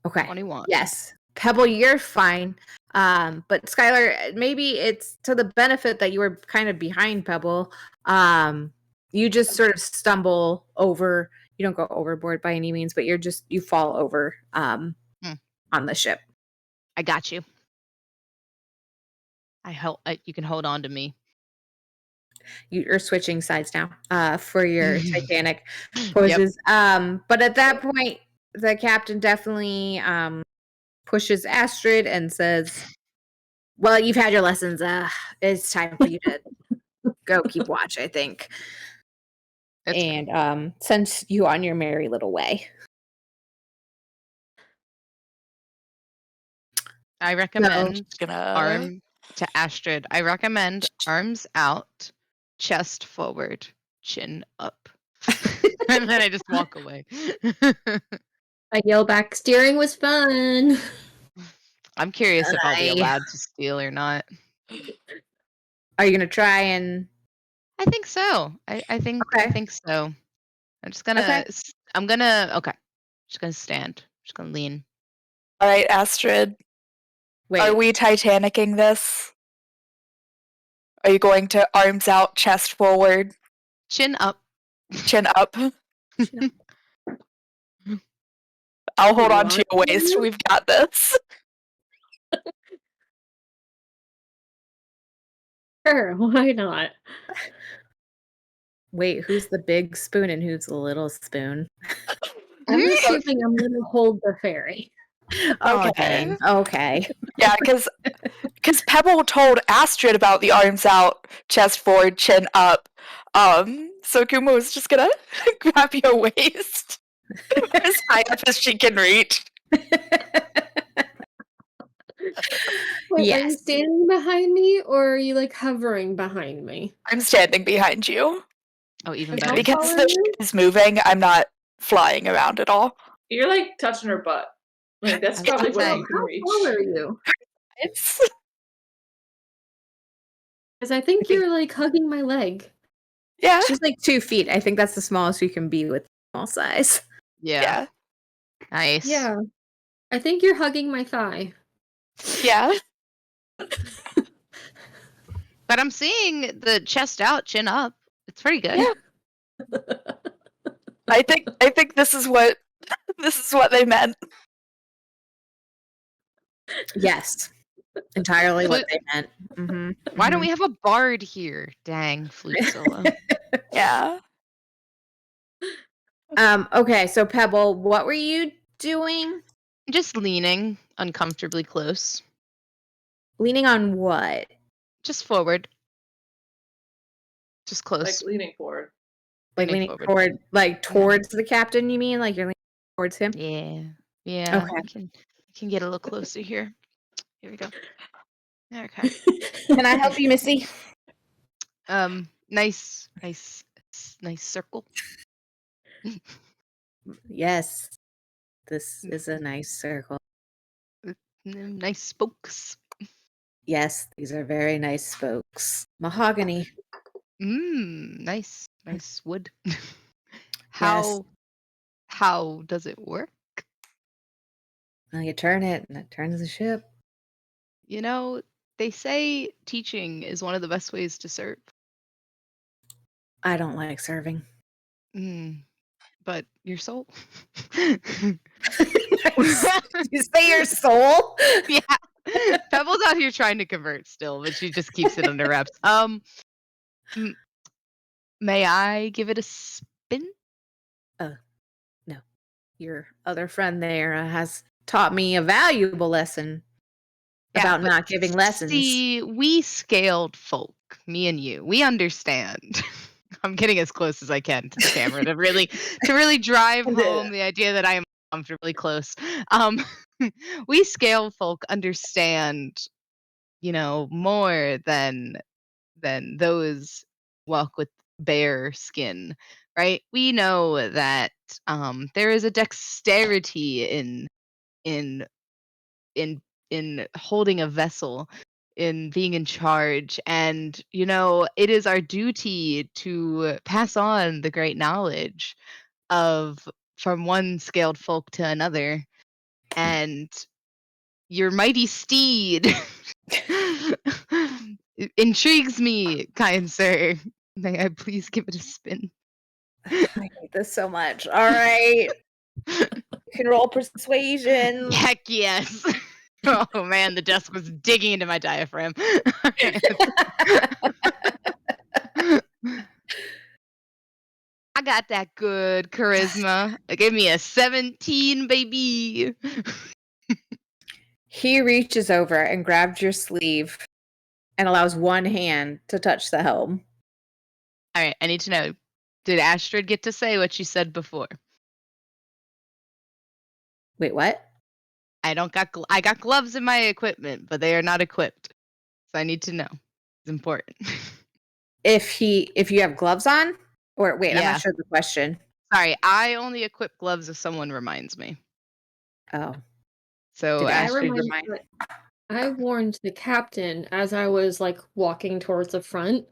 Okay. 21. Yes. Pebble, you're fine. But Skylar, maybe it's to the benefit that you were kind of behind Pebble. You just sort of stumble over. You don't go overboard by any means, but you fall over on the ship. I got you. You can hold on to me. You're switching sides now for your Titanic poses. Yep. But at that point, the captain definitely pushes Astrid and says, well, you've had your lessons. It's time for you to go keep watch, I think. That's and sends you on your merry little way. I recommend Gonna to Astrid. I recommend arms out, chest forward, chin up. And then I just walk away. I yell back, steering was fun. I'm curious if I'll be allowed to steal or not. Are you gonna try and? I think so. I think so. I'm just gonna. Okay. Just gonna stand. Just gonna lean. All right, Astrid. Wait. Are we Titanicing this? Are you going to arms out, chest forward, Chin up. chin up? I'll hold You on to want your waist. to? We've got this. Sure, why not? Wait, who's the big spoon and who's the little spoon? I'm Hmm? assuming I'm gonna hold the fairy. Oh, Okay. dang. Okay. Yeah, because Pebble told Astrid about the arms out, chest forward, chin up. So Kuma was just gonna grab your waist as high up as she can reach. Wait, are you Yes. standing behind me or are you like hovering behind me? I'm standing behind you. Oh, even And better. how Because tall are the you? ship is moving, I'm not flying around at all. You're like touching her butt. Like that's I was probably gonna what say. you can How reach. tall are you? It's Because I think I think- you're like hugging my leg. yeah, She's like 2 feet. I think that's the smallest you can be with small size. Yeah. Nice. Yeah. I think you're hugging my thigh. yeah. But I'm seeing the chest out, chin up. It's pretty good. Yeah. I think this is what they meant. Yes. Entirely what Flute- they meant. Mhm. Why don't we have a bard here? Dang, flute solo. Yeah. Okay, so Pebble, what were you doing? Just leaning uncomfortably close. Leaning on what? Just forward. Just Like close. leaning forward. Like Leaning leaning forward. towards the captain, you mean? Like you're leaning towards him? Yeah. Yeah. Okay. I can get a little closer here. Here we go. Okay. Can I help you, Missy? Nice circle. Yes. This is a nice circle. Nice spokes. Yes, these are very nice spokes. Mahogany. Nice wood. How does it work? Well, you turn it and it turns the ship. You know, they say teaching is one of the best ways to serve. I don't like serving. But your soul. You say your soul? Yeah. Pebble's out here trying to convert still, but she just keeps it under wraps. May I give it a spin? No. Your other friend there has taught me a valuable lesson Yeah, about but not giving lessons. See, we scaled folk, me and you. We understand. I'm getting as close as I can to the camera to really drive home the idea that I am comfortably close. We scaled folk understand, more than those walk with bare skin, right? We know that there is a dexterity in in holding a vessel, in being in charge, and it is our duty to pass on the great knowledge of from one scaled folk to another. And your mighty steed intrigues me, kind sir. May I please give it a spin? I hate this so much. All right. You can roll persuasion. Heck yes. Oh man, the desk was digging into my diaphragm. I got that good charisma. It gave me a 17, baby. He reaches over and grabs your sleeve and allows one hand to touch the helm. All right, I need to know. Did Astrid get to say what she said before? Wait, what? I got gloves in my equipment, but they are not equipped. So I need to know. It's important. If you have gloves on? Or wait, I'm Yeah. not sure the question. Sorry, I only equip gloves if someone reminds me. Oh. So Did Astrid, I warned the captain as I was like walking towards the front.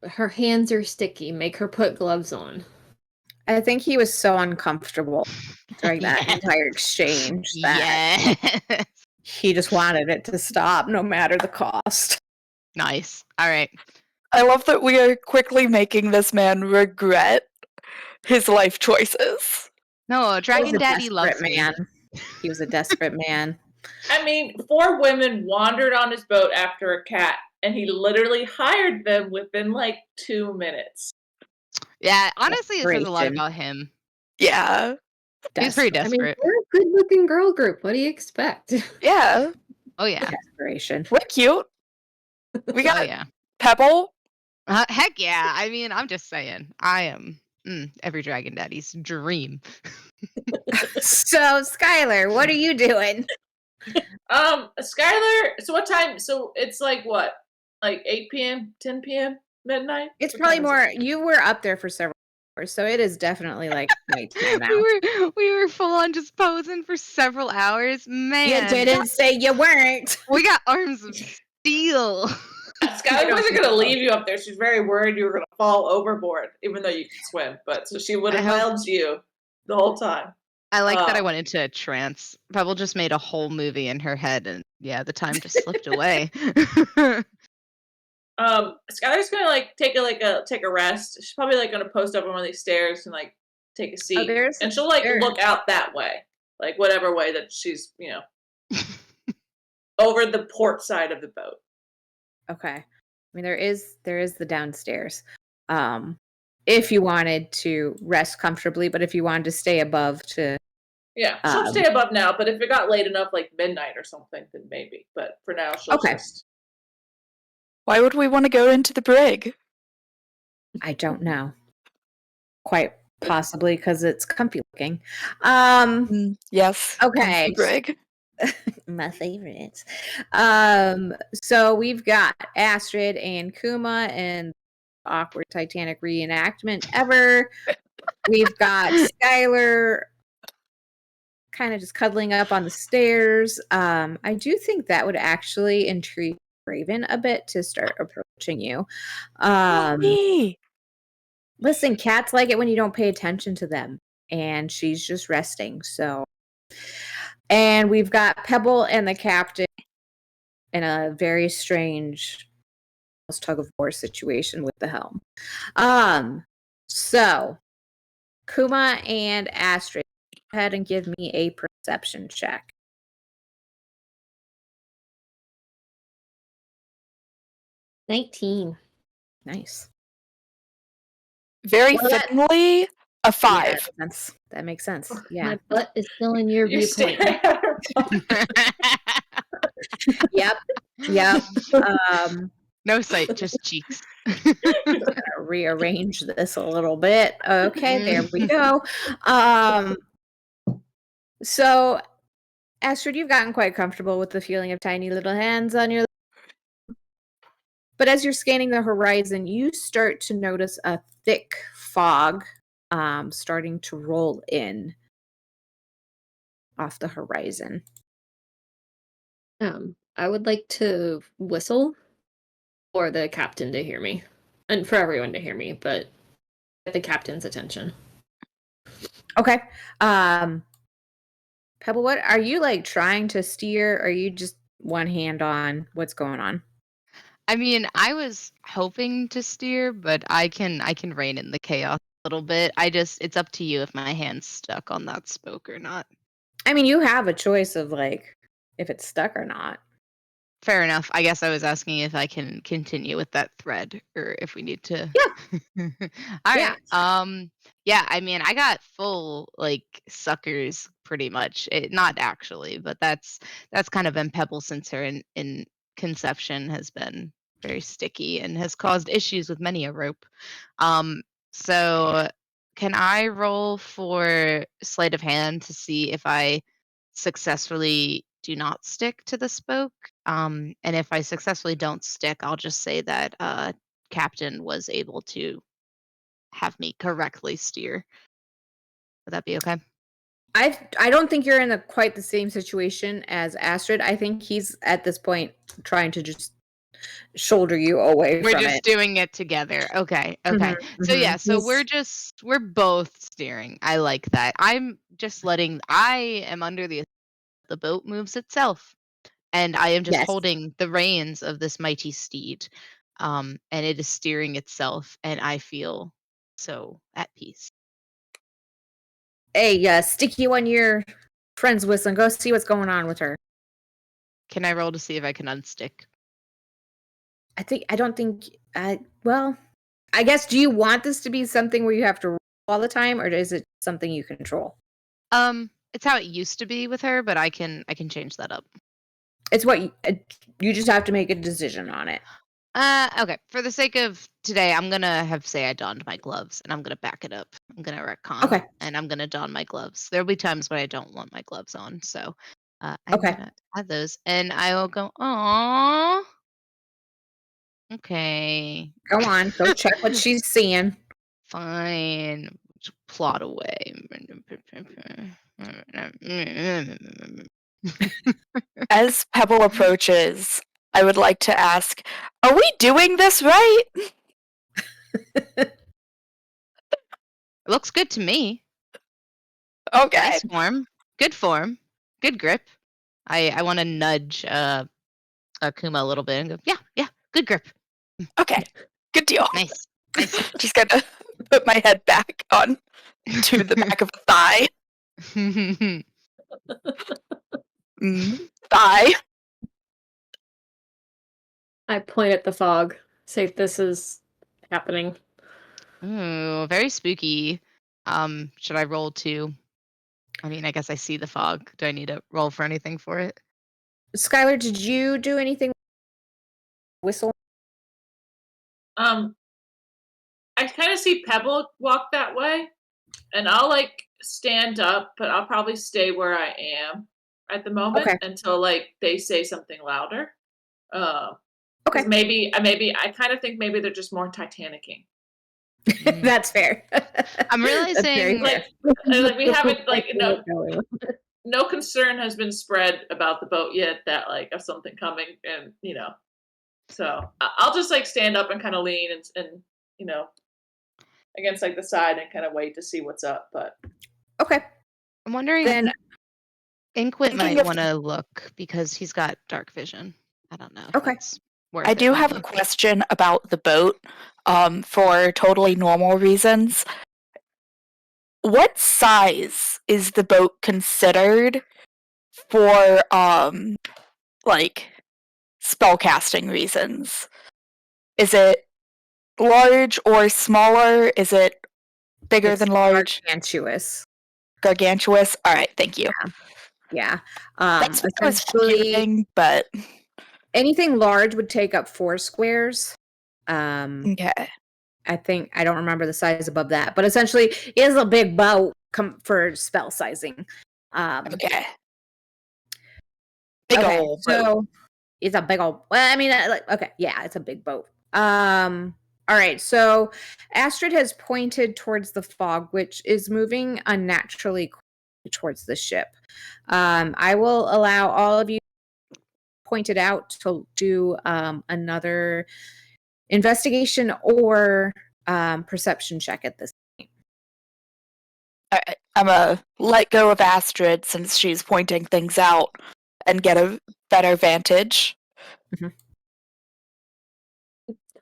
Her hands are sticky. Make her put gloves on. I think he was so uncomfortable during that Yes. entire exchange that yes. he just wanted it to stop no matter the cost. Nice. All right. I love that we are quickly making this man regret his life choices. No, He was Dragon a Daddy loves desperate me. man. He was a desperate man. I mean, 4 women wandered on his boat after a cat, and he literally hired them within like 2 minutes. Yeah, honestly, it says a lot Desperation. about him. Yeah. He's pretty Desperate. I mean, desperate. we're a good-looking girl group. What do you expect? Yeah. Oh yeah. Desperation. We're cute. We Oh got yeah. Pebble. Heck yeah. I mean, I'm just saying. I am every Dragon Daddy's dream. So, Skylar, what are you doing? Skylar, so what time? So it's like what? Like 8 p.m., 10 p.m., midnight? It's What probably time is more. it? You were up there for several hours, so it is definitely like nighttime now. we were full on just posing for several hours. Man. You didn't say you weren't. We got arms of steel. Skylar wasn't going to leave you up there. She's very worried you were going to fall overboard, even though you can swim. But so she would have held you the whole time. I like that I went into a trance. Pebble just made a whole movie in her head, and yeah, the time just slipped away. Skylar's gonna like take a rest. She's probably like gonna post up on one of these stairs and like take a seat, and she'll like look out that way, like whatever way that she's over the port side of the boat. Okay. I mean, there is the downstairs. If you wanted to rest comfortably, but if you wanted to stay above to Yeah, she'll stay above now, but if it got late enough, like midnight or something, then maybe. But for now, she'll just. Why would we want to go into the brig? I don't know. Quite possibly because it's comfy looking. Yes. Okay. Comfy brig. My favorites. So we've got Astrid and Kuma and awkward Titanic reenactment ever. We've got Skylar kind of just cuddling up on the stairs. I do think that would actually intrigue Raven a bit to start approaching you. Listen, cats like it when you don't pay attention to them, and she's just resting. So, and we've got Pebble and the captain in a very strange tug of war situation with the helm. So Kuma and Astrid, go ahead and give me a perception check. $19. Nice. Very fittingly, a 5. Yeah, that makes sense. Yeah. My butt is still in your viewpoint. Yep. No sight, just cheeks. Rearrange this a little bit. Okay, there we go. So, Astrid, you've gotten quite comfortable with the feeling of tiny little hands on your. But as you're scanning the horizon, you start to notice a thick fog starting to roll in off the horizon. I would like to whistle for the captain to hear me. And for everyone to hear me, but get the captain's attention. Okay. Pebble, what are you like trying to steer? Or are you just one hand on? What's going on? I mean, I was hoping to steer, but I can rein in the chaos a little bit. It's up to you if my hand's stuck on that spoke or not. I mean, you have a choice of like if it's stuck or not. Fair enough. I guess I was asking if I can continue with that thread or if we need to. Yeah. All right. Yeah, I mean, I got full like suckers pretty much. Not actually, but that's kind of been Pebble since her in conception has been very sticky and has caused issues with many a rope. So can I roll for sleight of hand to see if I successfully do not stick to the spoke? And if I successfully don't stick, I'll just say that Captain was able to have me correctly steer. Would that be okay? I don't think you're in quite the same situation as Astrid. I think he's at this point trying to just shoulder you away from it. We're just doing it together. Okay. So yeah, so we're both steering. I like that. I am under the boat moves itself. and I am just Yes. holding the reins of this mighty steed, and it is steering itself, and I feel so at peace. Hey, stick you on your friend's whistle and go see what's going on with her. Can I roll to see if I can unstick? I don't think, well, I guess, do you want this to be something where you have to roll all the time, or is it something you control? It's how it used to be with her, but I can change that up. It's what you just have to make a decision on it. Okay. For the sake of today, I'm gonna say I donned my gloves, and I'm gonna back it up. I'm gonna retcon, Okay. and I'm gonna don my gloves. There'll be times when I don't want my gloves on, so I'm Okay. gonna add those, and I will go. Aww. Okay. Go on. Go check what she's seeing. Fine. Just plot away. As Pebble approaches, I would like to ask, are we doing this right? It looks good to me. Okay. Nice form. Good form. Good grip. I want to nudge Akuma a little bit and go, yeah, good grip. Okay. Good deal. Nice. Just gonna put my head back on to the back of the thigh. Thigh. I point at the fog. Say this is happening. Ooh, very spooky. Should I roll to? I mean, I guess I see the fog. Do I need to roll for anything for it? Skylar, did you do anything? Whistle? I kind of see Pebble walk that way, and I'll like stand up, but I'll probably stay where I am at the moment Okay. until like they say something louder. Okay. Because maybe I kind of think maybe they're just more Titanicing. That's fair. I'm realizing Like we haven't like no concern has been spread about the boat yet that like of something coming, and so I'll just like stand up and kind of lean and against like the side and kind of wait to see what's up. But Okay. I'm wondering Then Inkwit Thinking might of- want to look because he's got dark vision. I don't know. Okay. It's worth I it do to have a look. question about the boat, for totally normal reasons. What size is the boat considered for, like, spellcasting reasons? Is it large or smaller? Is it bigger it's than large? gargantuous. Gargantuous? Alright, thank you. Yeah. That's what I was Essentially, figuring, but anything large would take up 4 squares. okay. I think I don't remember the size above that, but essentially, it is a big boat for spell sizing. Okay. Big Okay, ol' boat. so it's a big old. Well, I mean, okay, yeah, it's a big boat. All right, so Astrid has pointed towards the fog, which is moving unnaturally towards the ship. I will allow all of you pointed out to do another investigation or perception check at this point. Alright, I'm gonna let go of Astrid since she's pointing things out and get a better vantage.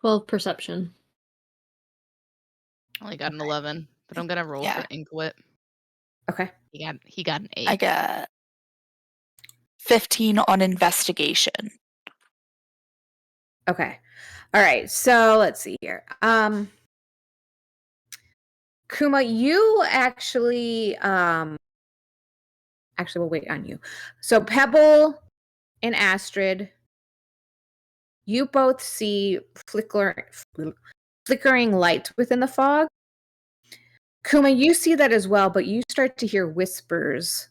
12 perception. Only got an 11, but I'm gonna roll for Inkwit. Okay. He got an 8. I got 15 on investigation. Okay. All right. So let's see here. Kuma, you actually we'll wait on you. So Pebble and Astrid, you both see flickering lights within the fog. Kuma, you see that as well, but you start to hear whispers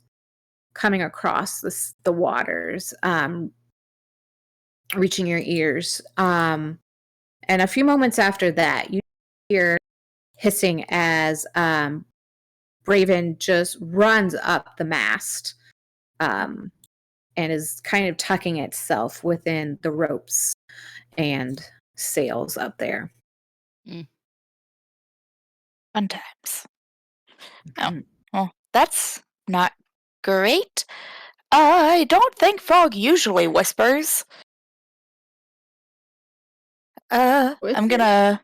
coming across the waters, reaching your ears. And a few moments after that, you hear hissing as Raven just runs up the mast and is kind of tucking itself within the ropes and sails up there. Fun times. Oh, well, that's not great. I don't think Frog usually whispers. I'm Whispers? gonna...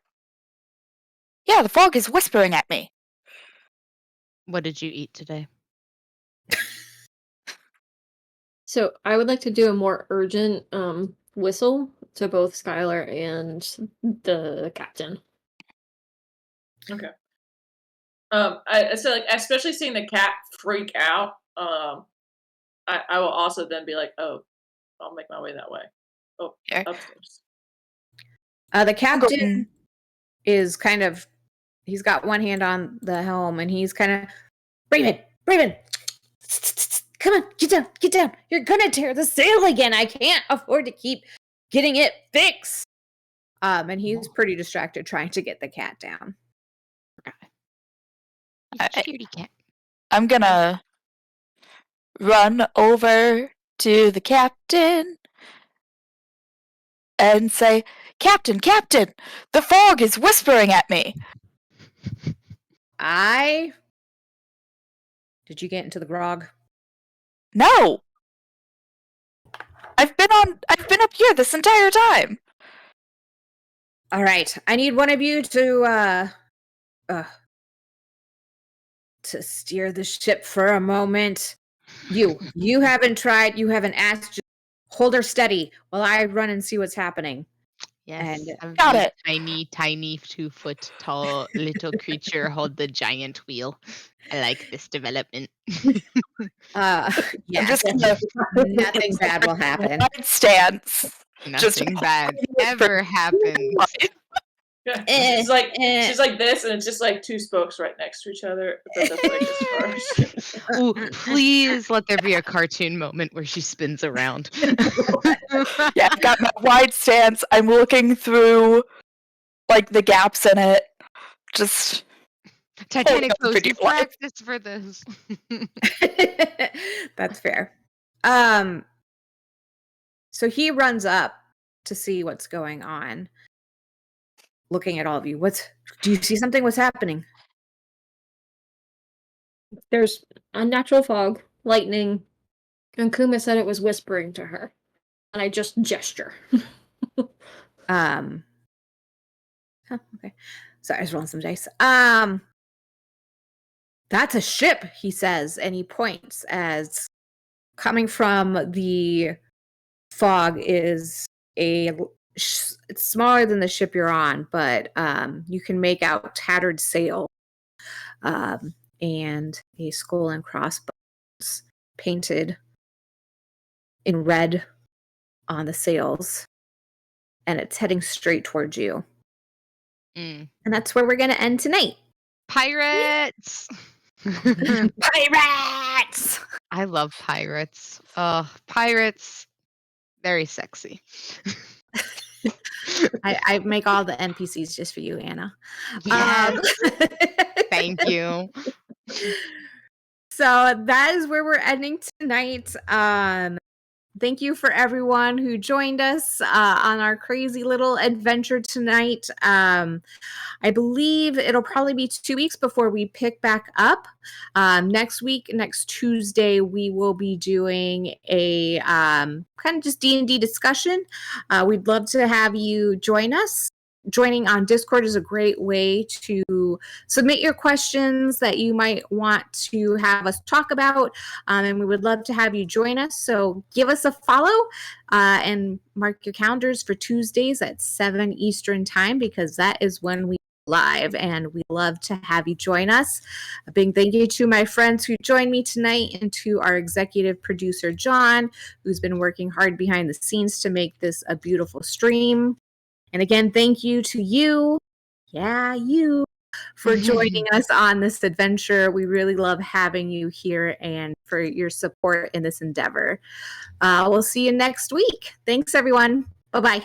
Yeah, the frog is whispering at me. What did you eat today? So I would like to do a more urgent whistle to both Skylar and the captain. Okay. So like, especially seeing the cat freak out, I will also then be like, oh, I'll make my way that way. Oh, Okay. upstairs. The captain is kind of, he's got one hand on the helm and he's kind of, Raven, come on, get down. You're gonna tear the sail again. I can't afford to keep getting it fixed. And he's pretty distracted trying to get the cat down. Scaredy cat. I'm gonna run over to the captain and say, Captain, the frog is whispering at me. Did you get into the grog? No. I've been up here this entire time. All right. I need one of you to steer the ship for a moment. You haven't asked. Just hold her steady while I run and see what's happening. Yes, And got it. Tiny 2 foot tall little creature hold the giant wheel. I like this development. yeah, Just gonna nothing bad will happen. wide stance. Nothing bad ever happens. She's like this, and it's just like two spokes right next to each other. But that's like as far as... Ooh, please let there be a cartoon moment where she spins around. Yeah, I've got my wide stance. I'm looking through like the gaps in it. Just Titanic holding on pose, for you dear life. practiced for this. That's fair. So he runs up to see what's going on, looking at all of you. Do you see something? What's happening? There's unnatural fog, lightning, and Kuma said it was whispering to her. And I just gesture. Okay. Sorry, I was rolling some dice. That's a ship, he says, and he points as coming from the fog is it's smaller than the ship you're on, but you can make out tattered sail and a skull and crossbones painted in red on the sails, and it's heading straight towards you. And that's where we're going to end tonight. Pirates! Pirates! I love pirates. Pirates, very sexy. I make all the NPCs just for you, Anna. Yes. Thank you. So that is where we're ending tonight. Thank you for everyone who joined us on our crazy little adventure tonight. I believe it'll probably be 2 weeks before we pick back up. Next Tuesday, we will be doing a kind of just D&D discussion. We'd love to have you join us. Joining on Discord is a great way to submit your questions that you might want to have us talk about, and we would love to have you join us. So give us a follow and mark your calendars for Tuesdays at 7 Eastern time, because that is when we live, and we love to have you join us. A big thank you to my friends who joined me tonight, and to our executive producer John, who's been working hard behind the scenes to make this a beautiful stream. And again, thank you to you, for joining us on this adventure. We really love having you here and for your support in this endeavor. We'll see you next week. Thanks, everyone. Bye-bye.